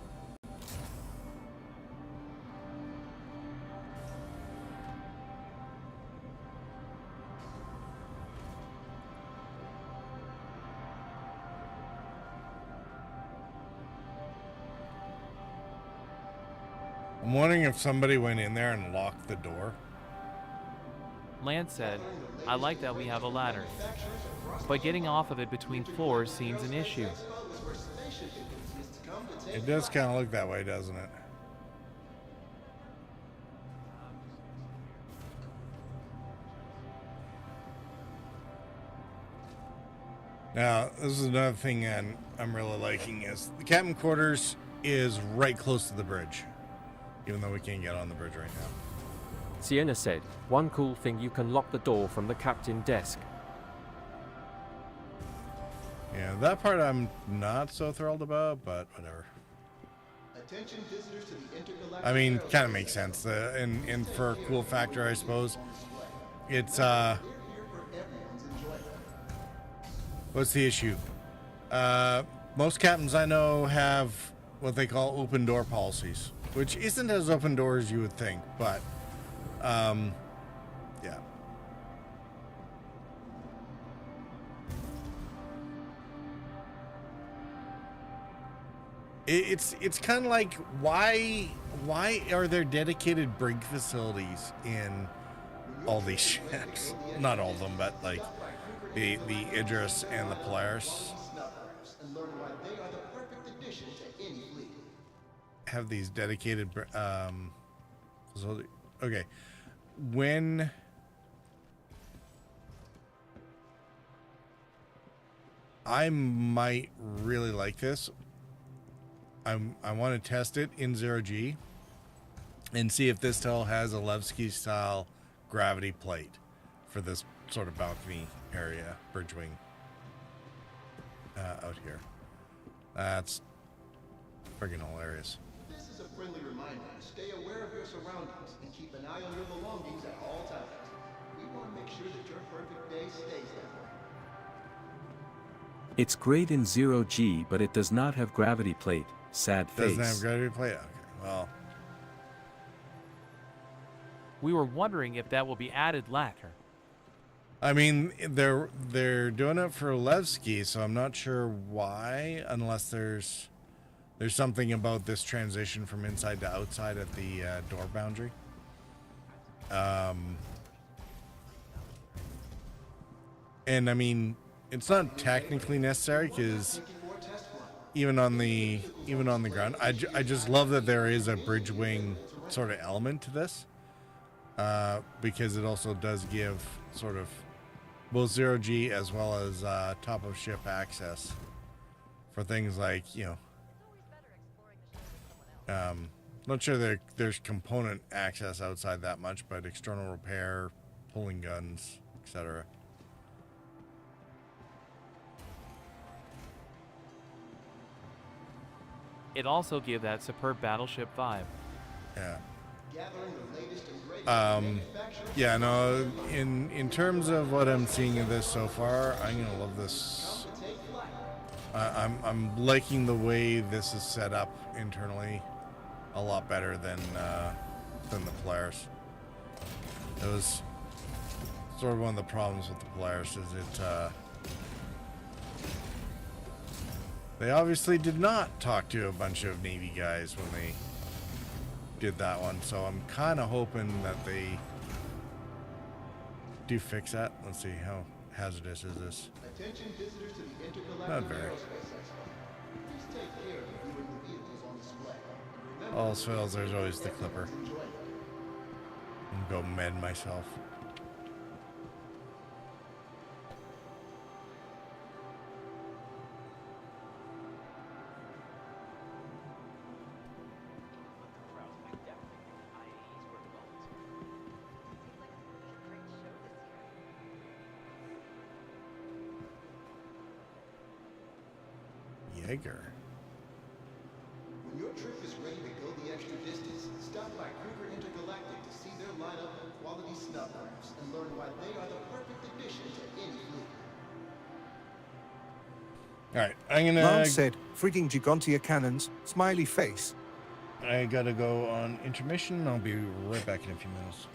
I'm wondering if somebody went in there and locked the door. Lance said, I like that we have a ladder, but getting off of it between floors seems an issue. It does kind of look that way, doesn't it? Now, this is another thing I'm really liking is the captain quarters is right close to the bridge, even though we can't get on the bridge right now. Sienna said, one cool thing, you can lock the door from the captain desk. Yeah, that part I'm not so thrilled about, but whatever. Attention visitors to the Intergalactic I mean, kind of makes sense. And for a cool factor, I suppose. It's, what's the issue? Most captains I know have what they call open door policies, which isn't as open door as you would think, but, yeah. It's kind of like, why are there dedicated brig facilities in all these ships? Not all of them, but like the Idris and the Polaris and learn why they are the perfect addition to any fleet. have these dedicated facility. Okay, when I might really like this. I want to test it in 0G. and see if this tail has a Levski style gravity plate for this sort of balcony area, bridge wing out here. That's friggin' hilarious. This is a friendly reminder to stay aware of your surroundings and keep an eye on your belongings at all times. We want to make sure that your perfect day stays that way. It's great in 0G, but it does not have gravity plate. Sad face. Doesn't have gravity plate? Okay, well. We were wondering if that will be added later. I mean, they're doing it for Levski, so I'm not sure why, unless there's something about this transition from inside to outside at the door boundary. And I mean, it's not technically necessary because even on the ground, I just love that there is a bridge wing sort of element to this, because it also does give sort of both 0G as well as top of ship access for things like, you know, not sure there's component access outside that much, but external repair, pulling guns, etc. It also gave that superb battleship vibe. Yeah. Yeah, no, in terms of what I'm seeing of this so far, I'm gonna love this. I'm liking the way this is set up internally a lot better than the Polaris. It was sort of one of the problems with the Polaris is they obviously did not talk to a bunch of Navy guys when they did that one, so I'm kind of hoping that they do fix that. Let's see, how hazardous is this? Attention visitors to the Intergalactic Not very. Aerospace Expo. Please take care of viewing the vehicles on display. Remember, All else fails, there's always the Clipper. enjoy it. I'm gonna go med myself. Jaeger. When your trip is ready to go the extra distance, stop by Kruger Intergalactic to see their lineup of quality snubcrafts and learn why they are the perfect addition to any fleet. Alright, I'm gonna... Lance said, frigging Gigantia cannons, smiley face. I gotta go on intermission. I'll be right back in a few minutes.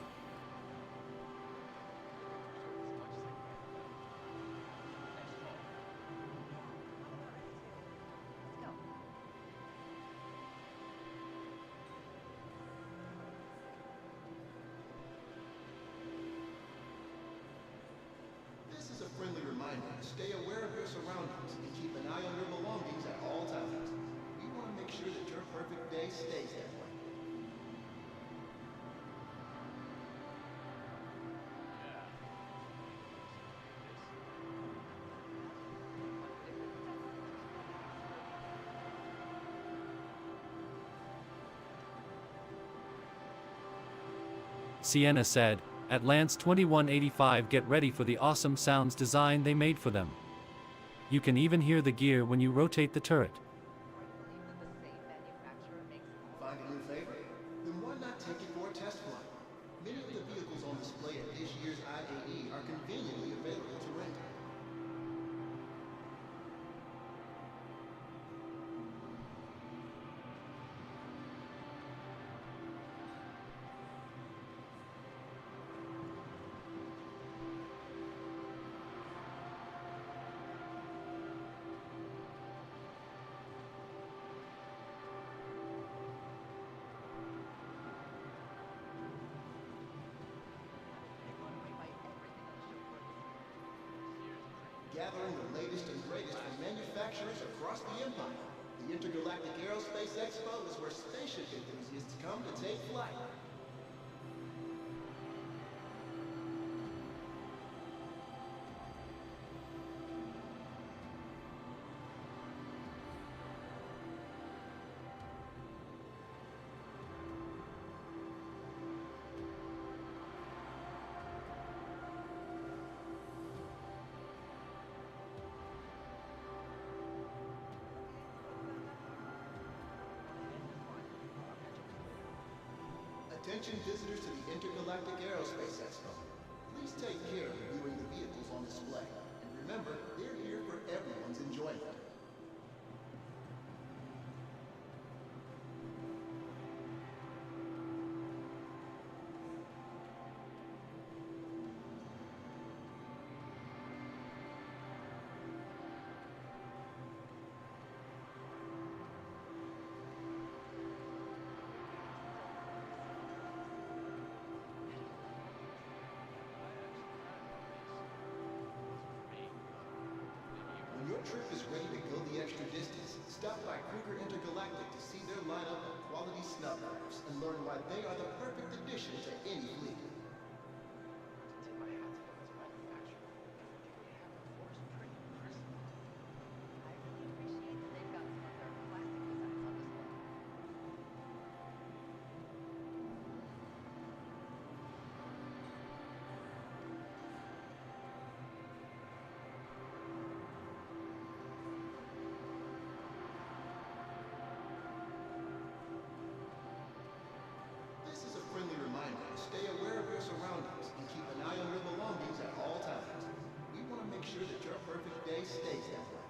This is a friendly reminder to stay aware of your surroundings and keep an eye on your belongings at all times. We want to make sure that your perfect day stays that way. Sienna said, at Lance 2185 get ready for the awesome sounds design they made for them. You can even hear the gear when you rotate the turret. Find a new favorite? Then why not take it for a test flight? Many of the vehicles on display at this year's IAE are conveniently available to rent. Gathering the latest and greatest from manufacturers across the empire. The Intergalactic Aerospace Expo is where spaceship enthusiasts come to take flight. Attention visitors to the Intergalactic Aerospace Expo. Please take care of viewing the vehicles on display. And remember, they're here for everyone's enjoyment. When your trip is ready to go the extra distance, stop by Kruger Intergalactic to see their lineup of quality snuff crafts and learn why they are the perfect addition to any fleet. Tip my hat to them as a manufacturer. They have the force pretty crisp. I really appreciate that they've got some of their classic designs on display. This is a friendly reminder to stay aware of your surroundings and keep an eye on your belongings at all times. We want to make sure that your perfect day stays that way.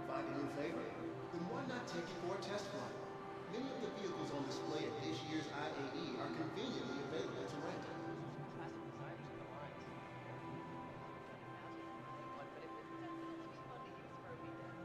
Find a new favorite? Then why not take it for a test flight? Many of the vehicles on display at this year's IAE are conveniently available to rent. Classic designers in the lines. But it would definitely be fun to use for a weekend.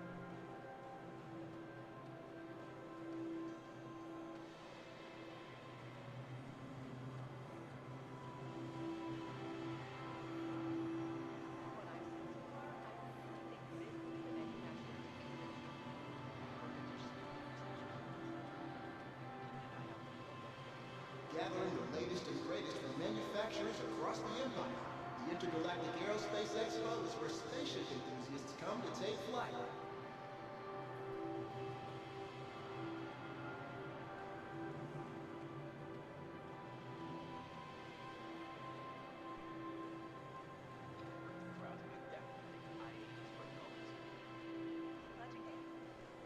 Gathering the latest and greatest from manufacturers across the empire. The Intergalactic Aerospace Expo is where spaceship enthusiasts come to take flight. Browsing is definitely IAE's for bonus. Glad you came.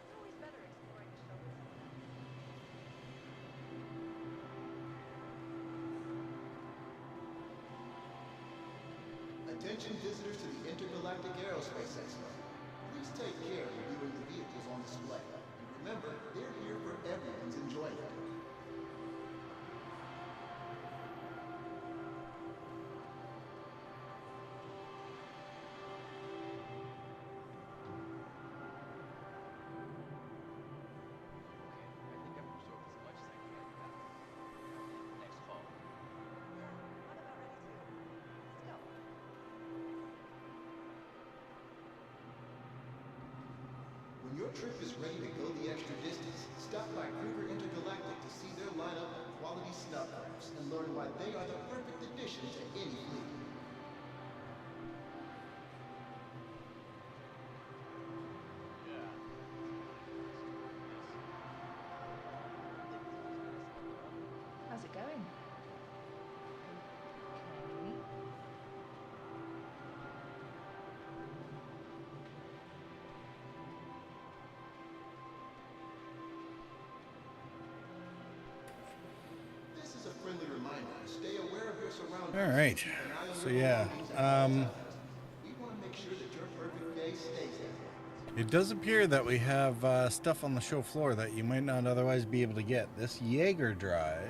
It's always better exploring a show with someone else. Attention visitors to the Intergalactic Aerospace Expo. Please take care of viewing the vehicles on display. And remember, they're here for everyone's enjoyment. I think I've absorbed as much as I can now. Next call. Yeah, I'm about ready to. Let's go. When your trip is ready to go the extra distance, stop by Kruger Intergalactic to see their lineup of quality snuff crafts and learn why they are the perfect addition to any fleet. How's it going? Okay. This is a friendly reminder to stay aware of your surroundings. All right. Keep an eye on So your yeah, belongings at all times. We want to make sure that your perfect day stays that way. it does appear that we have stuff on the show floor that you might not otherwise be able to get. This Jaeger drive.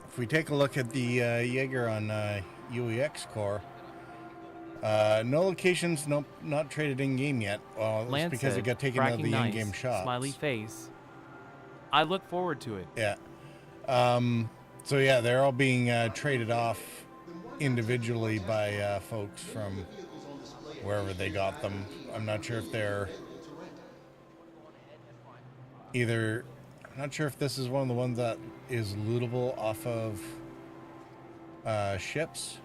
If we take a look at the Jaeger on UEX Core, no locations, nope, not traded in game yet. Well, that's Lance because said, it got taken out of "Cracking the nice," in-game shops. Smiley face. I look forward to it. Yeah. So yeah, they're all being traded off individually by folks from wherever they got them. I'm not sure if they're either, I'm not sure if this is one of the ones that is lootable off of ships,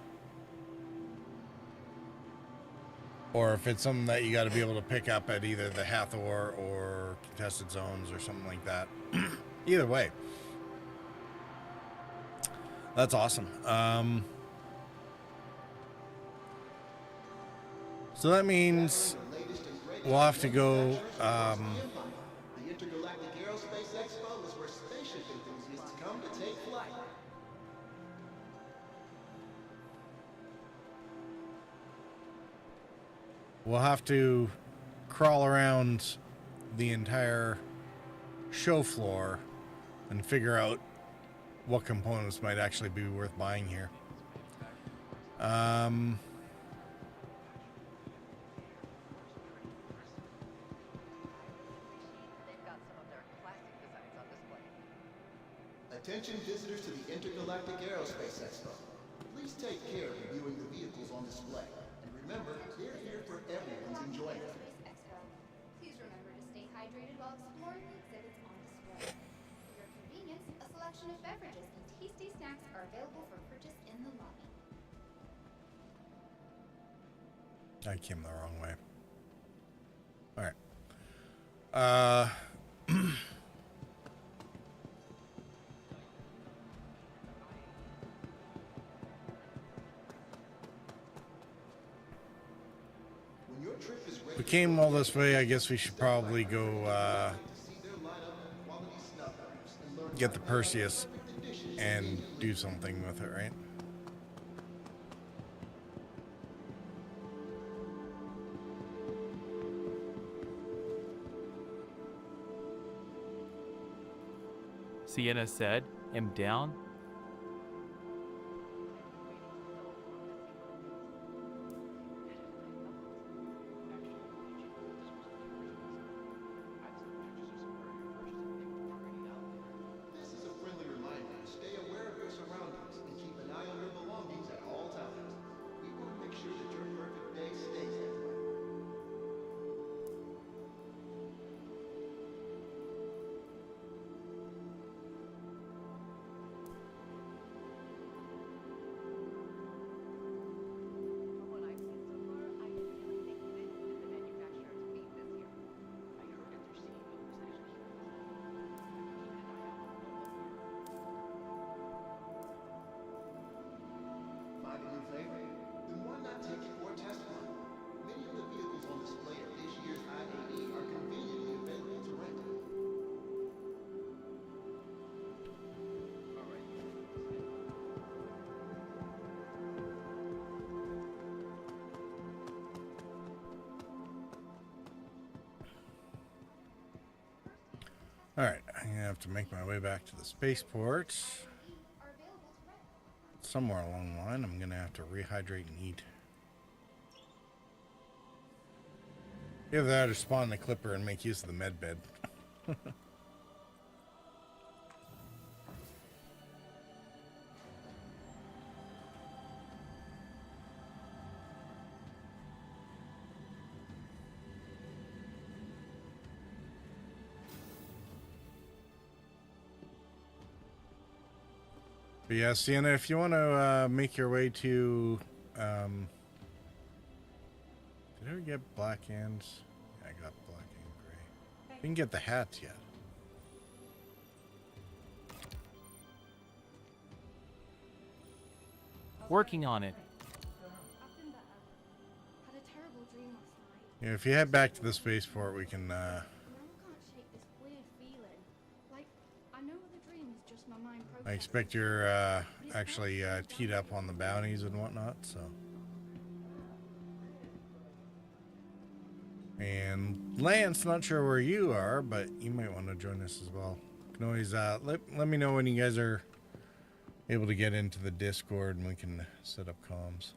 or if it's something that you got to be able to pick up at either the Hathor or contested zones or something like that. Either way, that's awesome. So that means we'll have to go. The Intergalactic Aerospace Expo is where spaceship enthusiasts come to take flight. We'll have to crawl around the entire show floor and figure out what components might actually be worth buying here. Attention visitors to the Intergalactic Aerospace Expo. Please take care of reviewing the vehicles on display. And remember, they're here for everyone's enjoyment. Please remember to stay hydrated while exploring the exhibits on display. For your convenience, a selection of beverages and tasty snacks are available for purchase in the lobby. I came the wrong way. All right. We came all this way. I guess we should probably go get the Perseus and do something with it, right? Sienna said, "Am down." This is a friendly reminder to stay aware of your surroundings and keep an eye on your belongings at all times. We want to make sure that your perfect day stays that way. Find a new favorite? Then why not take it for a test run? Many of the vehicles on display at this year's IAE are conveniently available to rent. All right, I'm gonna have to make my way back to the spaceport. Somewhere along the line, I'm gonna have to rehydrate and eat. Either that or spawn the clipper and make use of the med bed. But yeah, Sienna, if you want to make your way to, did I ever get black and? Yeah, I got black and gray. Didn't get the hats yet. Working on it. I've been better. Had a terrible dream last night. Yeah, if you head back to the spaceport, we can. I can't shake this weird feeling. Like, I know the dream is just my mind I processing. expect you're actually teed up on the bounties and whatnot, so. And Lance, not sure where you are, but you might want to join us as well. You can always let me know when you guys are able to get into the Discord and we can set up comms.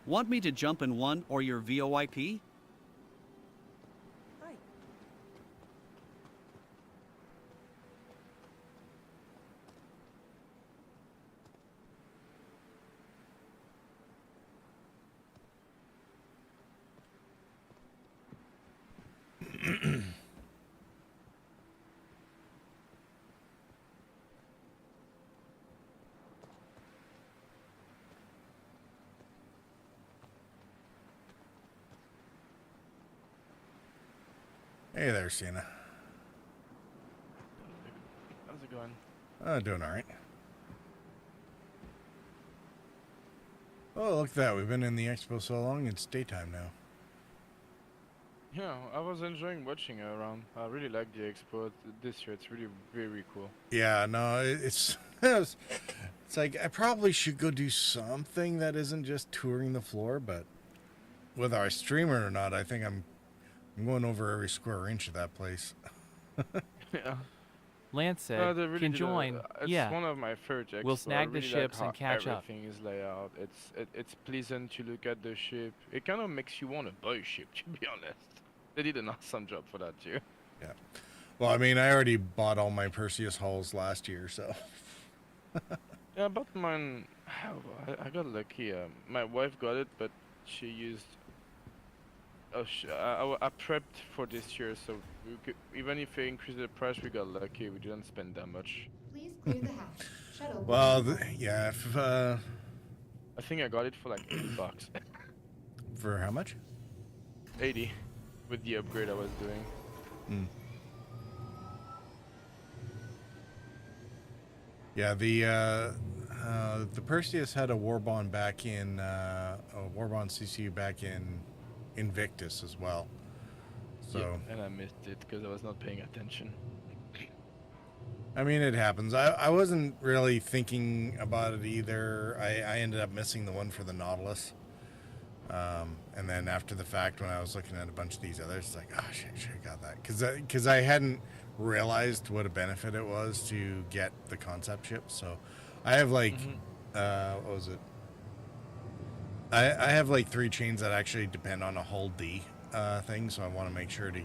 Want me to jump in one or your VoIP? Hi. Hey there, Sienna. How's it going? Doing all right. Oh, look at that. We've been in the expo so long, it's daytime now. Yeah, I was enjoying watching it around. I really like the expo this year. It's really very cool. Yeah, no, it's it's like I probably should go do something that isn't just touring the floor, but whether I stream it or not, I think I'm going over every square inch of that place. Yeah. Lance said, they really can did join. It's yeah. one of my favorite expos. We'll snag I the really ships like and how catch up. everything is laid out. It's pleasant to look at the ship. It kind of makes you want to buy a ship, to be honest. They did an awesome job for that too. Yeah. Well, I mean, I already bought all my Perseus hulls last year, so. Yeah, but mine, I got lucky. My wife got it, but she used. Oh, I prepped for this year, so we could, even if they increased the price, we got lucky. We didn't spend that much. Please clear the hatch. Shuttle. Well, yeah, if, I think I got it for like $80. For how much? 80, with the upgrade I was doing. Hmm. Yeah, the Perseus had a Warbond back in a Warbond CCU back in Invictus as well. So Yeah, and I missed it because I was not paying attention. I mean, it happens. I wasn't really thinking about it either. I ended up missing the one for the Nautilus. And then after the fact, when I was looking at a bunch of these others, it's like, oh shit, I should have got that. Because I hadn't realized what a benefit it was to get the concept ship. So I have like, what was it? I have like 3 chains that actually depend on a hull D thing. So I want to make sure to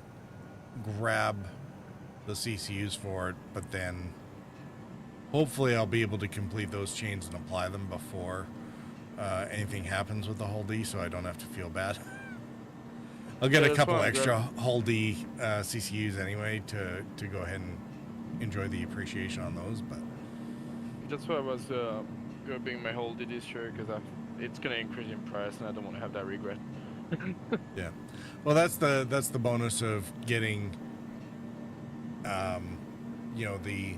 grab the CCUs for it, but then hopefully I'll be able to complete those chains and apply them before anything happens with the hull D, so I don't have to feel bad. I'll get a couple extra hull D CCUs anyway to go ahead and enjoy the appreciation on those. But that's why I was grabbing my hull D this year, because it's gonna increase in price, and I don't want to have that regret. Yeah, well, that's the bonus of getting you know, the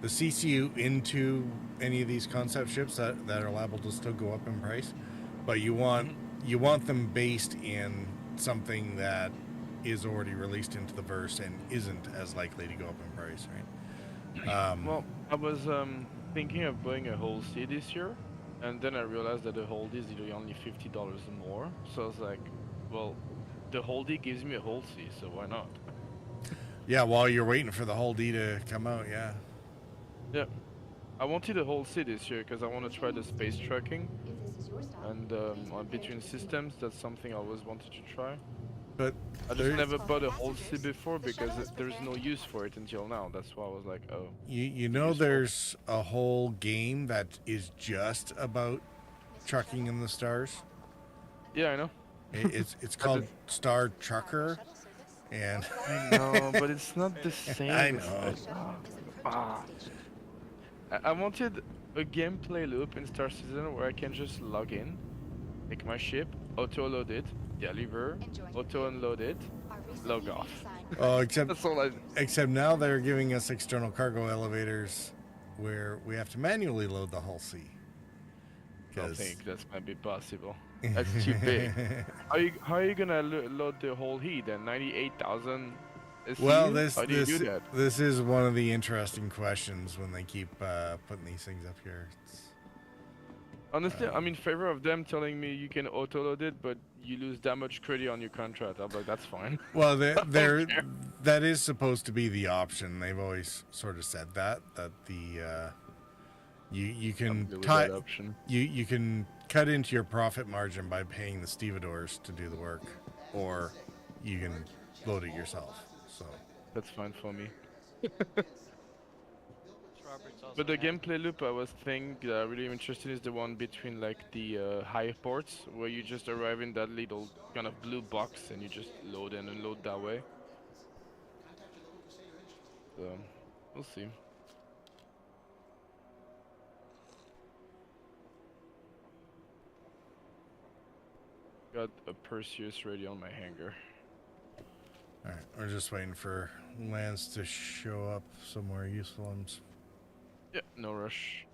CCU into any of these concept ships that are liable to still go up in price, but you want them based in something that is already released into the verse and isn't as likely to go up in price, right? Well, I was thinking of buying a hull C this year, and then I realized that the hull D is literally only $50 more. So I was like, well, the hull D gives me a hull C, so why not? Yeah, while you're waiting for the hull D to come out, yeah. Yeah, I wanted a hull C this year because I want to try the space tracking, and on between systems, that's something I always wanted to try. But I just never bought a hull C before because there's no use for it until now. That's why I was like, oh. You know, there's a whole game that is just about trucking in the stars. Yeah, I know. It's called Star Trucker, and I know, but it's not the same. I know. I wanted a gameplay loop in Star Citizen where I can just log in, make my ship, auto-load it, deliver, auto-unload it, log off. Oh, except That's all except now they're giving us external cargo elevators where we have to manually load the hull C. I don't think that might be possible. That's too big. How are you gonna load the whole heat then? 98,000. Well, How do you do that? this is one of the interesting questions when they keep putting these things up here. Honestly, I'm in favor of them telling me you can auto-load it, but you lose that much credit on your contract. I'm like, that's fine. Well, that is supposed to be the option. They've always sort of said that the you can you can cut into your profit margin by paying the stevedores to do the work, or you can load it yourself. So that's fine for me. But the gameplay loop I was thinking really interested is the one between like the high ports, where you just arrive in that little kind of blue box and you just load and unload that way. So we'll see. Got a Perseus ready on my hangar. Alright, we're just waiting for Lance to show up somewhere useful. Yeah, no rush.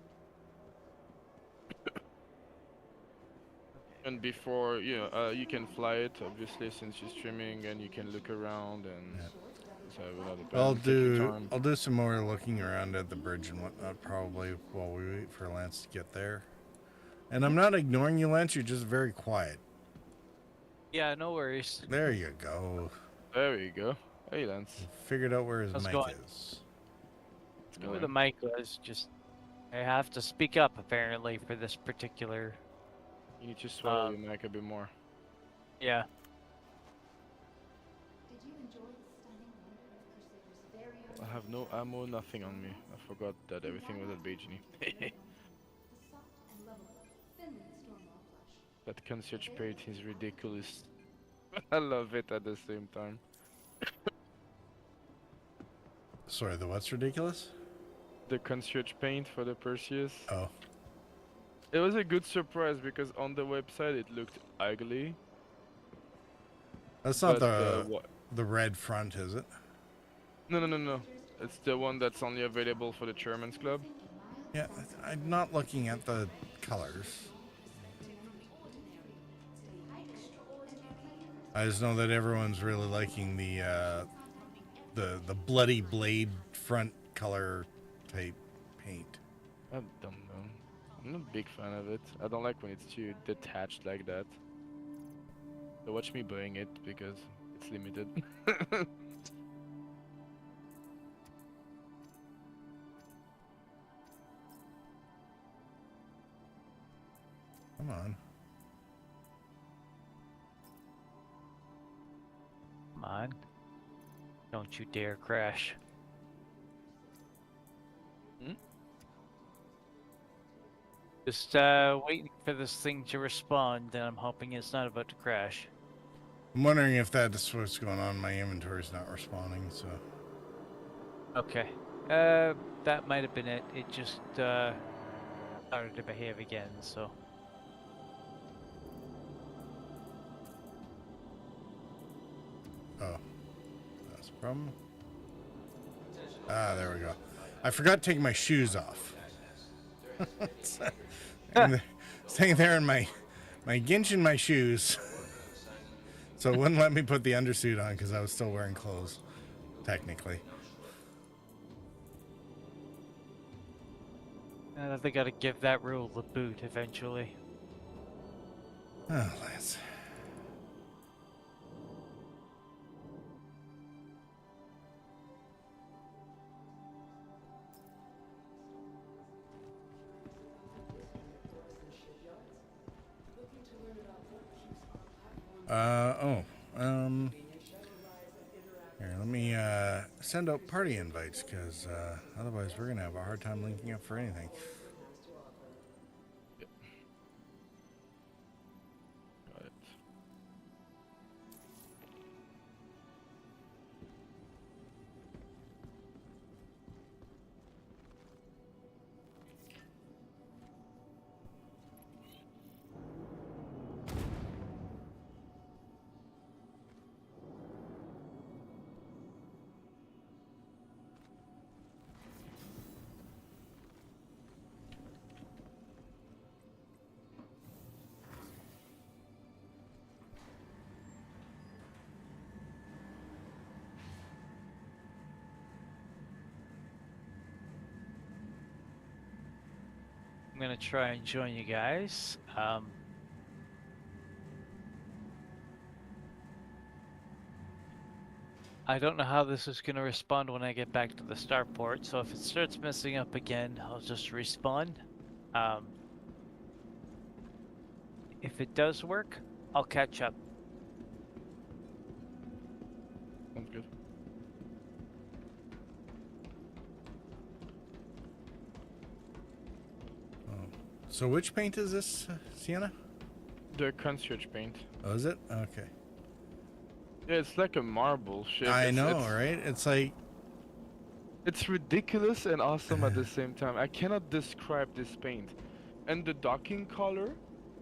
And before, you can fly it, obviously, since you're streaming, and you can look around and so I'll do some more looking around at the bridge and whatnot probably while we wait for Lance to get there. And I'm not ignoring you, Lance. You're just very quiet. Yeah, no worries. There you go. There you go. Hey, Lance. Figured out where his How's it mic going? is. Knew where the mic was. Just I have to speak up apparently for this particular. You need to swallow your mic a bit more. Yeah. Did you enjoy the stunning wonder of Crusader's very own I have no ammo, nothing on me. I forgot that everything was at Beijing. the soft and lovable Finland Stormwall plush? That concierge paint is ridiculous. I love it at the same time. Sorry, the what's ridiculous? The concierge paint for the Perseus. Oh. It was a good surprise because on the website it looked ugly. That's not the red front, is it? No. It's the one that's only available for the Chairman's Club. Yeah, I'm not looking at the colors. I just know that everyone's really liking the bloody blade front color type paint. I don't know. I'm not a big fan of it. I don't like when it's too detached like that. So watch me buying it because it's limited. Come on. Come on. Don't you dare crash. Just waiting for this thing to respond, and I'm hoping it's not about to crash. I'm wondering if that's what's going on. My inventory's not responding, so. Okay. That might have been it. It just started to behave again, so. Oh. That's a problem. Ah, there we go. I forgot to take my shoes off. Staying there in my ginch in my shoes. So it wouldn't let me put the undersuit on because I was still wearing clothes, technically. They gotta give that rule a boot eventually. Oh, Lance. Here, let me send out party invites because otherwise we're gonna have a hard time linking up for anything. Got it. I'm gonna try and join you guys. I don't know how this is gonna respond when I get back to the starport, so if it starts messing up again, I'll just respawn. If it does work, I'll catch up. Sounds good. So which paint is this, Sienna? The concierge paint. Oh, is it? Okay. Yeah, it's like a marble shape. I know, right? It's like... It's ridiculous and awesome at the same time. I cannot describe this paint. And the docking color,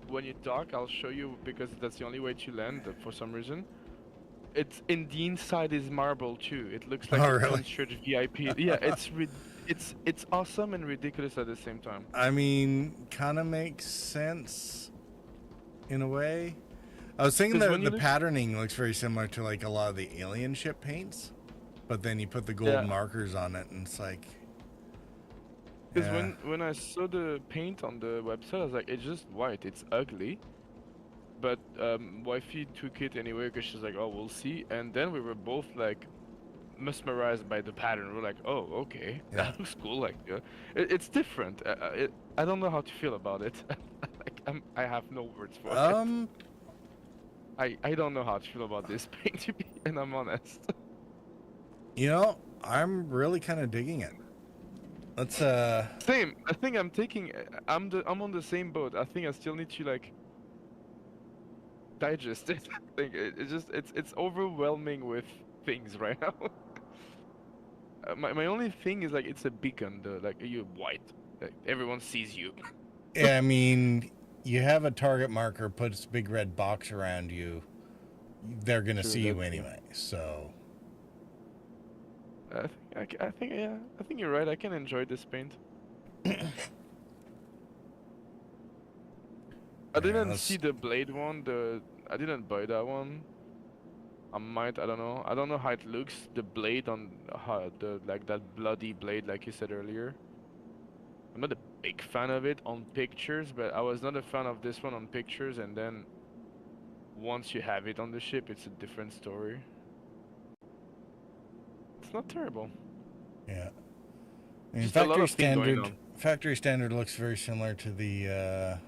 when you dock, I'll show you because that's the only way to land for some reason. it's in the inside is marble too. It looks like Oh, a really? concert VIP. Yeah, it's awesome and ridiculous at the same time. I mean, kind of makes sense in a way. I was thinking 'Cause that when you the look- patterning looks very similar to like a lot of the alien ship paints, but then you put the gold Yeah. markers on it, and it's like. Because Yeah. when I saw the paint on the website, I was like, it's just white. It's ugly. But wifey took it anyway because she's like, oh, we'll see. And then we were both like mesmerized by the pattern. We're like, oh, okay, Yeah. that looks cool. Like, it's different. I don't know how to feel about it. Like, I have no words for it. I don't know how to feel about this paint, to be, and I'm honest. You know, I'm really kind of digging it. Let's Same. I think I'm taking. I'm on the same boat. I think I still need to like digest it. I think it's overwhelming with things right now. My only thing is like it's a beacon. Like you're white. Like, everyone sees you. Yeah, I mean, you have a target marker, puts a big red box around you. They're gonna True, see you that's true. anyway. So. I think yeah. I think you're right. I can enjoy this paint. I didn't let's- see the blade one. I didn't buy that one. I might. I don't know. I don't know how it looks. The blade on like that bloody blade, like you said earlier. I'm not a big fan of it on pictures, but I was not a fan of this one on pictures. And then once you have it on the ship, it's a different story. It's not terrible. Yeah. I mean, Just a lot factory of things going standard. on. Factory standard looks very similar to the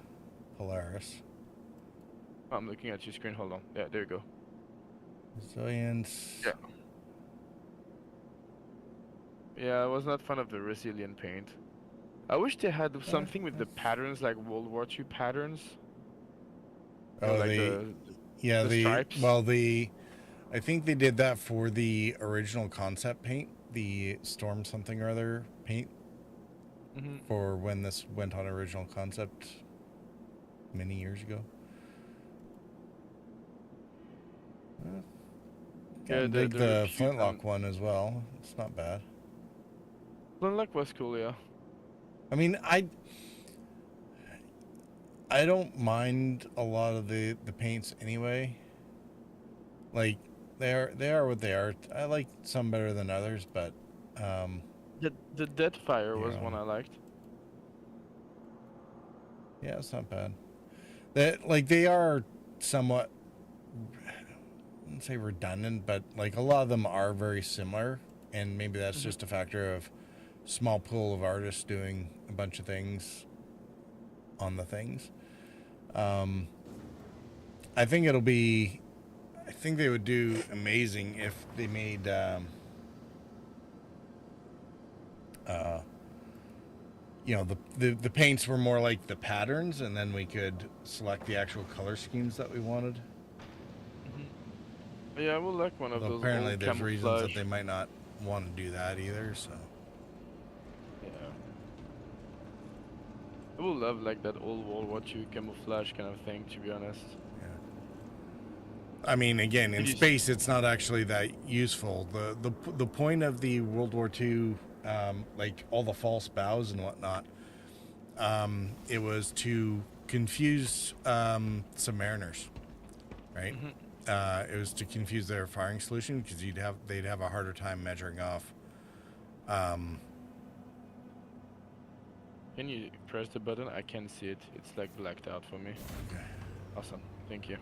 Polaris. I'm looking at your screen. Hold on. Yeah, there you go. Resilience. Yeah. Yeah, I was not fan of the resilient paint. I wish they had something with the patterns, like World War II patterns. You know, Oh, like the stripes. well, I think they did that for the original concept paint, the Storm something or other paint, for when this went on original concept many years ago. Yeah, Yeah, dig the repeat flintlock one as well. It's not bad. Flintlock was cool, yeah. I mean, I don't mind a lot of the paints anyway. Like they are what they are. I like some better than others, but The Deadfire was one I liked. yeah, it's not bad. They are somewhat, I wouldn't say redundant, but like a lot of them are very similar, and maybe that's just a factor of small pool of artists doing a bunch of things on the things. I think it'll be. I think they would do amazing if they made. You know, the paints were more like the patterns, and then we could select the actual color schemes that we wanted. Yeah, I would like one of Although those. apparently, old there's reasons that camouflage. they might not want to do that either. So. Yeah. I would love like that old World War II camouflage kind of thing, to be honest. I mean, again, in Did you space, it's not actually that useful. The point of the World War II, like all the false bows and whatnot, it was to confuse submariners, right? It was to confuse their firing solution because they'd have a harder time measuring off. Can you press the button? I can't see it. It's like blacked out for me. Okay. Awesome. Thank you.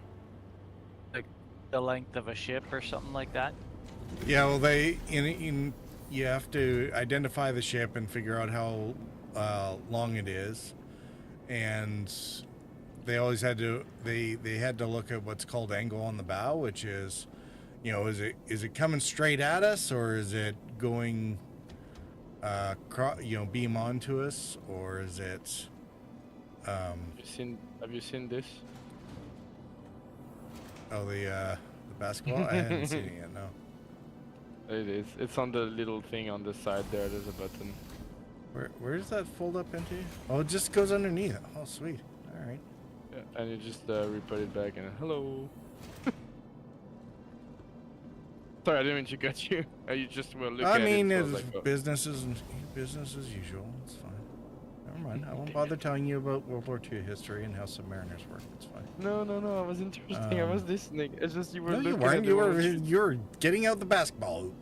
Like the length of a ship or something like that. Yeah, well, you have to identify the ship and figure out how long it is, and they always had to they had to look at what's called angle on the bow, which is, you know, is it coming straight at us, or is it going beam onto us, or is it Have you seen this? oh the basketball? I haven't seen it yet. No. It is. It's on the little thing on the side there. There's a button. Where does that fold up into? Oh, it just goes underneath. Oh, sweet. All right. Yeah, and you just re-put it back and hello. Sorry, I didn't mean to cut you. You just were looking I at mean, it. it's So I was like, business as usual. It's fine. Never mind. I won't bother telling you about World War II history and how submariners work. It's fine. No, I was interesting. I was listening. It's just you were No, you looking weren't. at You were getting out the basketball hoop.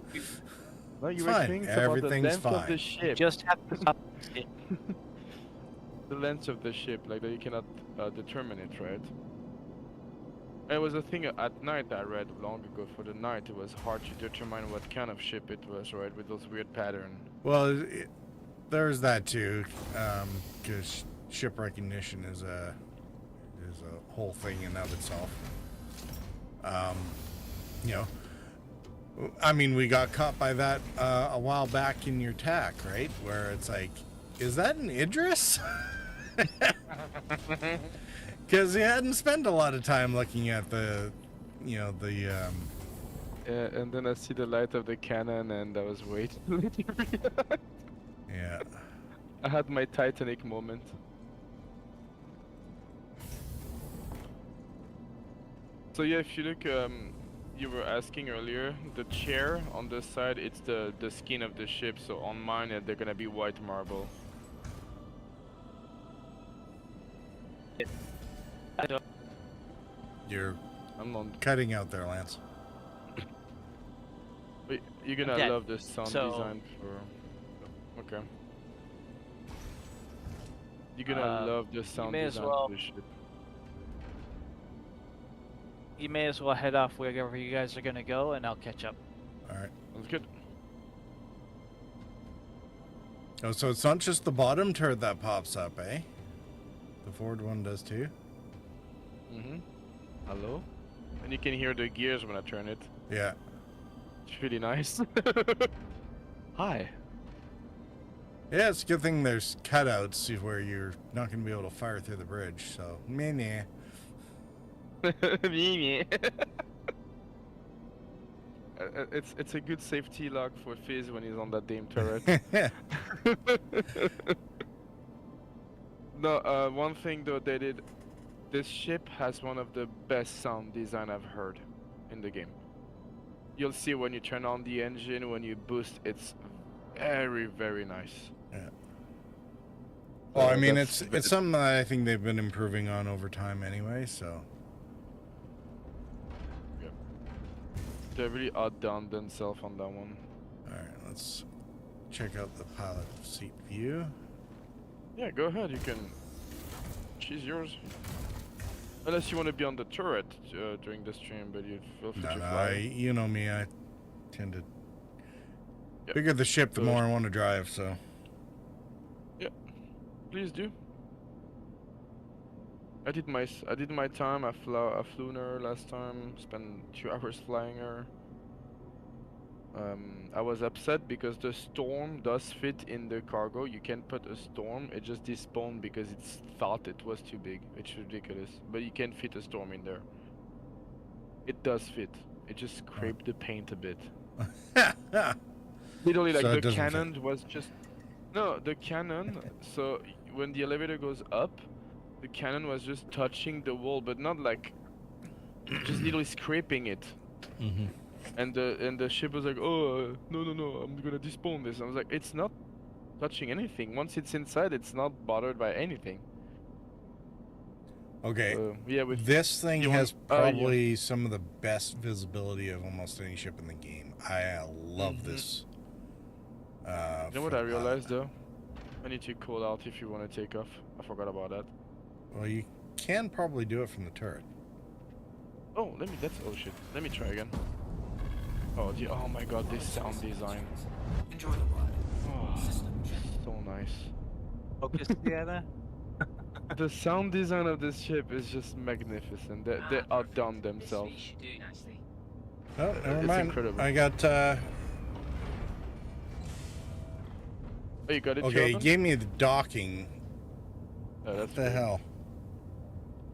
No, you It's were fine. saying Everything's about the length of the fine. ship. Just have to The length of the ship, like that you cannot determine it, right? It was a thing at night I read long ago. For the night, it was hard to determine what kind of ship it was, right? With those weird patterns. Well, there's that too, because ship recognition is a whole thing in of itself. You know, I mean, we got caught by that a while back in your TAC, right? Where it's like, is that an Idris? Because he hadn't spent a lot of time looking at the, Yeah, and then I see the light of the cannon, and I was waiting. Yeah. I had my Titanic moment. So yeah, if you look, you were asking earlier, the chair on the side, it's the skin of the ship. So on mine, they're gonna be white marble. You're I'm on. cutting out there, Lance. But you're gonna Yeah, love this sound so- design for. Okay. You're gonna love the sound may as design well- for the ship. You may as well head off wherever you guys are gonna go, and I'll catch up. All right. That's good. Oh, so it's not just the bottom turret that pops up, eh? The forward one does too. Hello? And you can hear the gears when I turn it. Yeah. It's really nice. Hi. Yeah, it's a good thing there's cutouts where you're not going to be able to fire through the bridge, so meh. It's a good safety lock for Fizz when he's on that damn turret. No, one thing though they did, this ship has one of the best sound design I've heard in the game. You'll see when you turn on the engine, when you boost, it's very, very nice. Yeah. Well, I mean, that's- it's something that I think they've been improving on over time anyway, so. They really outdone themselves on that one. Alright, let's check out the pilot seat view. Yeah, go ahead, you can. She's yours. Unless you want to be on the turret during the stream, but you feel free to fly. You know me, I tend to. Bigger the ship, the more I want to drive, so. Yeah, please do. I did my time. I flew her last time. Spent 2 hours flying her. I was upset because the storm does fit in the cargo. You can put a storm. It just despawned because it thought it was too big. It's ridiculous. But you can fit a storm in there. It does fit. It just scraped the paint a bit. Literally, like So it the doesn't cannon was just. No, the cannon. So when the elevator goes up, the cannon was just touching the wall, but not like just literally scraping it. Mm-hmm. And the ship was like, oh no, I'm gonna despawn this. I was like, it's not touching anything. Once it's inside, it's not bothered by anything. Okay. Yeah, with this thing you has want- probably some of the best visibility of almost any ship in the game. I love this. You know what I realized though? I need to call out if you want to take off. I forgot about that. Well, you can probably do it from the turret. Oh, oh shit. Let me try again. Oh my god, this sound design. Enjoy the ride. Oh, so nice. Focus together. The sound design of this ship is just magnificent. They outdone themselves. Oh, never It's mind. incredible. I got, Oh, you got it, okay, he Jordan? gave me the docking. Oh, that's What the weird. hell?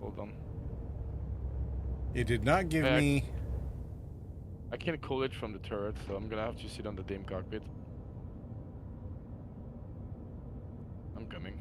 Hold on. It did not give me... I can't call it from the turret, so I'm gonna have to sit on the damn cockpit. I'm coming.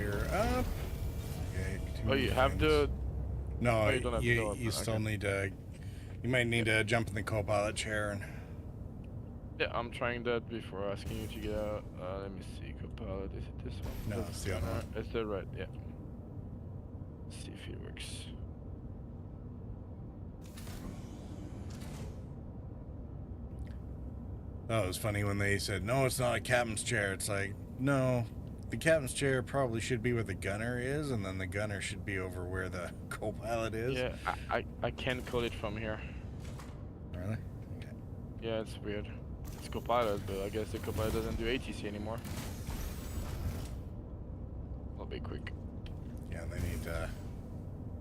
gear up. Okay. Oh, you have the... No, Oh, you don't have the door you open, still okay. need to... You might need to jump in the co-pilot chair and... Yeah, I'm trying that before asking you to get out. Let me see, copilot, is it this one? No, it's the other one. It's the right, yeah. Let's see if it works. Oh, it was funny when they said, no, it's not a captain's chair. It's like, no, the captain's chair probably should be where the gunner is, and then the gunner should be over where the co-pilot is. Yeah, I can't call it from here. Really? Okay. Yeah, it's weird. It's copilot, but I guess the copilot doesn't do ATC anymore. I'll be quick. Yeah, they need to...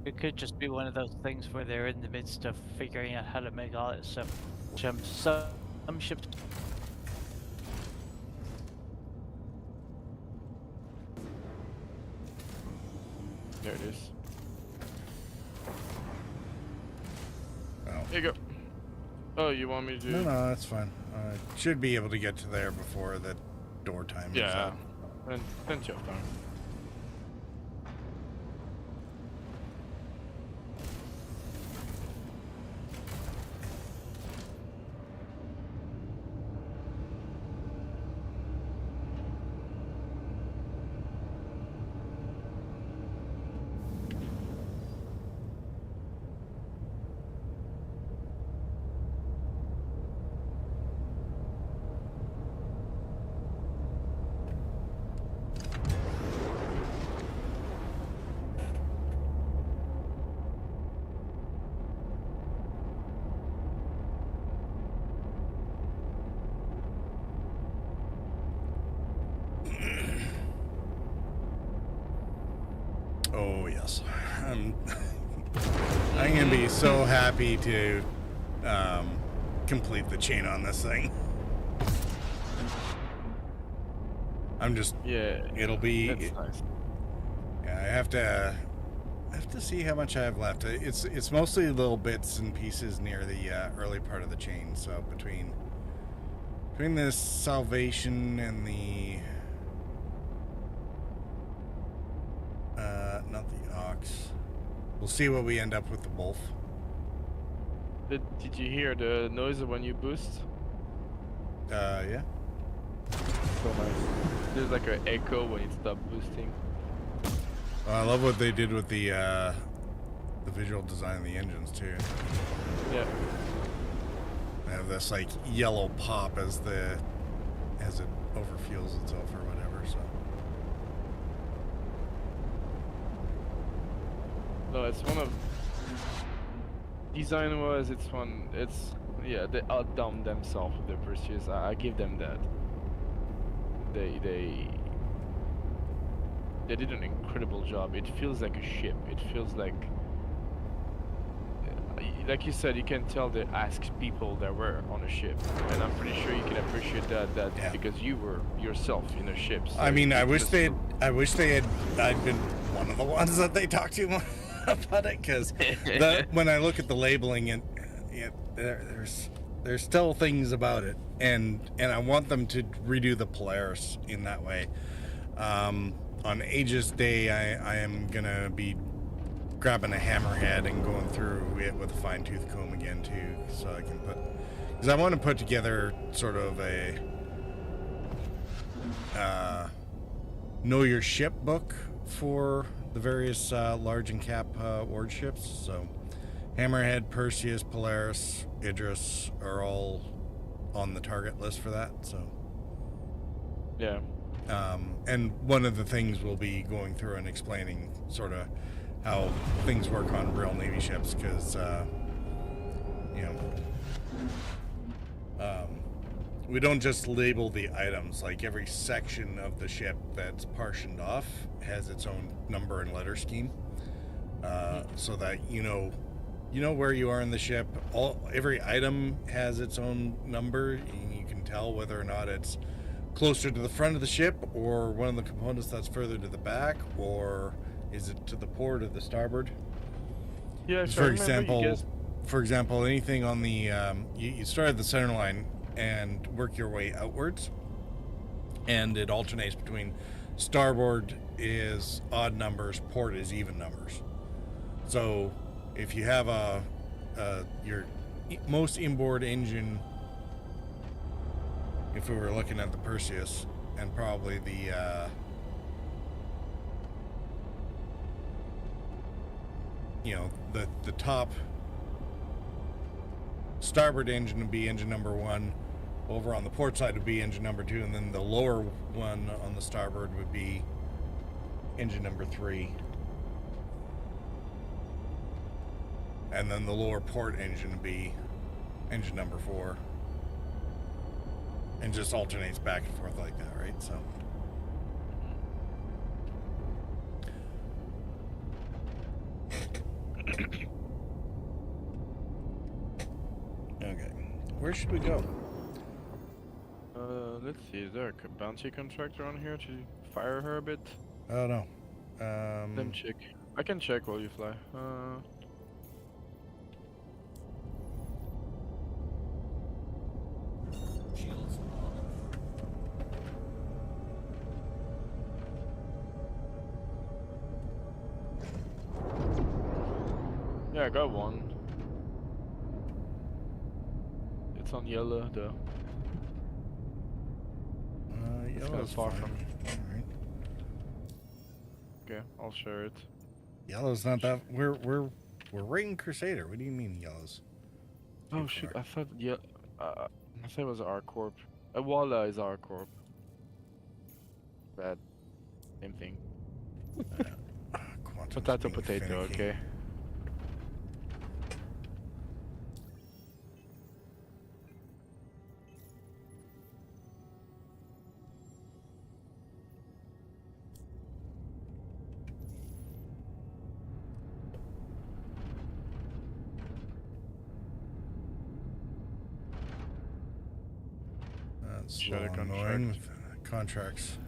It could just be one of those things where they're in the midst of figuring out how to make all that stuff. Some ships. There it is. Oh. Here you go. Oh, you want me to do... No, that's fine. Should be able to get to there before the door time is Yeah, up. plenty of time. Oh, yes. I'm going to be so happy to complete the chain on this thing. I'm just... Yeah. It'll be... That's nice. Yeah, I have to see how much I have left. It's mostly little bits and pieces near the early part of the chain. So between this salvation and the not the ox, we'll see what we end up with the wolf. Did you hear the noise when you boost? Yeah. So nice. There's like an echo when you stop boosting. I love what they did with the visual design of the engines too. Yeah. They have this like yellow pop as it overfuels itself or whatever. So. No, it's one of design-wise. Yeah, they outdone themselves with the Perseus. I give them that. They did an incredible job. It feels like a ship. It feels like you said, you can tell they asked people that were on a ship, and I'm pretty sure you can appreciate that yeah. Because you were yourself in a ship. So I mean, I wish I'd been one of the ones that they talked to about it, because when I look at the labeling, there's still things about it, and I want them to redo the Polaris in that way. On Aegis Day, I am gonna be grabbing a hammerhead and going through it with a fine-tooth comb again too, so I can because I want to put together sort of a know your ship book for the various large and cap ward ships. So Hammerhead, Perseus, Polaris, Idris are all on the target list for that. So yeah. And one of the things we'll be going through and explaining sort of how things work on real Navy ships, because we don't just label the items. Like every section of the ship that's partitioned off has its own number and letter scheme, so that you know where you are in the ship. Every item has its own number, and you can tell whether or not it's closer to the front of the ship, or one of the components that's further to the back, or is it to the port or the starboard? Yeah. For example, anything on the you start at the center line and work your way outwards, and it alternates between starboard is odd numbers, port is even numbers. So if you have your most inboard engine, if we were looking at the Perseus, and probably the the top starboard engine would be engine number 1, over on the port side would be engine number 2, and then the lower one on the starboard would be engine number 3, and then the lower port engine would be engine number 4, and just alternates back and forth like that, right? So okay, where should we go? Let's see, is there a bounty contract around here to fire her a bit? Oh no. Let me check. I can check while you fly. Yeah, I got one. It's on yellow though. It's kind of Yellow's far fine. from me. Alright. Okay, I'll share it. Yellow's not that. We're rating Crusader. What do you mean yellow's? Oh shoot! I thought I thought it was R Corp. Walla is R Corp. Bad. Same thing. Potato, potato. Okay. That's Shut a annoying contract. with contracts.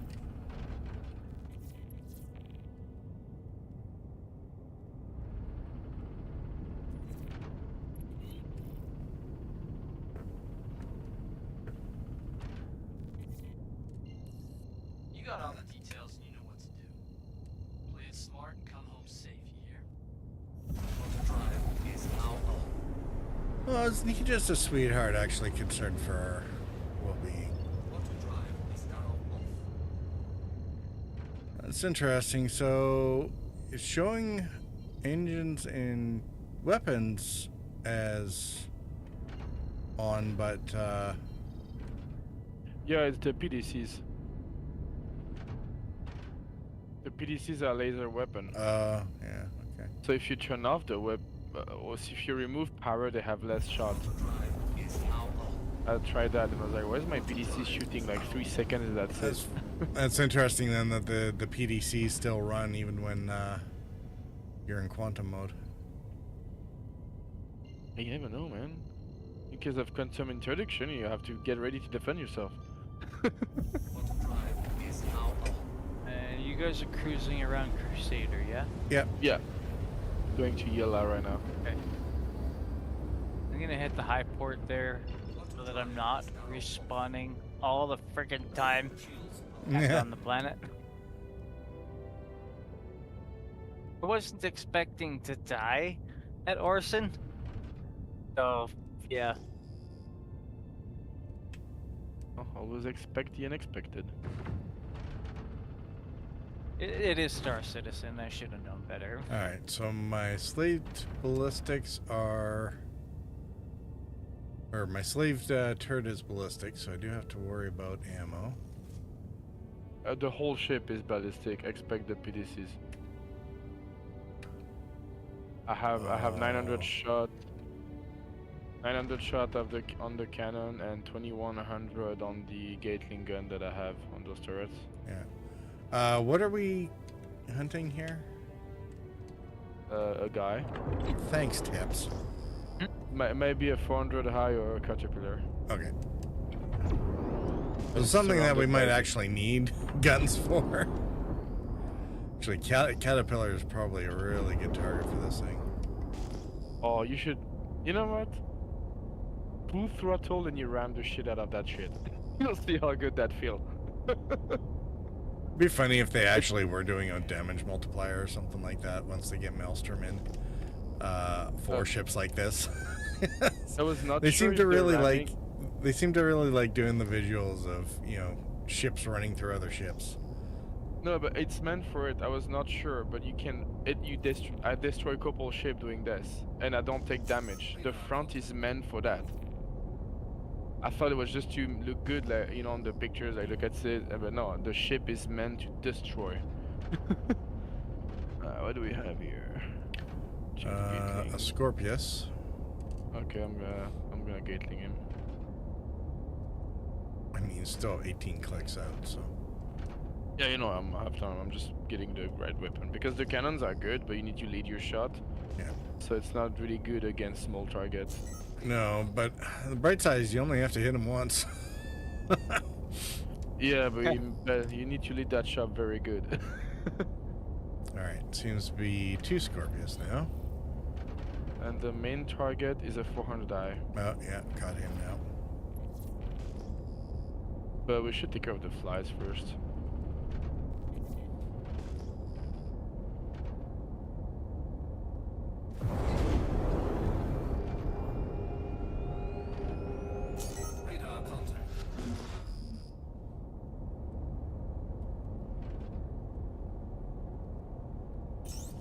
You got all the details and you know what to do. Play it smart and come home safe, you hear? Drive is now on. Well, isn't he just a sweetheart, actually concerned for our well-being? That's interesting. So it's showing engines and weapons as on, but Yeah, it's the PDCs. The PDCs are laser weapon. yeah, okay. So if you turn off the or if you remove power, they have less shot. I tried that and I was like, why is my PDC shooting like 3 seconds? And that's it. That's interesting then that the PDCs still run even when you're in quantum mode. You never know, man. In case of quantum interdiction, you have to get ready to defend yourself. And you guys are cruising around Crusader, yeah? Yeah. Yeah. Going to Yella right now. Okay. I'm gonna hit the high port there so that I'm not respawning all the friggin' time back on the planet. I wasn't expecting to die at Orson. So, yeah. Oh, always expect the unexpected. It is Star Citizen. I should have known better. Alright, so my slaved ballistics are... Or my slaved turret is ballistic, so I do have to worry about ammo. The whole ship is ballistic. Expect the PDCs. I have 900 shot. 900 shot on the cannon and 2100 on the Gatling gun that I have on those turrets. Yeah. What are we hunting here? A guy. Thanks, Tips. Maybe a 400 high or a caterpillar. Okay. It's something that we might actually need guns for. Actually, Caterpillar is probably a really good target for this thing. Oh, you should... You know what? Full throttle and you ram the shit out of that shit. You'll see how good that feels. Be funny if they actually were doing a damage multiplier or something like that once they get Maelstrom in for ships like this. I was not They sure seem to if they're really ramming- they seem to really like doing the visuals of, you know, ships running through other ships. No, but it's meant for it. I was not sure, but you can. I destroy a couple ships doing this, and I don't take damage. The front is meant for that. I thought it was just to look good, like, you know, on the pictures. I look at it, but no, the ship is meant to destroy. What do we have here? A Scorpius. Okay, I'm gonna gatling him. I mean, it's still 18 clicks out, so. Yeah, you know, I'm just getting the right weapon because the cannons are good, but you need to lead your shot. Yeah. So it's not really good against small targets. No, but the bright side is you only have to hit him once. Yeah, but you need to lead that shot very good. Alright, seems to be 2 Scorpius now. And the main target is a 400i. Oh, yeah, got him now. But we should take care of the flies first. Radar contact.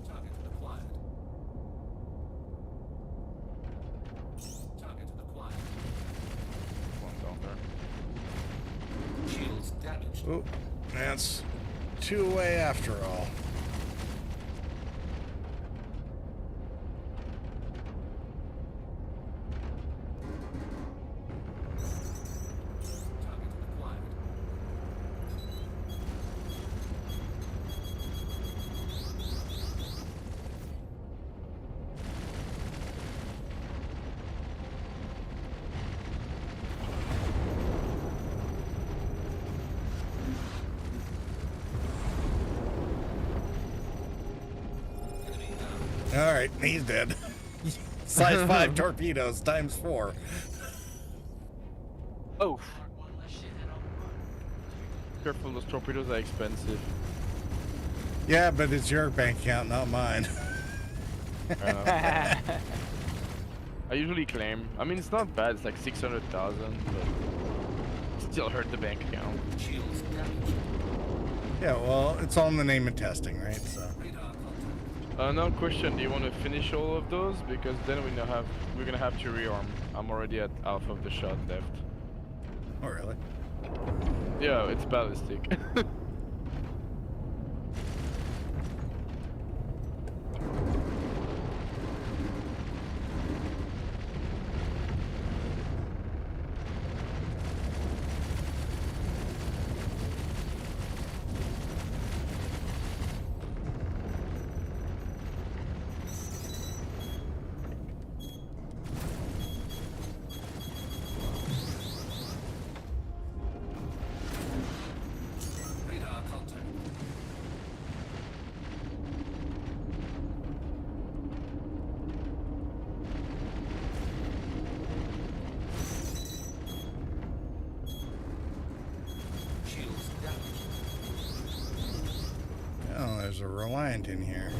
Target acquired. Target acquired. One down there. Shields damaged. Oh, that's 2 away after all. Target acquired. Alright, he's dead. Size 5 torpedoes times 4. Oh. Careful, those torpedoes are expensive. Yeah, but it's your bank account, not mine. I usually claim. I mean, it's not bad. It's like 600,000, but still hurt the bank account. Shields damaged. Yeah, well, it's all in the name of testing, right? So. No question. Do you want to finish all of those? Because then we're gonna have to rearm. I'm already at half of the shot left. Oh, really? Yeah, it's ballistic. Radar contact. Shields damaged. Oh, there's a Reliant in here.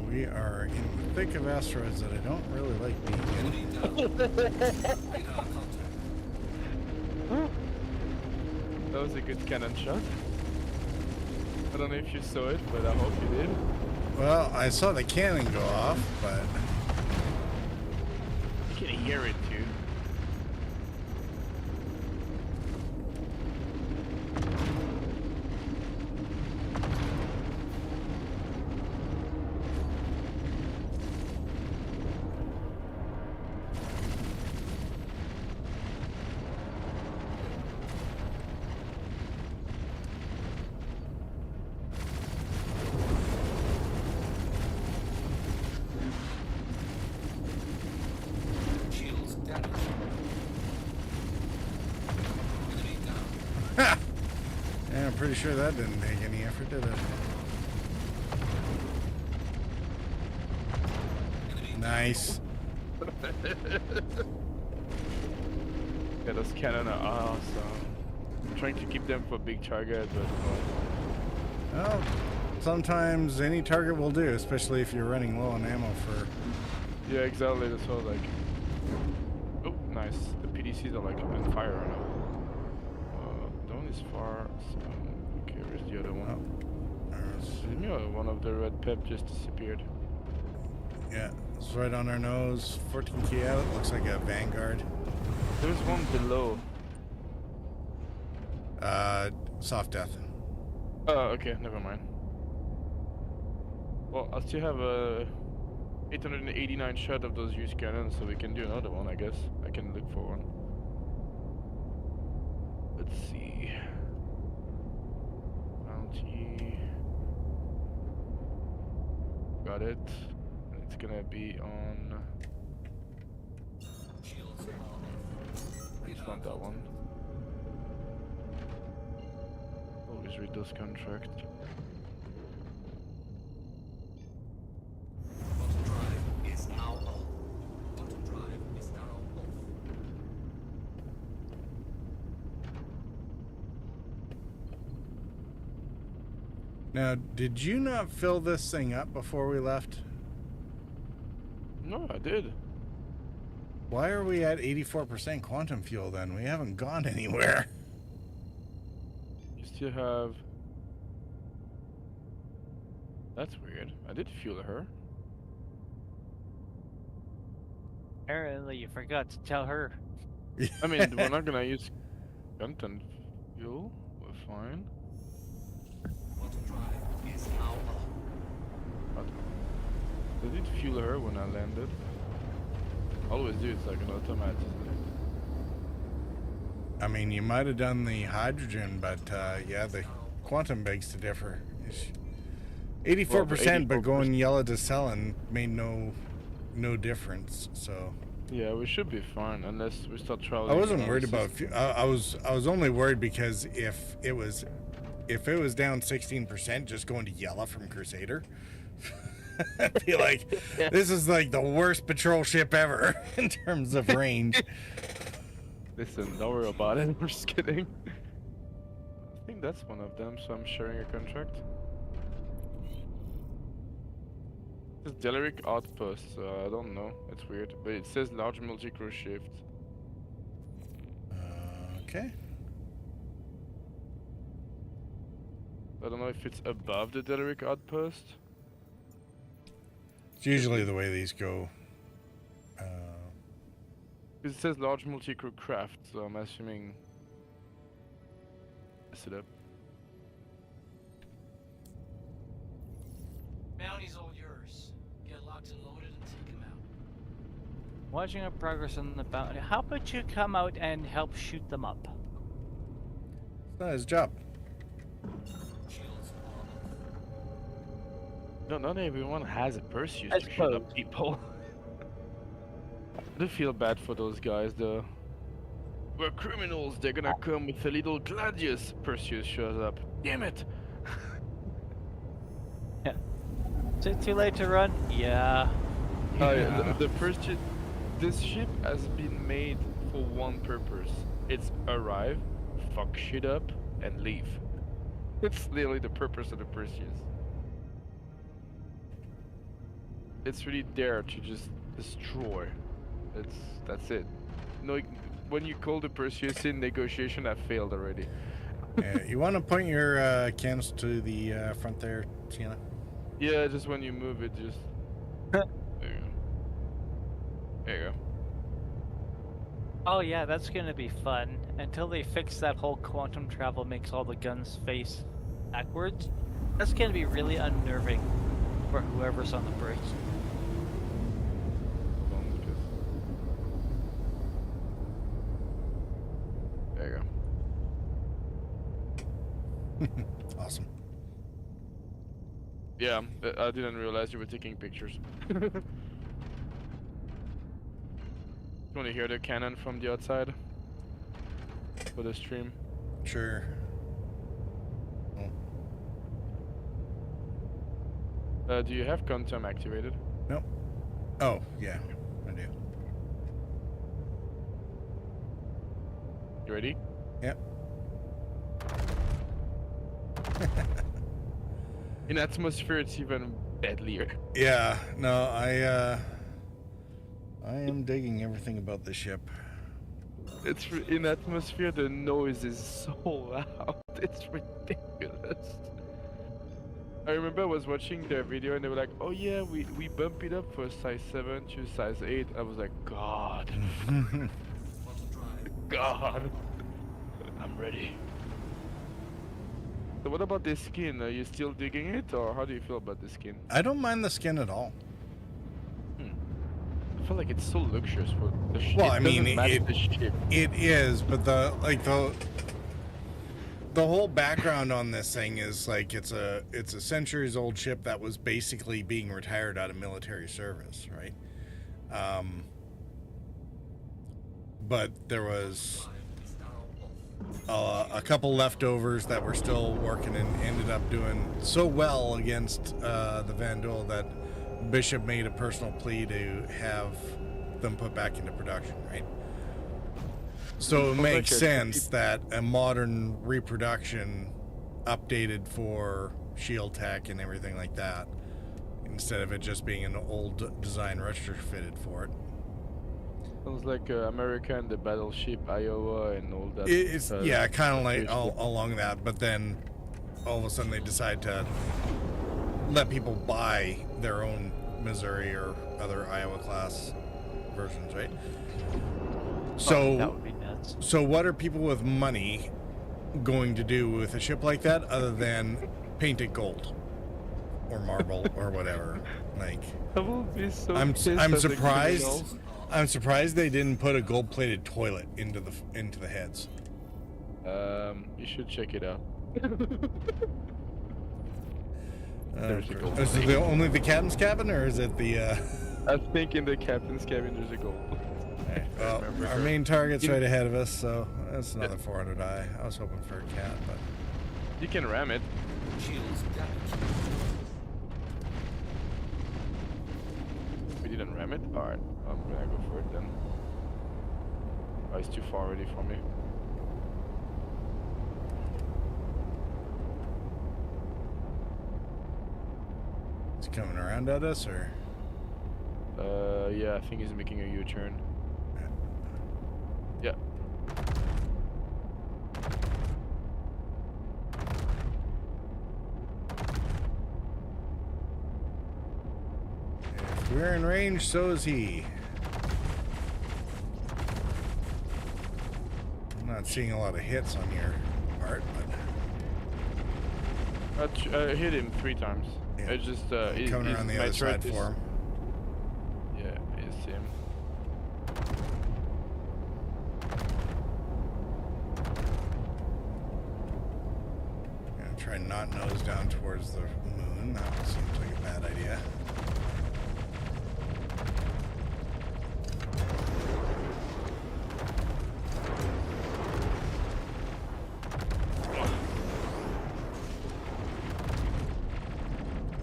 We are in the thick of asteroids that I don't really like being in. Radar contact. That was a good cannon shot. I don't know if you saw it, but I hope you did. Well, I saw the cannon go off, but You can hear it too. Pretty sure that didn't take any effort, did it? Nice. Yeah, those cannon are awesome. I'm trying to keep them for big target, but Well, sometimes any target will do, especially if you're running low on ammo for... yeah, exactly. That's all like. Oh, nice. The PDCs are like on fire right now. That one is far. So, okay, where's the other one? One of the red pep just disappeared. Yeah, it's right on our nose. 14k out. Looks like a Vanguard. There's one below. Soft death. Oh, okay, never mind. Well, I still have a 889 shot of those used cannons, so we can do another one, I guess. I can look for one. Let's see. Bounty. Got it. And it's gonna be on. Just want that one. Always read those contracts. Now, did you not fill this thing up before we left? No, I did. Why are we at 84% quantum fuel then? We haven't gone anywhere. You still have. That's weird. I did fuel her. Apparently, you forgot to tell her. I mean, we're not gonna use content fuel. We're fine. I did fuel her when I landed. Always do, it's like an automatic. I mean, you might have done the hydrogen, but yeah, the quantum begs to differ. 84%, but going yellow to selling made no difference. So yeah, we should be fine unless we start traveling. I wasn't worried about. I was only worried because if it was down 16%, just going to yellow from Crusader. I feel like this is like the worst patrol ship ever in terms of range. Listen, don't worry about it. I'm just kidding. I think that's one of them, so I'm sharing a contract. It's Delaric Outpost, so I don't know. It's weird, but it says large multi-crew shift. Okay. I don't know if it's above the Delaric Outpost. It's usually the way these go. It says large multi-crew craft, so I'm assuming. Mess it up. Bounty's all yours. Get locked and loaded and take him out. Watching our progress on the bounty. How about you come out and help shoot them up? It's not his job. No, not everyone has a Perseus to shoot up people. I do feel bad for those guys though. We're criminals, they're gonna come with a little gladius. Perseus shows up. Damn it! Yeah. Is it too late to run? Yeah. Oh yeah, the Perseus. This ship has been made for one purpose. It's arrive, fuck shit up, and leave. It's literally the purpose of the Perseus. It's really there to just destroy. That's it. No, when you call the Perseus in negotiation, I failed already. You want to point your cams to the front there, Sienna? Yeah, just when you move it, just. There you go. There you go. Oh yeah, that's gonna be fun. Until they fix that whole quantum travel makes all the guns face backwards. That's gonna be really unnerving for whoever's on the bridge. There you go. Awesome. Yeah, I didn't realize you were taking pictures. You want to hear the cannon from the outside? For the stream? Sure. Do you have quantum activated? Nope. Oh, yeah, I do. You ready? Yep. In atmosphere, it's even deadlier. Yeah, no, I am digging everything about this ship. It's in atmosphere, the noise is so loud. It's ridiculous. I remember I was watching their video and they were like, "Oh yeah, we bump it up for size 7 to size 8." I was like, God, God, I'm ready. So what about this skin? Are you still digging it, or how do you feel about the skin? I don't mind the skin at all. I feel like it's so luxurious for the ship. Well, I mean, it it is, but the whole background on this thing is like it's a centuries old ship that was basically being retired out of military service, right? But there was a couple leftovers that were still working and ended up doing so well against the Vandal that Bishop made a personal plea to have them put back into production, right? So it makes sense that a modern reproduction updated for shield tech and everything like that, instead of it just being an old design retrofitted for it. Sounds like America and the battleship Iowa and all that. It's yeah, kind of like along that, but then all of a sudden they decide to let people buy their own Missouri or other Iowa class versions, right? So that would be nuts. So what are people with money going to do with a ship like that other than paint it gold or marble or whatever? Like, I will be so I'm pissed at the surprised. criminals. I'm surprised they didn't put a gold-plated toilet into the heads. You should check it out. Is it only the captain's cabin, or is it the? I think in the captain's cabin there's a goal. Well, our main target's right ahead of us, so that's another 400 I was hoping for a cat, but you can ram it. We didn't ram it? Alright, I'm gonna go for it then. Oh, it's too far already for me. Is he coming around at us, or? Yeah, I think he's making a U-turn. Yeah. If we're in range, so is he. I'm not seeing a lot of hits on your part, but I hit him 3 times. Yeah. I just coming around the other side for him. Yeah, it's him. Gonna try not nose down towards the moon. That seems like a bad idea.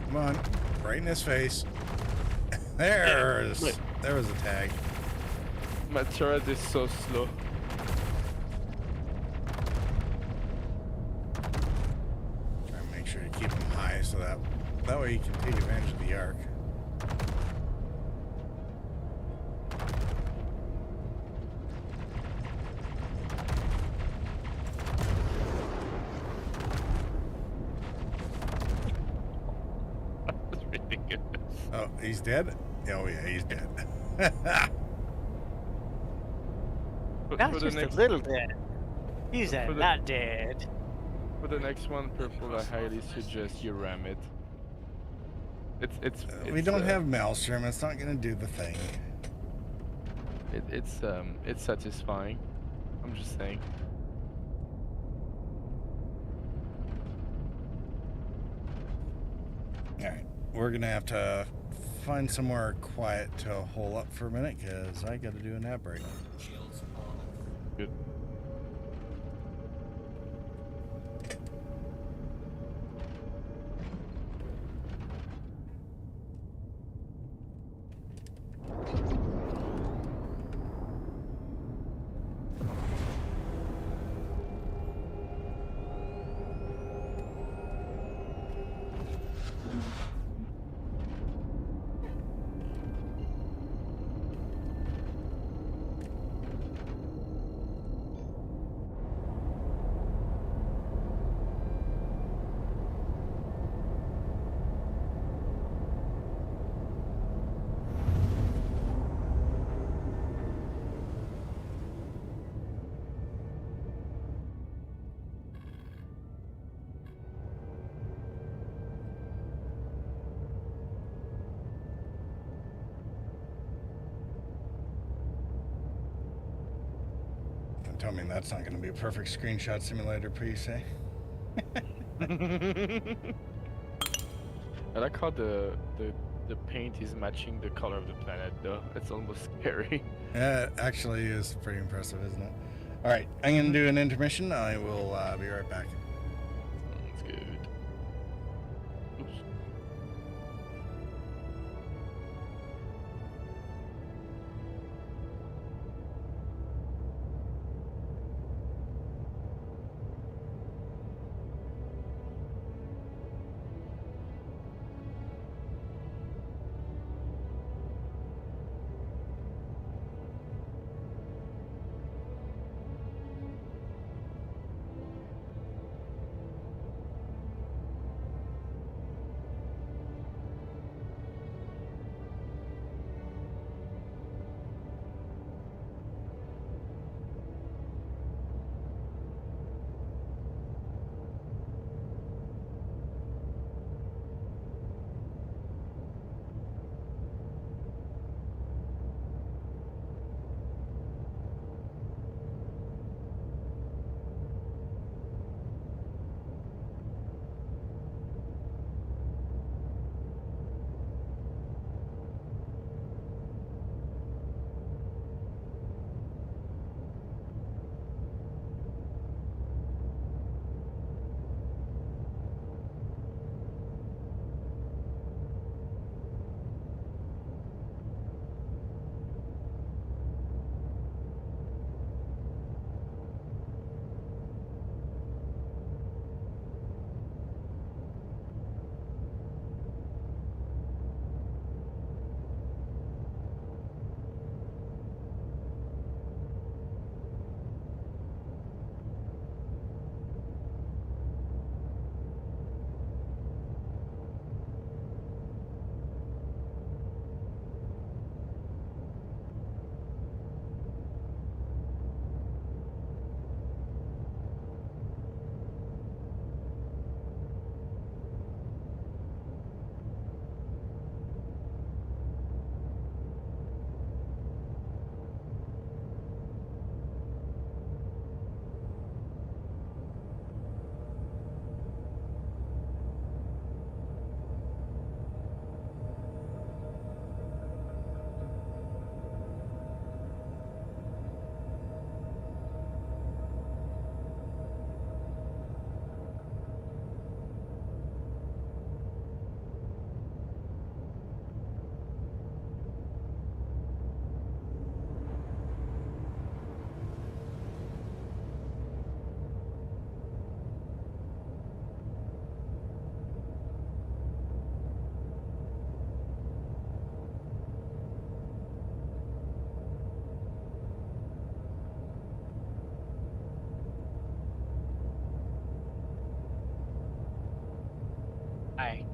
Come on, right in his face. There was a tag. My turret is so slow. Try and make sure to keep him high so that way he can take advantage of the arc. That's ridiculous. Oh, he's dead? Oh yeah, he's dead. That's just a little dead. He's not dead. For the next one, purple, I highly suggest you ram it. It's we don't have Maelstrom. It's not gonna do the thing. It's satisfying. I'm just saying. All right, we're gonna have to find somewhere quiet to hole up for a minute because I got to do a nap break. Good. tell me that's not going to be a perfect screenshot simulator piece, eh? I like how the paint is matching the color of the planet, though. It's almost scary. Yeah, it actually is pretty impressive, isn't it? All right, I'm going to do an intermission. I will be right back. Sounds good. Oops. Hi.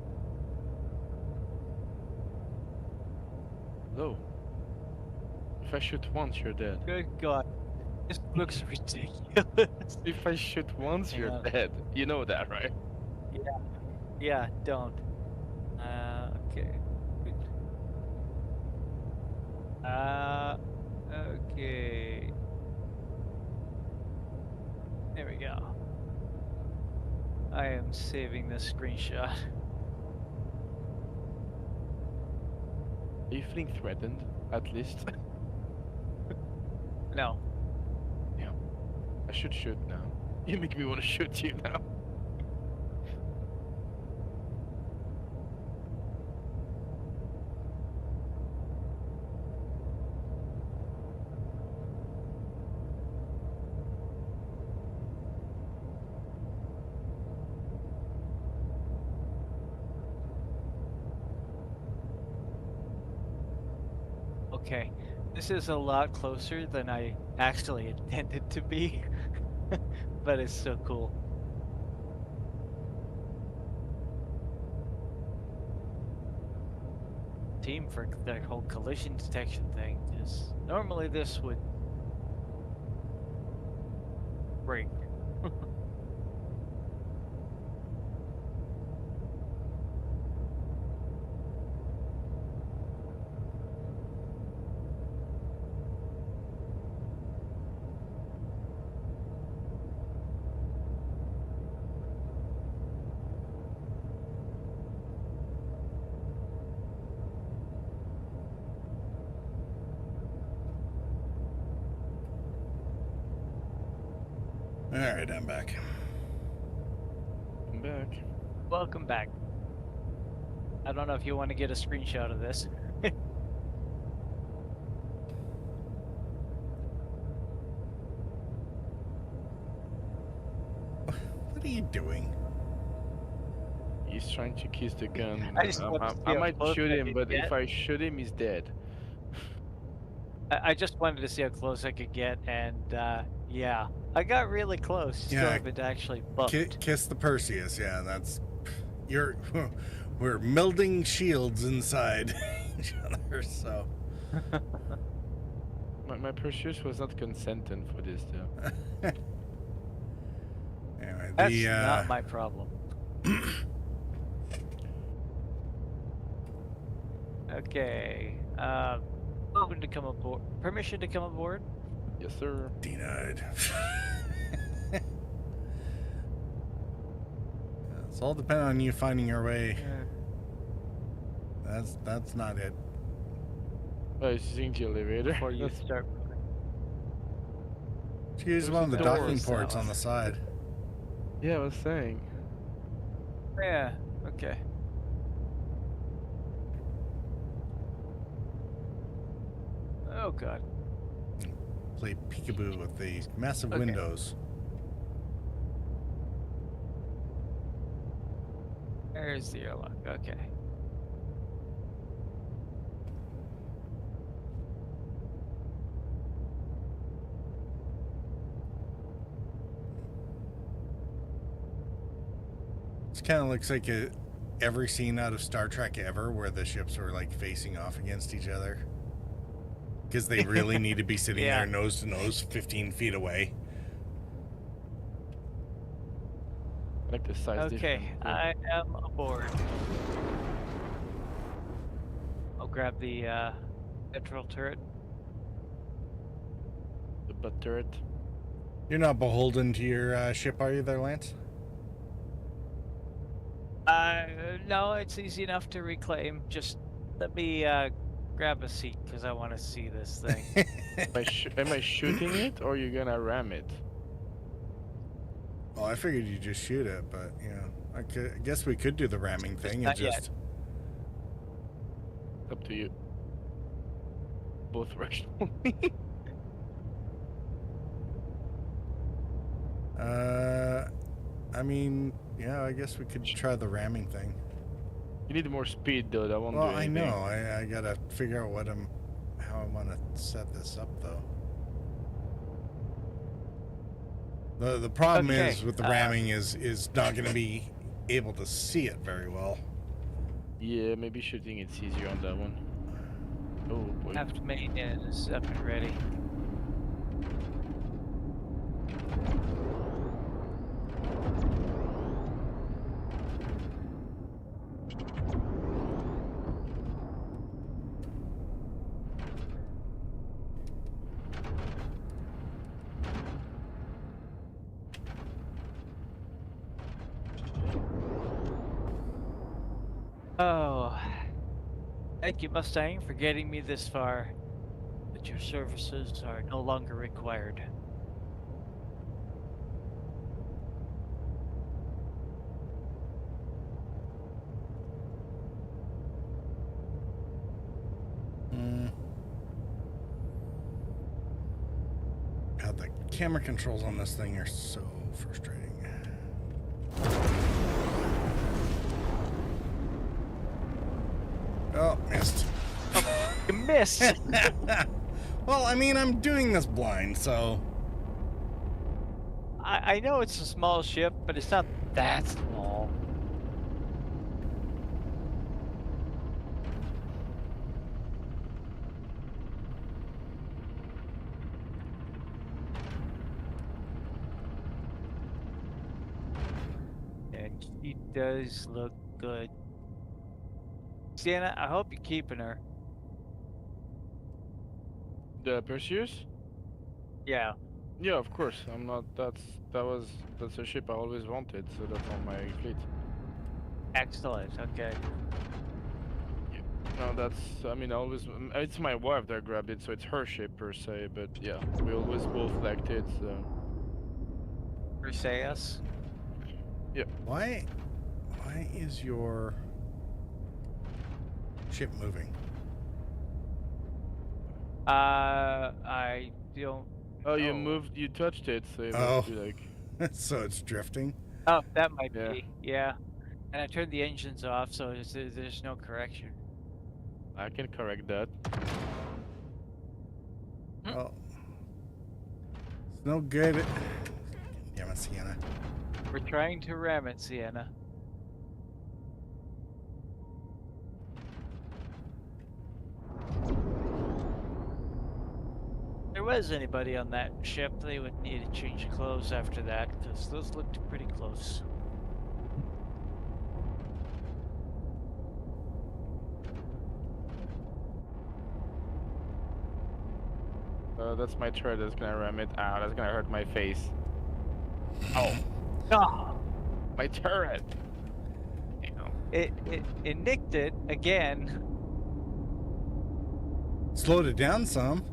Hello. If I shoot once, you're dead. Good God. This looks ridiculous. If I shoot once, Hang you're on. dead. You know that, right? Yeah. Yeah, don't. Okay. Good. Okay. There we go. I am saving this screenshot. Are you feeling threatened, at least? No. Yeah. I should shoot now. You make me want to shoot you now. Okay. This is a lot closer than I actually intended to be. But it's so cool. Team for the whole collision detection thing is normally this would break. Alright, I'm back. I'm back. Welcome back. I don't know if you want to get a screenshot of this. What are you doing? He's trying to kiss the gun. I I might shoot him, but if I shoot him, he's dead. I just wanted to see how close I could get, and yeah, I got really close. Still Yeah, haven't actually bumped. Kiss the Perseus. Yeah, that's you're. We're melding shields inside each other. So my Perseus was not consenting for this though. Anyway, That's not my problem. Okay. Open to come aboard. Permission to come aboard? Yes, sir. Denied. It's all dependent on you finding your way. That's not it. I was using the elevator. Before you start. Use one of the docking ports on the side. Yeah, I was saying. Yeah. Okay. Oh god. Play peekaboo with the massive windows. There's the airlock. Okay. This kind of looks like every scene out of Star Trek ever where the ships were like facing off against each other. Because they really need to be sitting there nose to nose 15 feet away. I like the size difference. Okay, I am aboard. I'll grab the central turret. The butt turret. You're not beholden to your ship, are you there, Lance? No, it's easy enough to reclaim. Just let me grab a seat because I want to see this thing. Am I shooting it or are you gonna ram it? Well, I figured you'd just shoot it, but you know, I guess we could do the ramming thing and just. Up to you. Both rational. I mean, yeah, I guess we could try the ramming thing. You need more speed, though. That won't do Well, I anything. know. I gotta figure out how I want to set this up, though. The problem is with the ramming is not going to be able to see it very well. Yeah, maybe shooting it's easier on that one. Oh boy. Aft main is up and ready. Oh, thank you, Mustang, for getting me this far. But your services are no longer required. God, the camera controls on this thing are so frustrating. Oh, missed. Oh, you missed! Well, I mean, I'm doing this blind, so... I know it's a small ship, but it's not that small. And she does look good. Sienna, I hope you're keeping her. The Perseus? Yeah. Yeah, of course. I'm not. That's a ship I always wanted, so that's on my fleet. Excellent. Okay. No, that's. I mean, I always. It's my wife that grabbed it, so it's her ship per se. But yeah, we always both liked it. So. Perseus. Yeah. Why is your ship moving? I don't. Oh, you know. moved. You touched it, so it Oh. must be like. So it's drifting. Oh, that might Yeah. be. Yeah. And I turned the engines off, so there's no correction. I can correct that. Well, it's no good. Damn it, Sienna. We're trying to ram it, Sienna. If there was anybody on that ship, they would need to change clothes after that, because those looked pretty close. That's my turret. That's gonna ram it. Ow, that's gonna hurt my face. Oh. Oh, My turret. it nicked it again. Slowed it down some.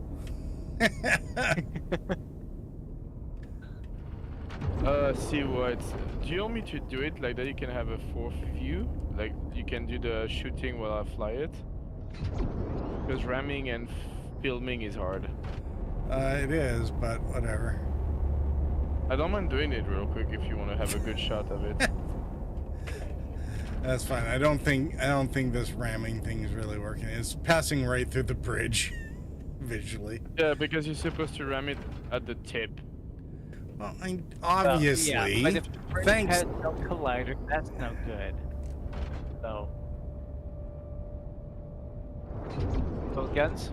See what? Do you want me to do it like that? You can have a fourth view, like you can do the shooting while I fly it. Because ramming and filming is hard. It is, but whatever. I don't mind doing it real quick if you want to have a good shot of it. That's fine. I don't think this ramming thing is really working. It's passing right through the bridge, visually. Yeah, because you're supposed to ram it at the tip. Well, obviously. Yeah, but if the bridge Thanks. has no collider, that's no good. So. Both guns?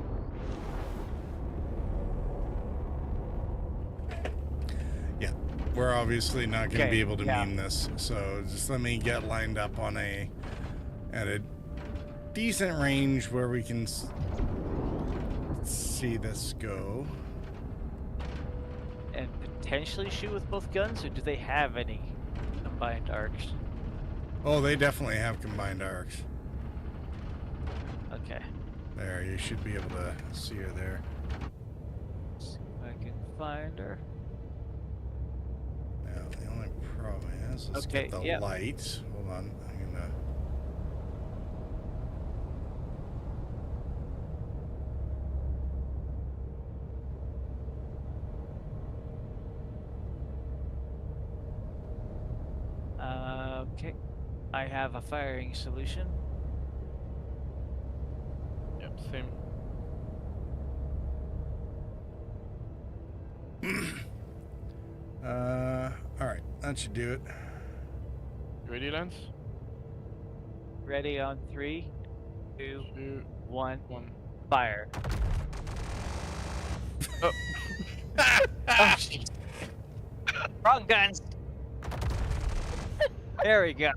Yeah, we're obviously not going to be able to yeah. meme this, so just let me get lined up on at a decent range where we can see this go. And potentially shoot with both guns, or do they have any combined arcs? Oh, they definitely have combined arcs. Okay. There, you should be able to see her there. See if I can find her. Now, the only problem is, let's Okay, get the yep. light. Hold on, I'm gonna... Okay. I have a firing solution. Yep, same. Alright, that should do it. Ready, Lance? Ready on 3, 2, 1. 1. Fire. Oh. Oh, jeez. Wrong guns. There we go.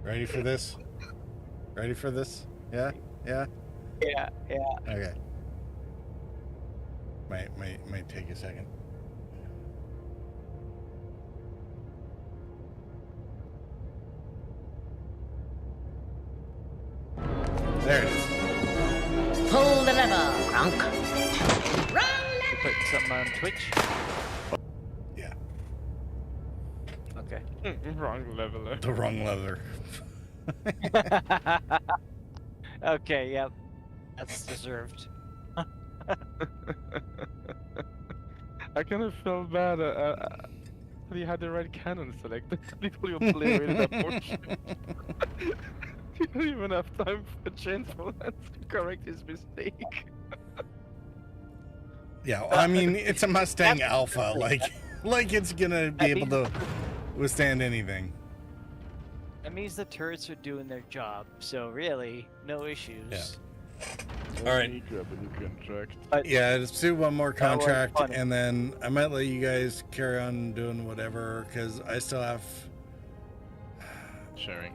Ready for this? Ready for this? Yeah? Yeah? Yeah, yeah. Okay. Might take a second. There it is. Pull the lever, Gronk. You put something on Twitch? Yeah. Okay. Wrong leveler. The wrong leather. Okay, yep. That's deserved. I kind of felt bad. He had the right cannon selected. Literally obliterated that portion. You don't even have time for a chance for Lance to correct his mistake. Yeah, well, I mean, it's a Mustang Alpha. Like it's gonna be able to withstand anything. That means the turrets are doing their job, so really, no issues. Yeah. All right. Grab a new contract. Yeah, let's do one more That was contract, funny. and then I might let you guys carry on doing whatever, because I still have... Sharing.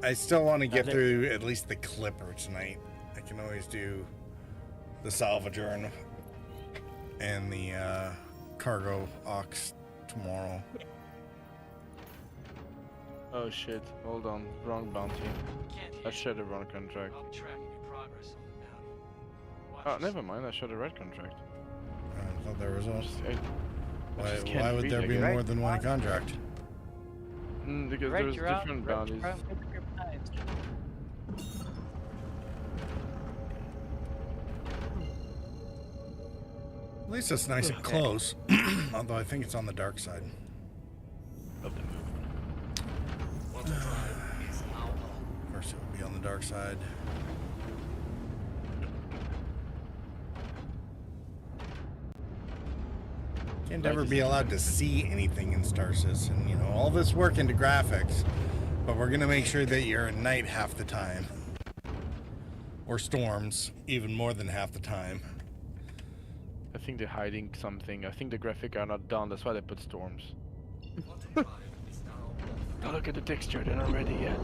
I still want to get through at least the Clipper tonight. I can always do the Salvager and the cargo ox tomorrow. Oh shit, hold on, wrong bounty. Can't I hear shared the wrong contract. I'll be tracking your progress on the bounty. Oh, never mind, I shared the right contract. I thought there was one. I just Why can't would read, there I be guess. more than one contract? Because Right, there's you're out. different Right, bounties. you're out. Pick up your knives. At least it's nice and close. Although I think it's on the dark side. Of the moon. Of course, it would be on the dark side. Can't ever be allowed to see anything in Star Citizen. You know, all this work into graphics, but we're gonna make sure that you're at night half the time, or storms even more than half the time. I think they're hiding something. I think the graphics are not done, that's why they put storms. Don't look at the texture, they're not ready yet.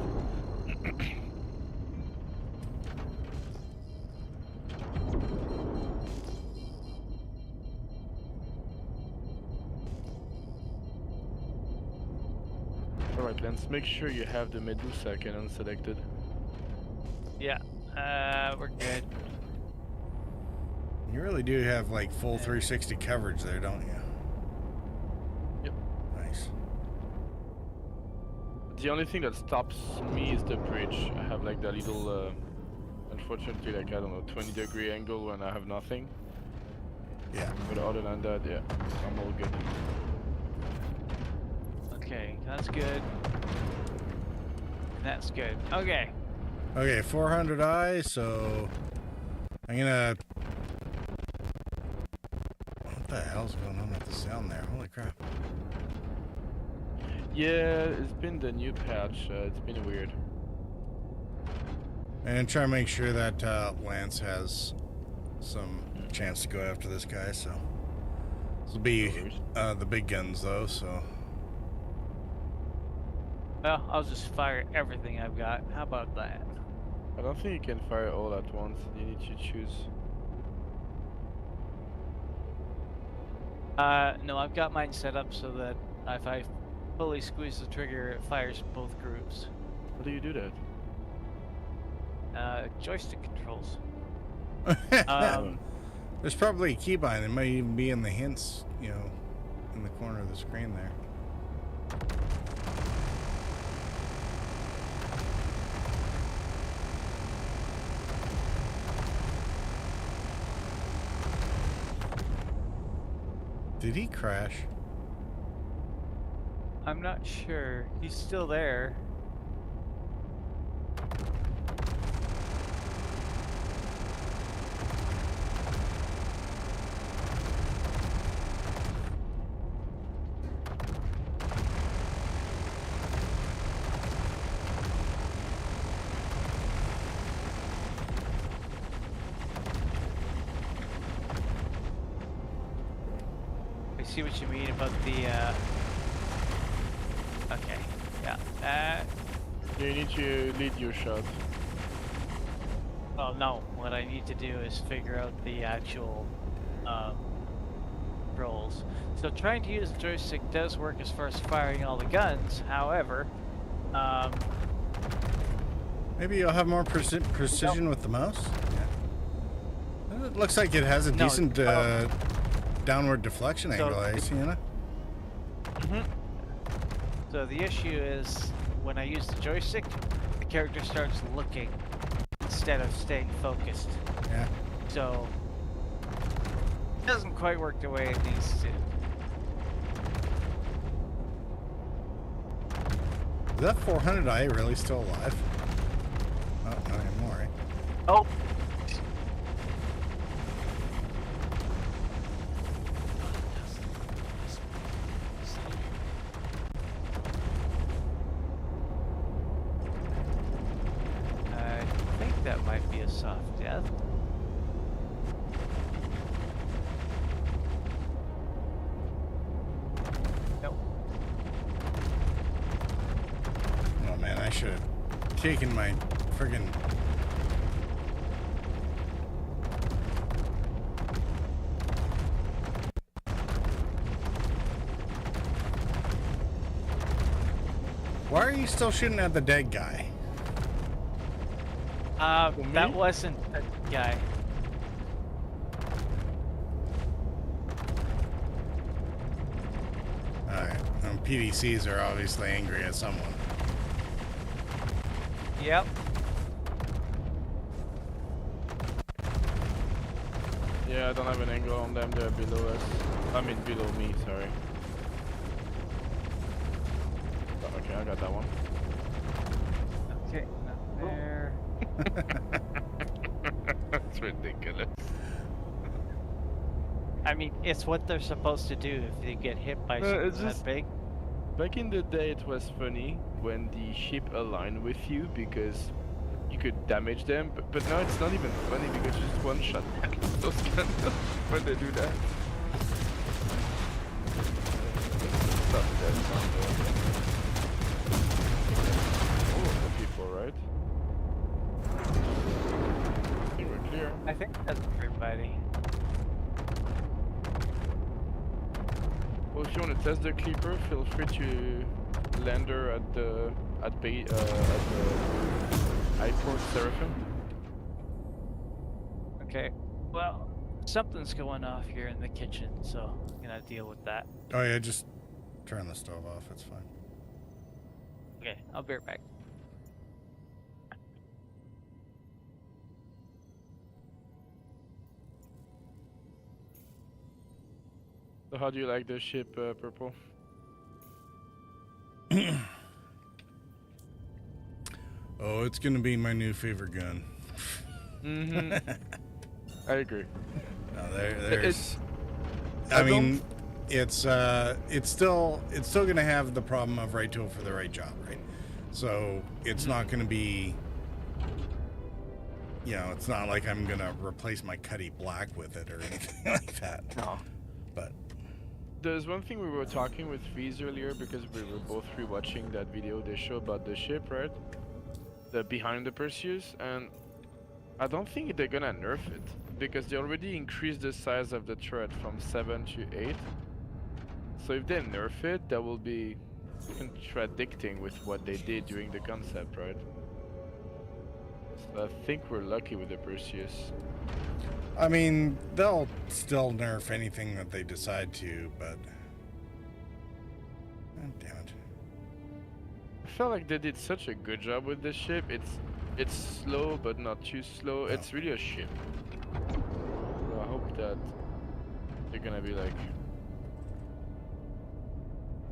Alright, Lance, make sure you have the Medusa cannon selected. Yeah, we're good. You really do have like full 360 coverage there, don't you? Yep. Nice. The only thing that stops me is the bridge. I have like that little, unfortunately, like, I don't know, 20-degree angle when I have nothing. Yeah. But other than that, yeah, I'm all good. Okay, that's good. That's good. Okay. Okay, 400 eyes, so I'm gonna... What the hell's going on with the sound there? Holy crap. Yeah, it's been the new patch, it's been weird. And try to make sure that Lance has some chance to go after this guy, so... This will be the big guns, though, so... Well, I'll just fire everything I've got. How about that? I don't think you can fire all at once, you need to choose. No, I've got mine set up so that if I fully squeeze the trigger, it fires both groups. How do you do that? Joystick controls. There's probably a keybind. It might even be in the hints, you know, in the corner of the screen there. Did he crash? I'm not sure. He's still there. I see what you mean about the, okay, yeah, You need to lead your shot. well, no, what I need to do is figure out the actual, controls. So trying to use the joystick does work as far as firing all the guns, however, Maybe you'll have more precision with the mouse? Yeah. It looks like it has a decent downward deflection angle, I see, you know? So the issue is, when I use the joystick, the character starts looking instead of staying focused. Yeah. So, it doesn't quite work the way it needs to. Is that 400i really still alive? Oh, not anymore, right? Oh! I think that might be a soft death. Nope. Oh man, I should have taken my friggin' Why are you still shooting at the dead guy? That wasn't a guy. Alright. PDCs are obviously angry at someone. Yep. Yeah, I don't have an angle on them. They're below us. I mean, below me, sorry. Oh, okay, I got that one. Okay, not there. That's ridiculous. I mean, it's what they're supposed to do if they get hit by something that big. Back in the day, it was funny when the ship aligned with you because you could damage them, but now it's not even funny because you just one shot those guns when they do that. Stop that sound there. Oh, the people, right? I think we're clear. I think that's everybody. Well, if you want to test the Clipper, feel free to land her at the airport Seraphim. Okay. Well, something's going off here in the kitchen, so I'm gonna deal with that. Oh yeah, just turn the stove off. It's fine. Okay, I'll be right back. So how do you like the ship, Purple? Oh, it's gonna be my new favorite gun. I agree. No, there's. I mean, it's still gonna have the problem of right tool for the right job, right? So it's not gonna be. You know, it's not like I'm gonna replace my Cuddy Black with it or anything like that. No. But there's one thing we were talking with Fees earlier because we were both rewatching that video they show about the ship, right? The behind the Perseus, and I don't think they're gonna nerf it because they already increased the size of the turret from 7 to 8. So if they nerf it, that will be contradicting with what they did during the concept, right? So I think we're lucky with the Perseus. I mean, they'll still nerf anything that they decide to, but oh, damn it. I felt like they did such a good job with this ship. It's slow, but not too slow. Oh. It's really a ship. So I hope that they're gonna be like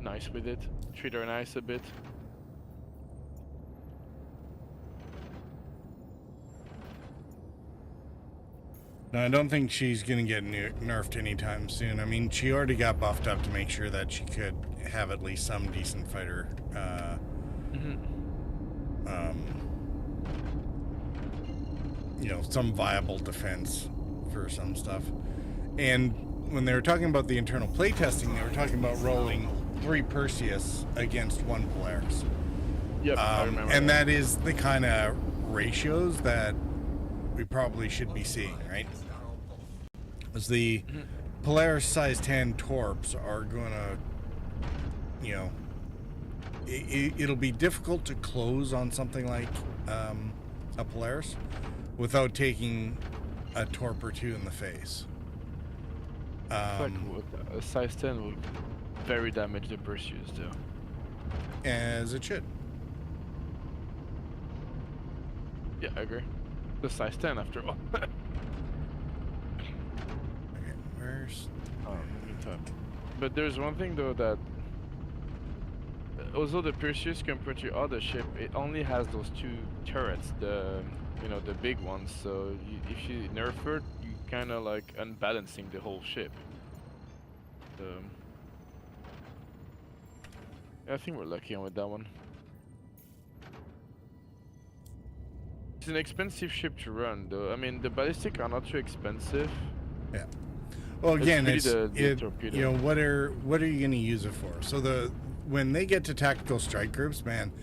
nice with it. Treat her nice a bit. No, I don't think she's going to get nerfed anytime soon. I mean, she already got buffed up to make sure that she could have at least some decent fighter. You know, some viable defense for some stuff. And when they were talking about the internal playtesting, they were talking about rolling 3 Perseus against 1 Polaris. Yep, I remember. And that is the kind of ratios that we probably should be seeing, right? As the Polaris size 10 torps are gonna, you know, it'll be difficult to close on something like a Polaris without taking a torp or 2 in the face. Like a size 10 will very damage the Perseus though. As it should. Yeah, I agree. The size 10 after all. Okay, where's... Oh, top. But there's one thing though that although the Perseus compared to other ship, it only has those 2 turrets, the the big ones. So if you nerf it, you kind of like unbalancing the whole ship. I think we're lucky with that one. It's an expensive ship to run, though. I mean, the ballistic are not too expensive. Yeah. Well, again, it's really the you know, what are you going to use it for? So when they get to tactical strike groups, man,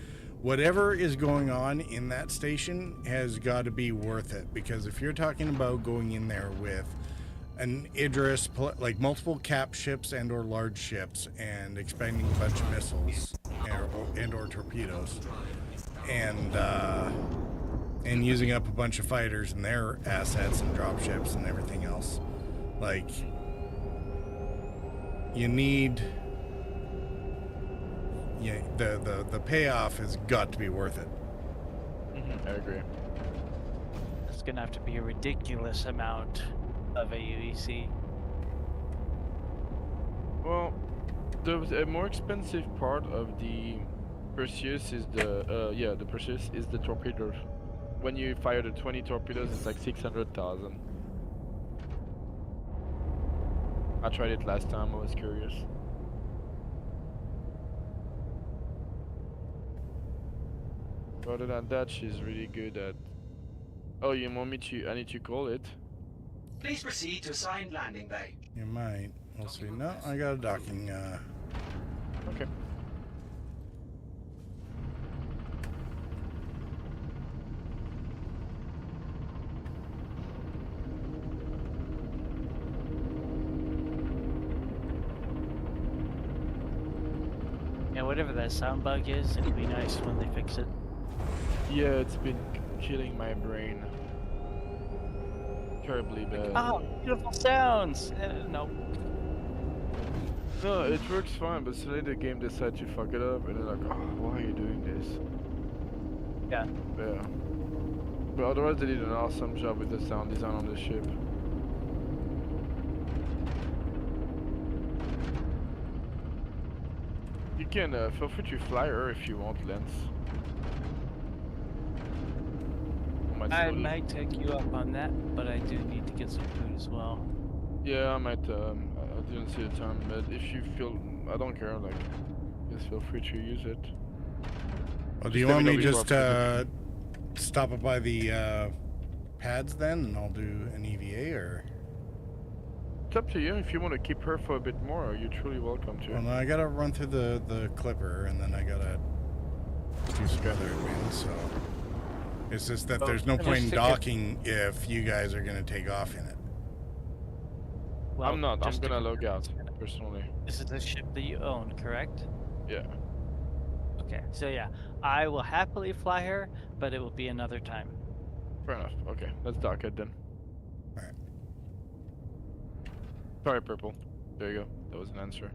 whatever is going on in that station has got to be worth it. Because if you're talking about going in there with an Idris, like multiple cap ships and or large ships, and expending a bunch of missiles, and/or torpedoes, and using up a bunch of fighters and their assets and dropships and everything else. Like, you need, yeah, the payoff has got to be worth it. I agree. It's gonna have to be a ridiculous amount of AUEC. Well, the more expensive part of the Perseus is the Perseus is the torpedoes. When you fire the 20 torpedoes, it's like 600,000. I tried it last time. I was curious. Other than that, she's really good at. Oh, you want me to? I need to call it. Please proceed to assigned landing bay. You might. We'll see. No, I got a docking. Okay. Yeah, whatever that sound bug is, it'll be nice when they fix it. Yeah, it's been killing my brain. Terribly bad. Oh, beautiful sounds! No. No, it works fine, but suddenly the game decides to fuck it up, and they're like, oh, why are you doing this? Yeah. Yeah. But otherwise, they did an awesome job with the sound design on the ship. You can feel free to fly her if you want, Lance. I might take you up on that, but I do need to get some food as well. Yeah, I might. I didn't see the time, but if you feel, I don't care. Like, just feel free to use it. Well, do you want me just stop up by the pads then, and I'll do an EVA, or? It's up to you. If you want to keep her for a bit more, you're truly welcome to. Well, no, I gotta run through the clipper, and then I gotta do some other wins. So it's just that there's no point in docking if you guys are gonna take off in it. Well, I'm not. I'm gonna log out personally. This is the ship that you own, correct? Yeah. Okay, so yeah, I will happily fly her, but it will be another time. Fair enough. Okay, let's dock it then. Alright. Sorry, Purple. There you go. That was an answer.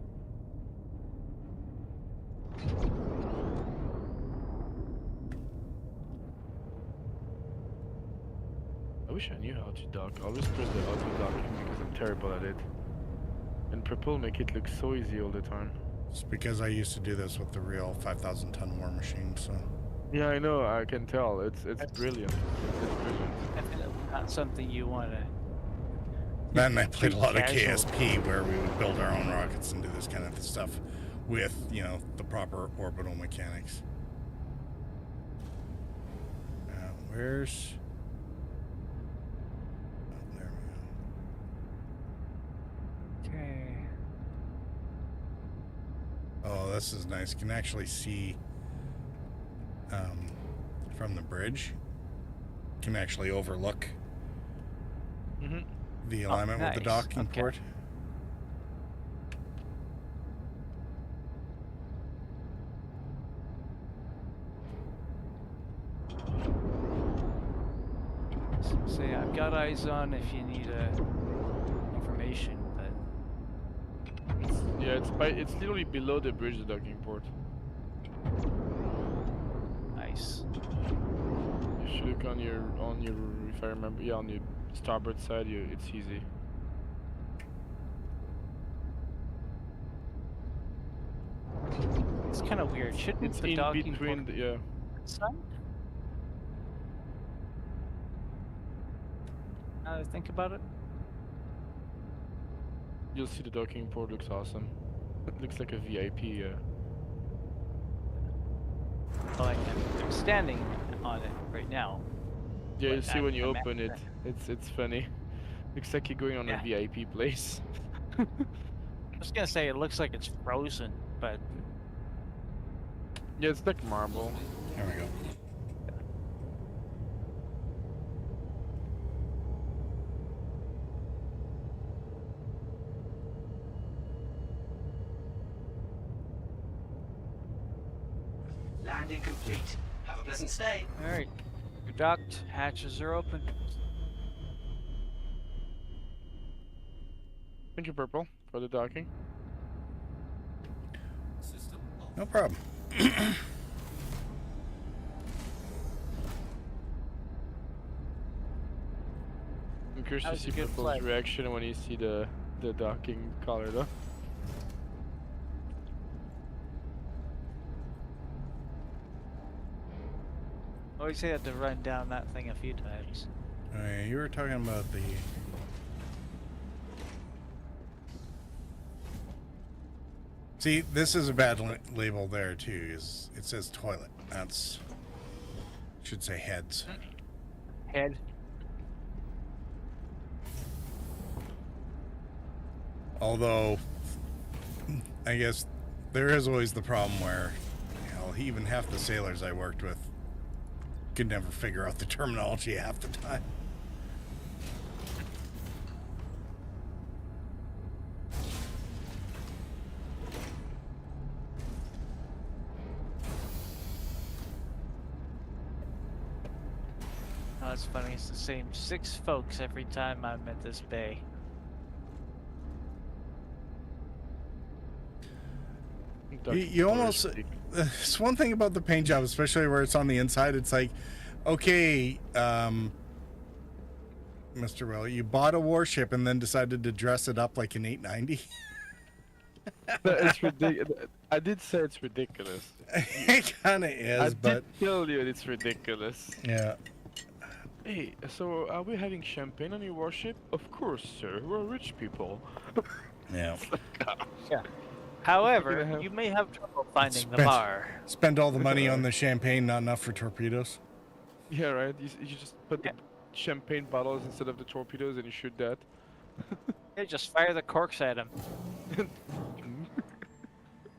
I wish I knew how to dock. I always press the auto docking because I'm terrible at it. And Purple make it look so easy all the time. It's because I used to do this with the real 5,000 ton war machine, so. Yeah, I know. I can tell. It's brilliant. It's brilliant. Definitely not something you want to. That and I played a lot of KSP where we would build our own rockets and do this kind of stuff with, you know, the proper orbital mechanics. Where's... Oh, there we go. Okay. Oh, this is nice. You can actually see from the bridge. You can actually overlook the alignment with the docking port. So yeah, I've got eyes on if you need information, but Yeah, it's literally below the bridge, the docking port. nice. You should look on your if I remember, yeah, on your starboard side. It's easy. It's kind of weird. Shouldn't It's the in docking between. port Yeah. side? Now that I think about it. You'll see the docking port looks awesome. It looks like a VIP. Oh, I'm standing on it right now. Yeah, But you see when you I'm open it. It's funny. Looks like you're going on a VIP place. I was gonna say it looks like it's frozen, but Yeah, it's like marble. There we go. complete. Have a pleasant stay. Alright. You're docked. Hatches are open. Thank you, Purple, for the docking. No problem. I'm curious That to was a see good Purple's play. reaction when you see the docking color, though. Always had to run down that thing a few times. Alright, you were talking about the... See, this is a bad label there, too. Is it says toilet. That's... should say heads. Head. Although, I guess there is always the problem where, you know, even half the sailors I worked with could never figure out the terminology half the time. Oh, that's funny. It's the same 6 folks every time I'm at this bay. You almost... It's one thing about the paint job, especially where it's on the inside. It's like, okay, Mr. Well, you bought a warship and then decided to dress it up like an 890. It's ridiculous. I did say it's ridiculous. It kind of is, but... I did tell you it's ridiculous. Yeah. Hey, so are we having champagne on your warship? Of course, sir. We're rich people. Yeah. Yeah. However, you may have trouble finding the bar. Spend all the money on the champagne, not enough for torpedoes. Yeah, right. You just put the champagne bottles instead of the torpedoes and you shoot that. Yeah, just fire the corks at him.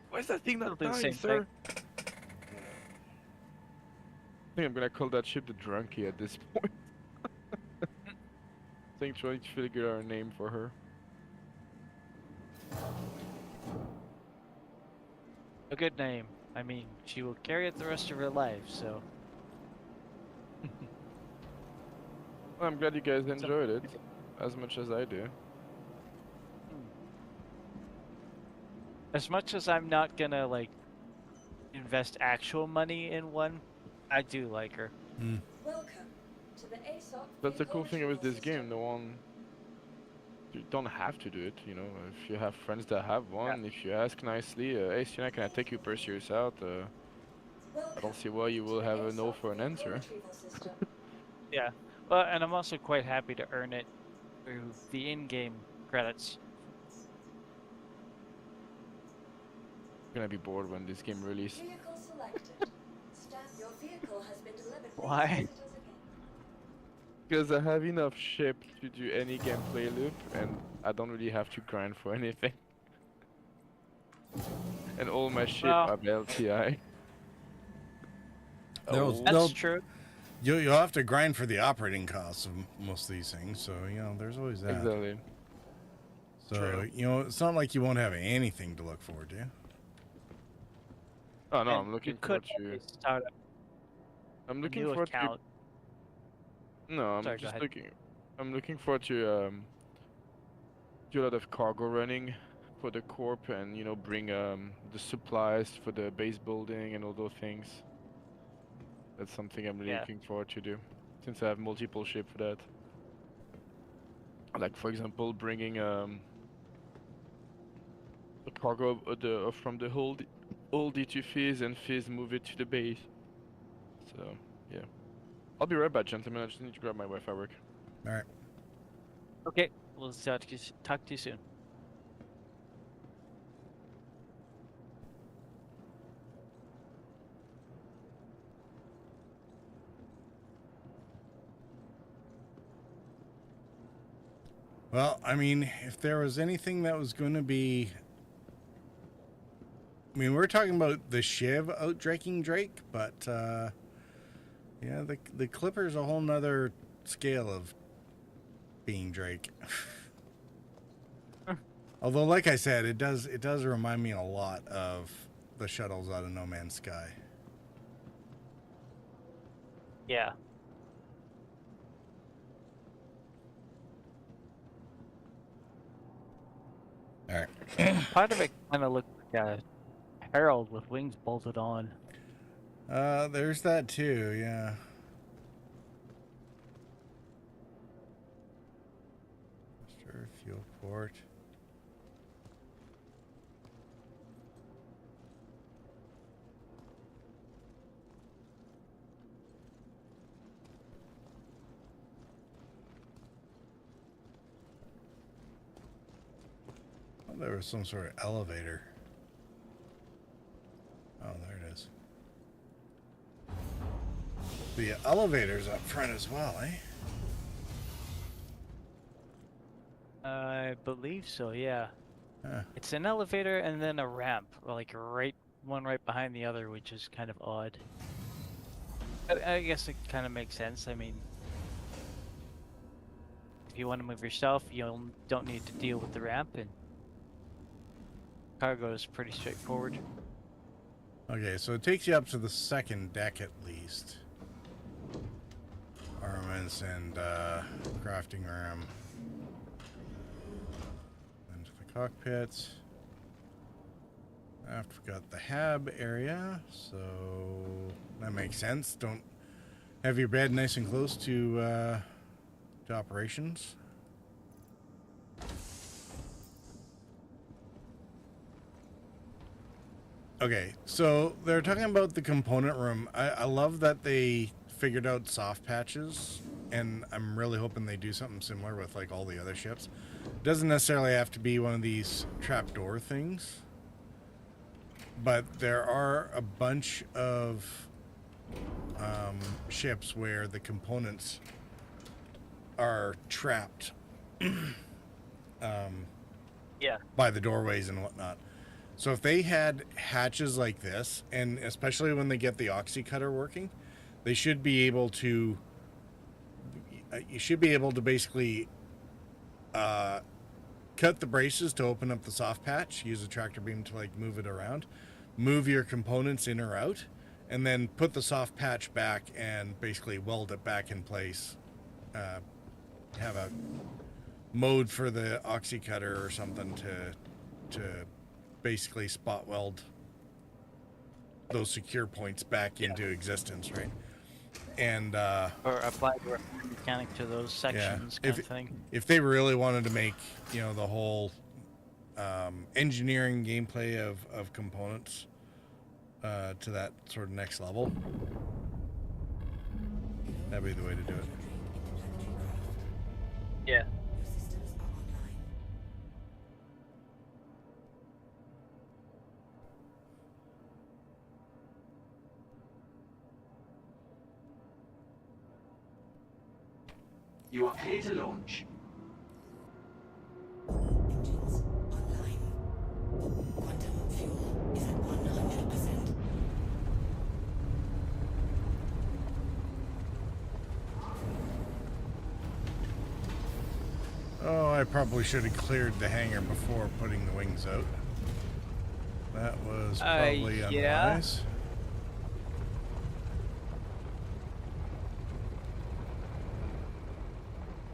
Why is that thing not Do the dying, same sir? I think I'm gonna call that ship the Drunkie at this point. I think trying to figure out a name for her. A good name. I mean, she will carry it the rest of her life, so... Well, I'm glad you guys enjoyed it as much as I do. As much as I'm not gonna, like, invest actual money in one, I do like her. Welcome to the ASOC. That's the cool thing with this game. No one... You don't have to do it, you know. If you have friends that have one, if you ask nicely, hey, Sienna, can I take you Perseus out? I don't see why you will have a no for an answer. Yeah. Well, and I'm also quite happy to earn it through the in-game credits. I'm gonna be bored when this game releases. Vehicle selected. Staff, your vehicle has been delivered. Why? Because I have enough ship to do any gameplay loop, and I don't really have to grind for anything. And all my ship are LTI. That's true. You'll have to grind for the operating costs of most of these things, so, you know, there's always that. Exactly. So, True. you know, it's not like you won't have anything to look forward to. Oh no, And I'm looking you could forward to... always start I'm a looking new forward to... account. No, I'm Sorry, go just ahead. looking... I'm looking forward to do a lot of cargo running for the corp and, you know, bring the supplies for the base building and all those things. That's something I'm really looking forward to do, since I have multiple ship for that. Like, for example, bringing the cargo from the whole D to Fizz, and Fizz move it to the base. So, yeah. I'll be right back, gentlemen. I just need to grab my Wi-Fi work. Alright. Okay, we'll talk to you soon. Well, I mean, if there was anything that was going to be... I mean, we're talking about the Shiv out-draking Drake, but, yeah, the Clipper's a whole nother scale of being Drake. Although, like I said, it does remind me a lot of the shuttles out of No Man's Sky. Yeah. All right. Part of it kind of looked like a herald with wings bolted on. There's that too, yeah. Sure, fuel port. Oh, there was some sort of elevator. Oh, there it is. The elevator's up front as well, eh? I believe so, yeah. Huh. It's an elevator and then a ramp, like one right behind the other, which is kind of odd. I guess it kind of makes sense. I mean, if you want to move yourself, you don't need to deal with the ramp, and cargo is pretty straightforward. Okay, so it takes you up to the second deck at least. Armaments and crafting room. Into the cockpit. I've got the hab area, so that makes sense. Don't have your bed nice and close to operations. Okay, so they're talking about the component room. I love that they figured out soft patches, and I'm really hoping they do something similar with like all the other ships. It doesn't necessarily have to be one of these trapdoor things, but there are a bunch of ships where the components are trapped yeah, by the doorways and whatnot. So if they had hatches like this, and especially when they get the oxy cutter working, they should be able to, you should be able to basically cut the braces to open up the soft patch, use a tractor beam to like move it around, move your components in or out, and then put the soft patch back and basically weld it back in place. Have a mode for the oxy cutter or something to basically spot weld those secure points back into existence, right? And or apply the mechanic to those sections, kind of thing. If they really wanted to make, you know, the whole engineering gameplay of components to that sort of next level, that'd be the way to do it. Yeah. You are clear to launch. Engines online. Quantum fuel is at 100%. Oh, I probably should have cleared the hangar before putting the wings out. That was probably unwise.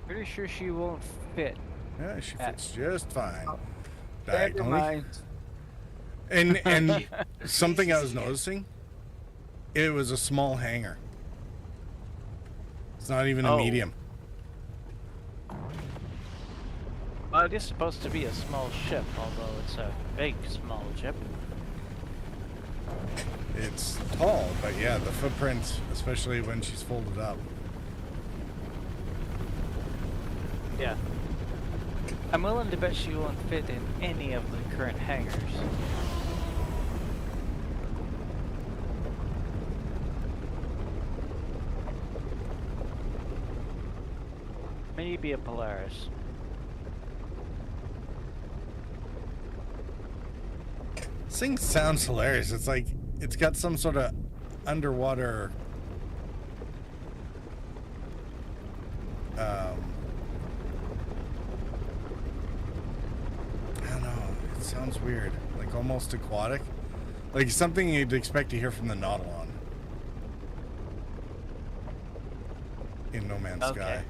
Pretty sure she won't fit. Yeah, she fits just fine. Never Diagonally. mind. And something I was noticing, it was a small hangar. It's not even a medium. Well, it is supposed to be a small ship, although it's a big small ship. It's tall, but yeah, the footprint, especially when she's folded up. Yeah. I'm willing to bet she won't fit in any of the current hangars. Maybe a Polaris. This thing sounds hilarious. It's like, it's got some sort of underwater I don't know, it sounds weird, like almost aquatic, like something you'd expect to hear from the Nautilon. No Man's Okay. Sky.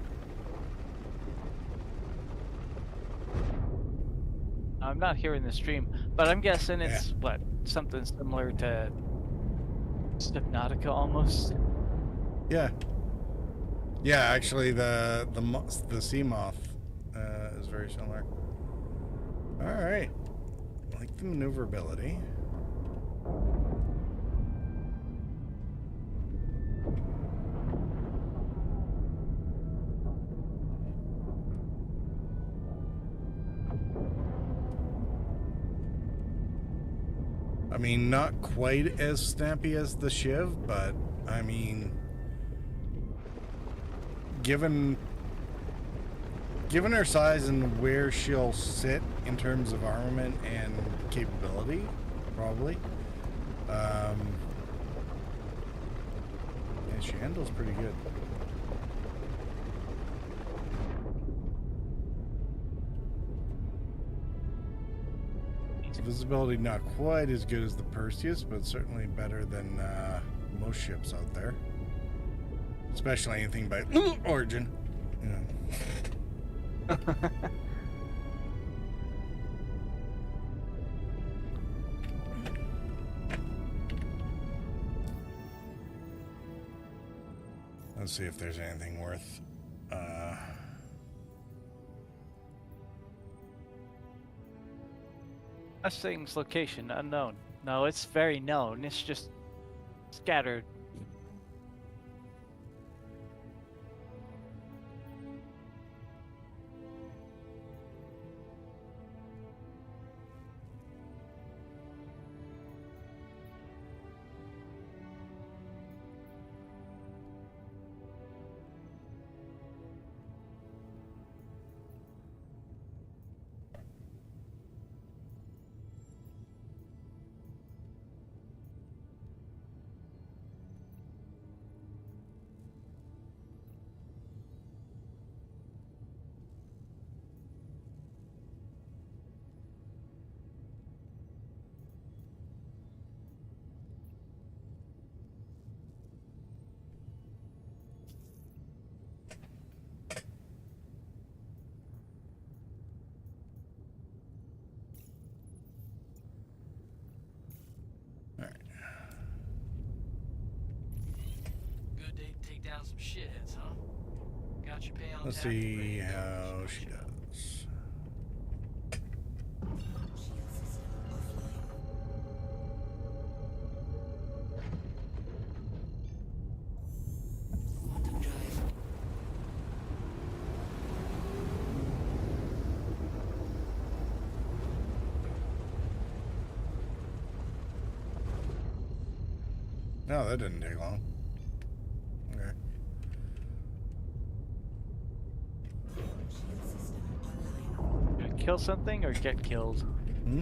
I'm not hearing the stream, but I'm guessing it's what, something similar to Subnautica almost. Yeah. Yeah, actually, the sea moth is very similar. All right, like the maneuverability. I mean, not quite as snappy as the Shiv, but I mean, given her size and where she'll sit in terms of armament and capability, probably. Yeah, she handles pretty good. Visibility not quite as good as the Perseus, but certainly better than most ships out there. Especially anything by Origin. Yeah. Let's see if there's anything worth Mustang's location unknown. No, it's very known. It's just scattered. Good day to take down some shitheads, huh? Got your pay on Let's tap and ready see to go. how she does. No, that didn't take long. Okay. Kill something or get killed? Hmm?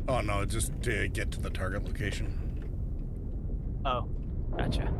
Oh no, just to get to the target location. Oh, gotcha.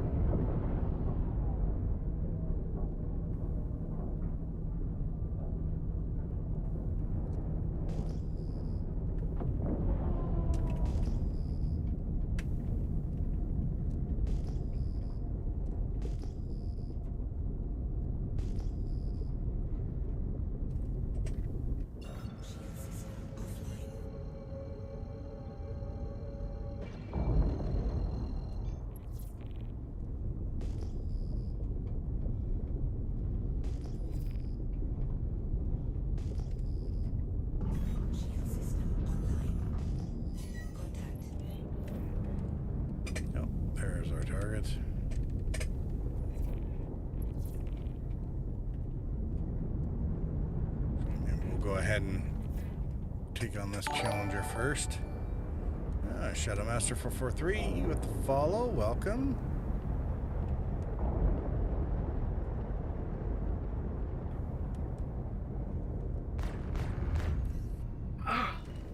Yep, there's our target. And we'll go ahead and take on this challenger first. Shadow Master 443 with the follow. Welcome.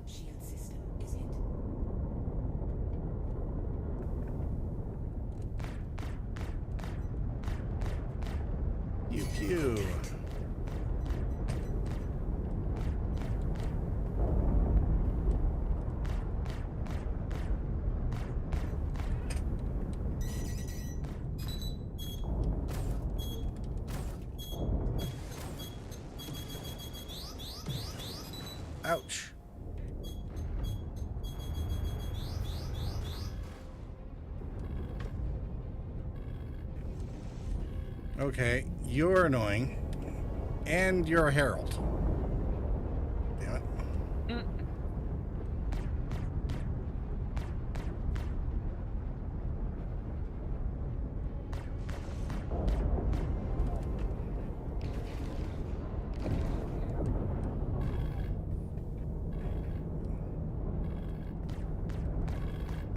Shield system is hit. Pew pew. Ouch. Okay, you're annoying. And you're a herald. Damn it.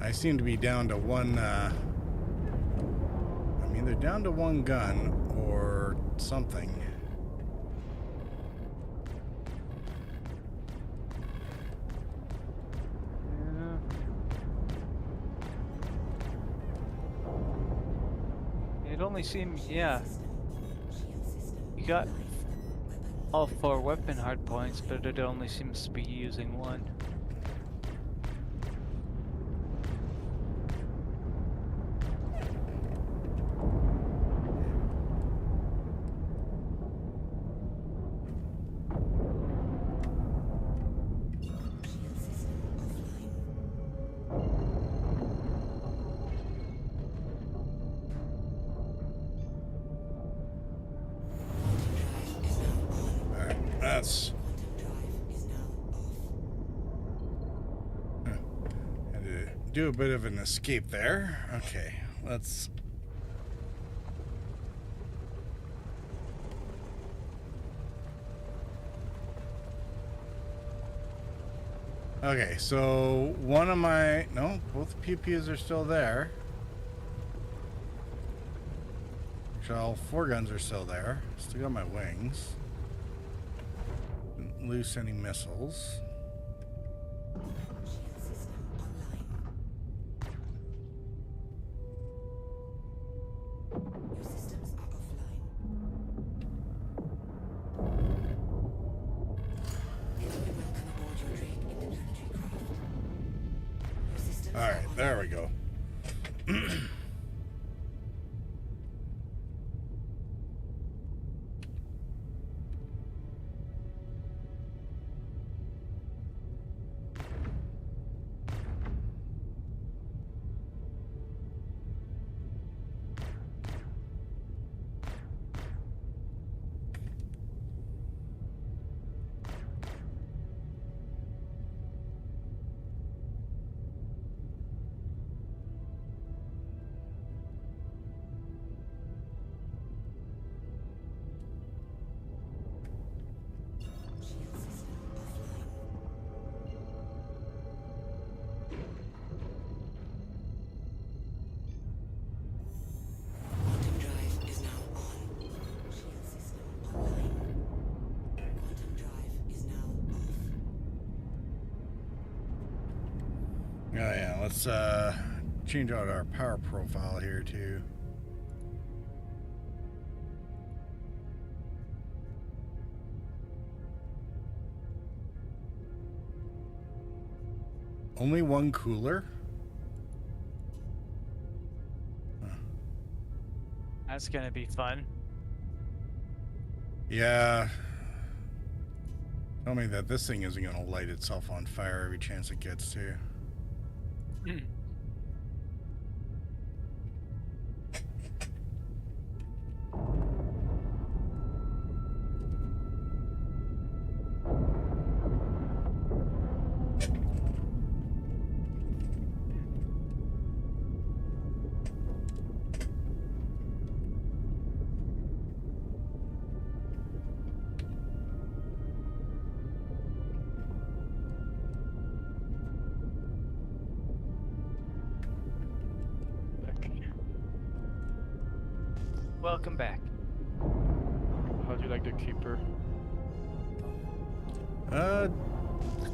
I seem to be down to one, I'm either down to one gun or something. It only seems, yeah. You got all 4 weapon hard points, but it only seems to be using 1. That's... Had to do a bit of an escape there. Okay, let's... Okay, so one of my... No, both pew-pews are still there. Actually, all 4 guns are still there. Still got my wings. Didn't loose any missiles. Alright, there we go. Oh yeah, let's change out our power profile here too. Only one cooler? Huh. That's gonna be fun. Yeah. Tell me that this thing isn't gonna light itself on fire every chance it gets to. Welcome back. How do you like the keeper?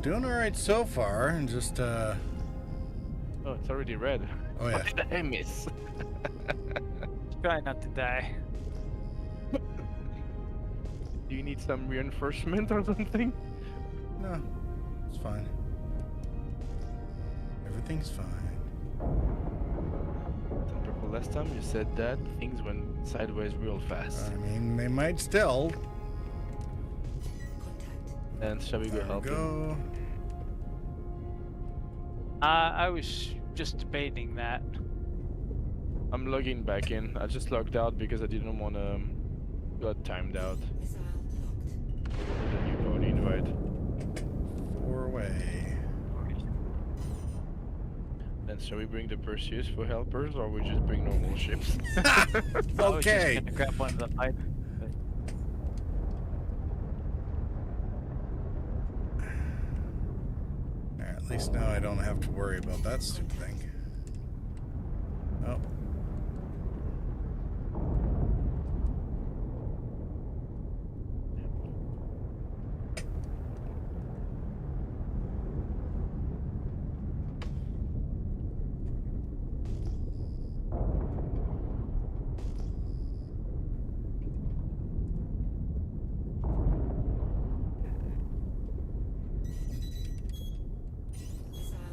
Doing alright so far, and just Oh, it's already red. Oh yeah. What did I miss? Try not to die. Do you need some reinforcement or something? No, it's fine. Everything's fine. Purple, last time you said that, things went sideways real fast. I mean, they might still. And shall we go help him? I was just debating that. I'm logging back in. I just logged out because I didn't want to got timed out. The new party invite. 4 away. Then shall we bring the Perseus for helpers, or we just bring normal ships? I was just Okay. gonna grab one of the pipe. At least now I don't have to worry about that stupid thing. Oh.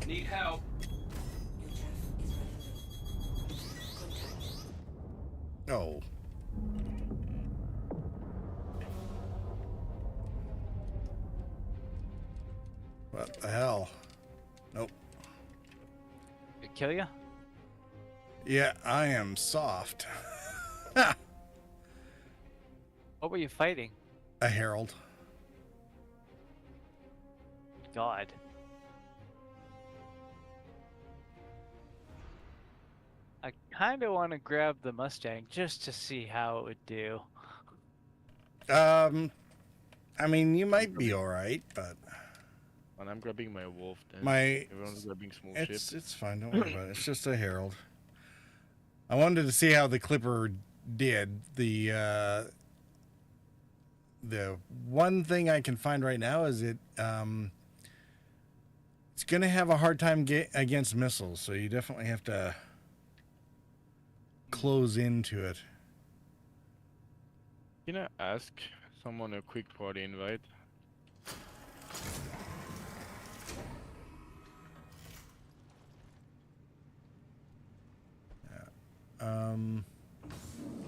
Need help. Oh. What the hell? Nope. Did it kill you? Yeah, I am soft. What were you fighting? A herald. God. I kind of want to grab the Mustang just to see how it would do. I mean, you might be all right, but And I'm grabbing my wolf. Then. my Everyone's grabbing small it's ships. it's fine. Don't worry about it. It's just a herald. I wanted to see how the Clipper did. The one thing I can find right now is it's gonna have a hard time against missiles, so you definitely have to close into it. Can I ask someone a quick party invite?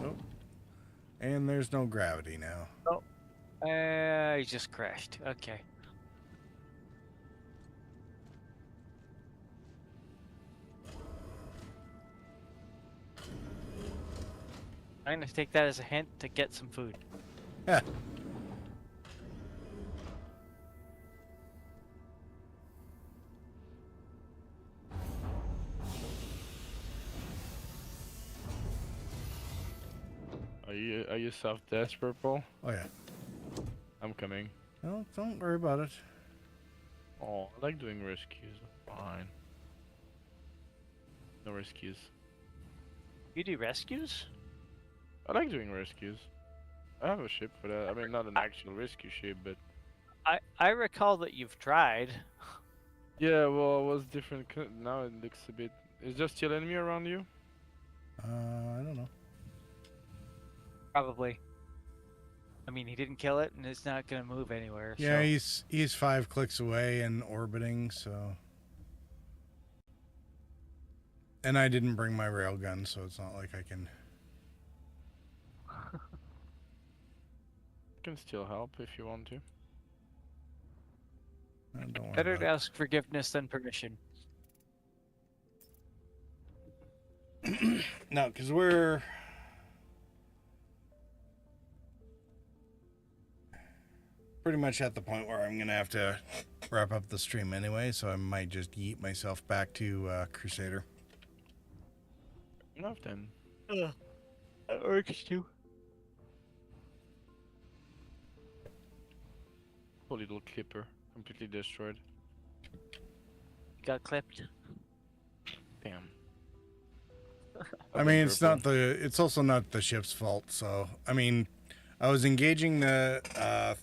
Nope. And there's no gravity now. Oh, he just crashed. Okay. I'm gonna take that as a hint to get some food. Yeah. Are you soft dash purple? Oh yeah. I'm coming. No, don't worry about it. Oh, I like doing rescues. Fine. No rescues. You do rescues? I like doing rescues. I have a ship for that. I mean, not an actual rescue ship, but I recall that you've tried. yeah. Well, it was different. Now it looks a bit. Is there still enemy around you? I don't know. Probably. I mean, he didn't kill it, and it's not gonna move anywhere. Yeah, so. he's 5 clicks away and orbiting, so. And I didn't bring my railgun, so it's not like I can. Can still help if you want to. Don't worry Better about to it. ask forgiveness than permission. No, because we're pretty much at the point where I'm gonna have to wrap up the stream anyway, so I might just yeet myself back to Crusader. Enough then. That works too. Poor little clipper, completely destroyed. Got clipped. Damn. I mean, it's also not the ship's fault. So, I mean, I was engaging the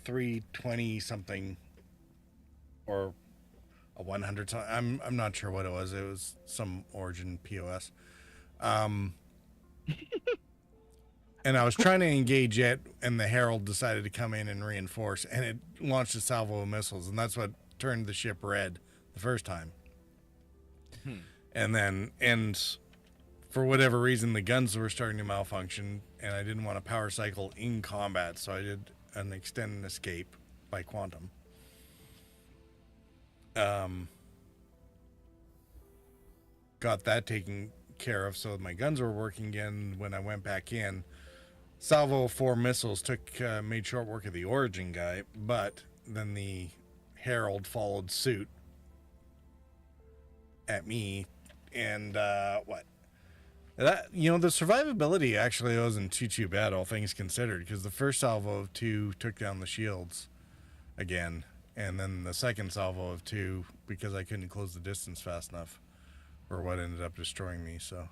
320 something or a 100 something. I'm not sure what it was. It was some Origin POS. And I was trying to engage it, and the Herald decided to come in and reinforce, and it launched a salvo of missiles, and that's what turned the ship red the first time. And for whatever reason, the guns were starting to malfunction, and I didn't want to power cycle in combat, so I did an extend and escape by quantum. got that taken care of, so my guns were working again when I went back in. Salvo 4 missiles made short work of the Origin guy, but then the Herald followed suit at me, and what? That, the survivability actually wasn't too bad, all things considered, because the first salvo of 2 took down the shields again, and then the second salvo of 2, because I couldn't close the distance fast enough, were what ended up destroying me. So.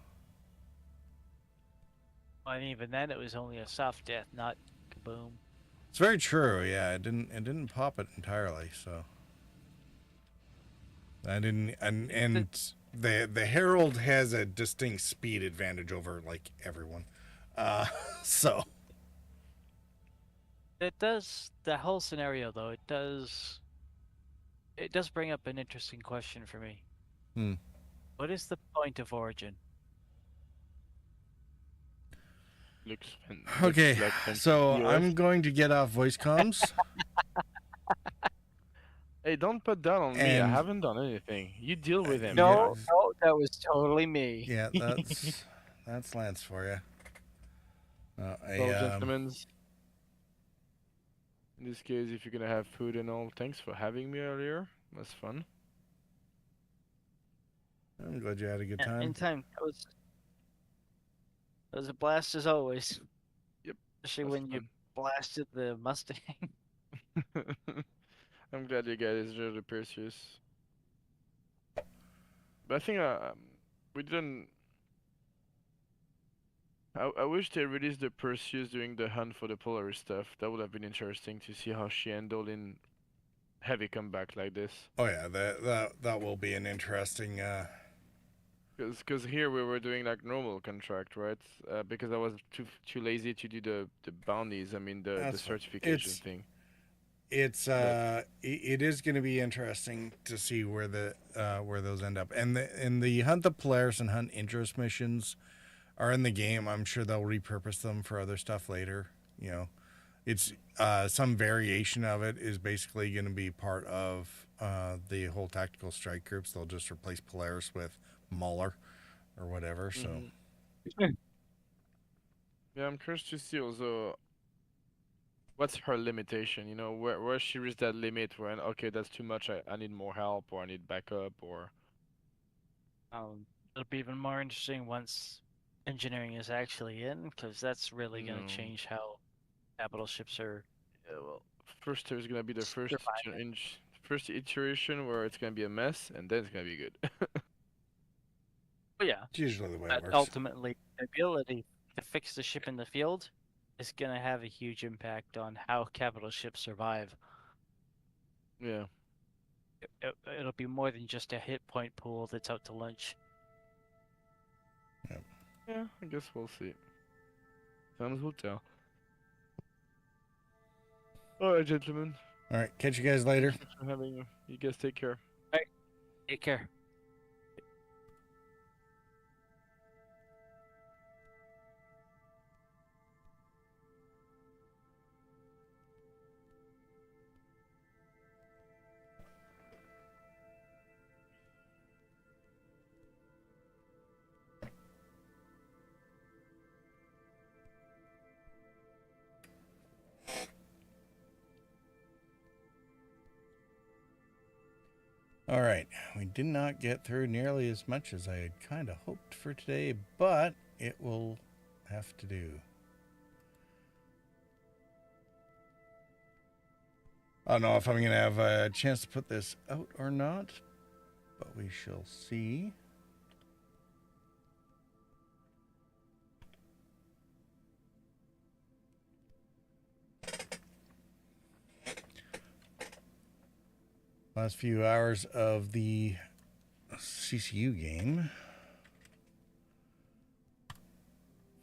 And even then, it was only a soft death, not kaboom. It's very true. Yeah, it didn't pop it entirely. So I didn't, and the Herald has a distinct speed advantage over like everyone. So it does, the whole scenario though. It does bring up an interesting question for me. What is the point of Origin? Okay, so I'm going to get off voice comms. Hey, don't put that on me. I haven't done anything. You deal with him. No, that was totally me. Yeah, that's Lance for you. Gentlemen. In this case, if you're gonna have food and all, thanks for having me earlier. It was fun. I'm glad you had a good time. In time, it was a blast as always. Yep. Especially when you blasted the Mustang. I'm glad you guys enjoyed the Perseus. But I think we didn't. I wish they released the Perseus during the hunt for the Polaris stuff. That would have been interesting to see how she handled in heavy comeback like this. Oh yeah, that will be an interesting. Because here we were doing like normal contract, right? Because I was too lazy to do the bounties. I mean the certification thing. It is going to be interesting to see where those end up, and the Hunt the Polaris and Hunt Interest missions are in the game. I'm sure they'll repurpose them for other stuff later. It's some variation of it is basically going to be part of the whole tactical strike groups. They'll just replace Polaris with Muller or whatever. So yeah, I'm curious to see also what's her limitation. Where she reached that limit when okay, that's too much. I need more help, or I need backup, or it'll be even more interesting once engineering is actually in, because that's really going to change how capital ships are. Yeah, well, first there's gonna be the first iteration where it's gonna be a mess, and then it's gonna be good. But yeah, it's usually the way it works. Ultimately, the ability to fix the ship in the field is going to have a huge impact on how capital ships survive. Yeah. It'll be more than just a hit point pool that's out to lunch. Yep. Yeah, I guess we'll see. Times will tell. Alright, gentlemen. Alright, catch you guys later. Thanks for having you. You guys take care. Alright, take care. All right, we did not get through nearly as much as I had kind of hoped for today, but it will have to do. I don't know if I'm going to have a chance to put this out or not, but we shall see. Last few hours of the CCU game.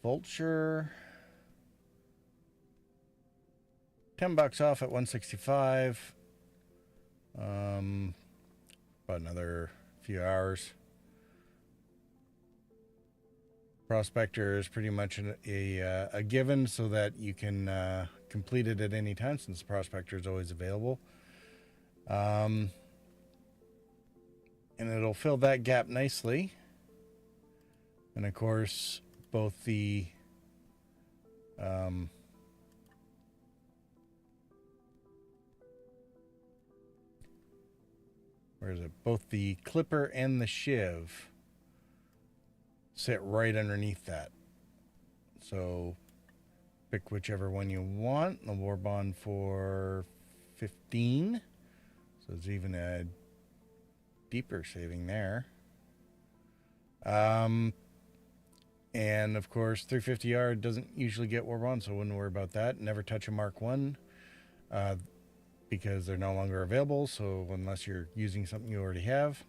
Vulture. $10 off at 165. About another few hours. Prospector is pretty much a given, so that you can complete it at any time, since the Prospector is always available. And it'll fill that gap nicely. And of course, both the where is it? Both the clipper and the shiv sit right underneath that. So pick whichever one you want. The war bond for 15. So it's even a deeper saving there. And of course, 350 yard doesn't usually get war bond, so I wouldn't worry about that. Never touch a Mark 1 because they're no longer available, so unless you're using something you already have.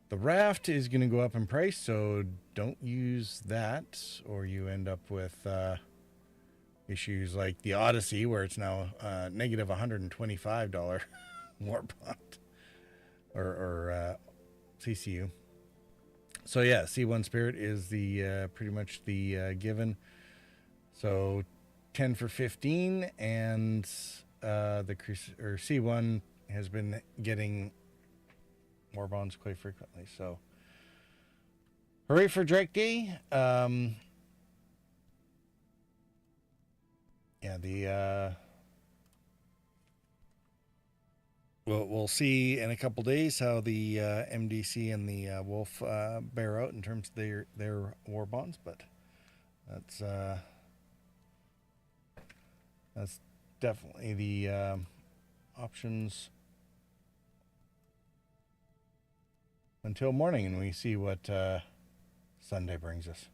The raft is going to go up in price, so don't use that, or you end up with issues like the Odyssey, where it's now negative $125 war bond or CCU. So yeah, C1 Spirit is the pretty much the given. So 10 for 15, and the C1 has been getting war bonds quite frequently. So hooray for Drake Day. Yeah, the we'll see in a couple days how the MDC and the Wolf bear out in terms of their war bonds, but that's definitely the options until morning, and we see what Sunday brings us.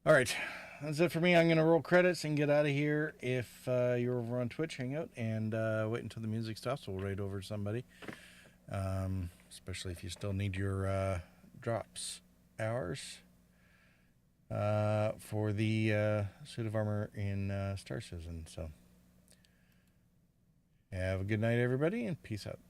All right, that's it for me. I'm going to roll credits and get out of here. If you're over on Twitch, hang out and wait until the music stops. We'll raid over somebody, especially if you still need your drops hours for the suit of armor in Star Citizen. So have a good night, everybody, and peace out.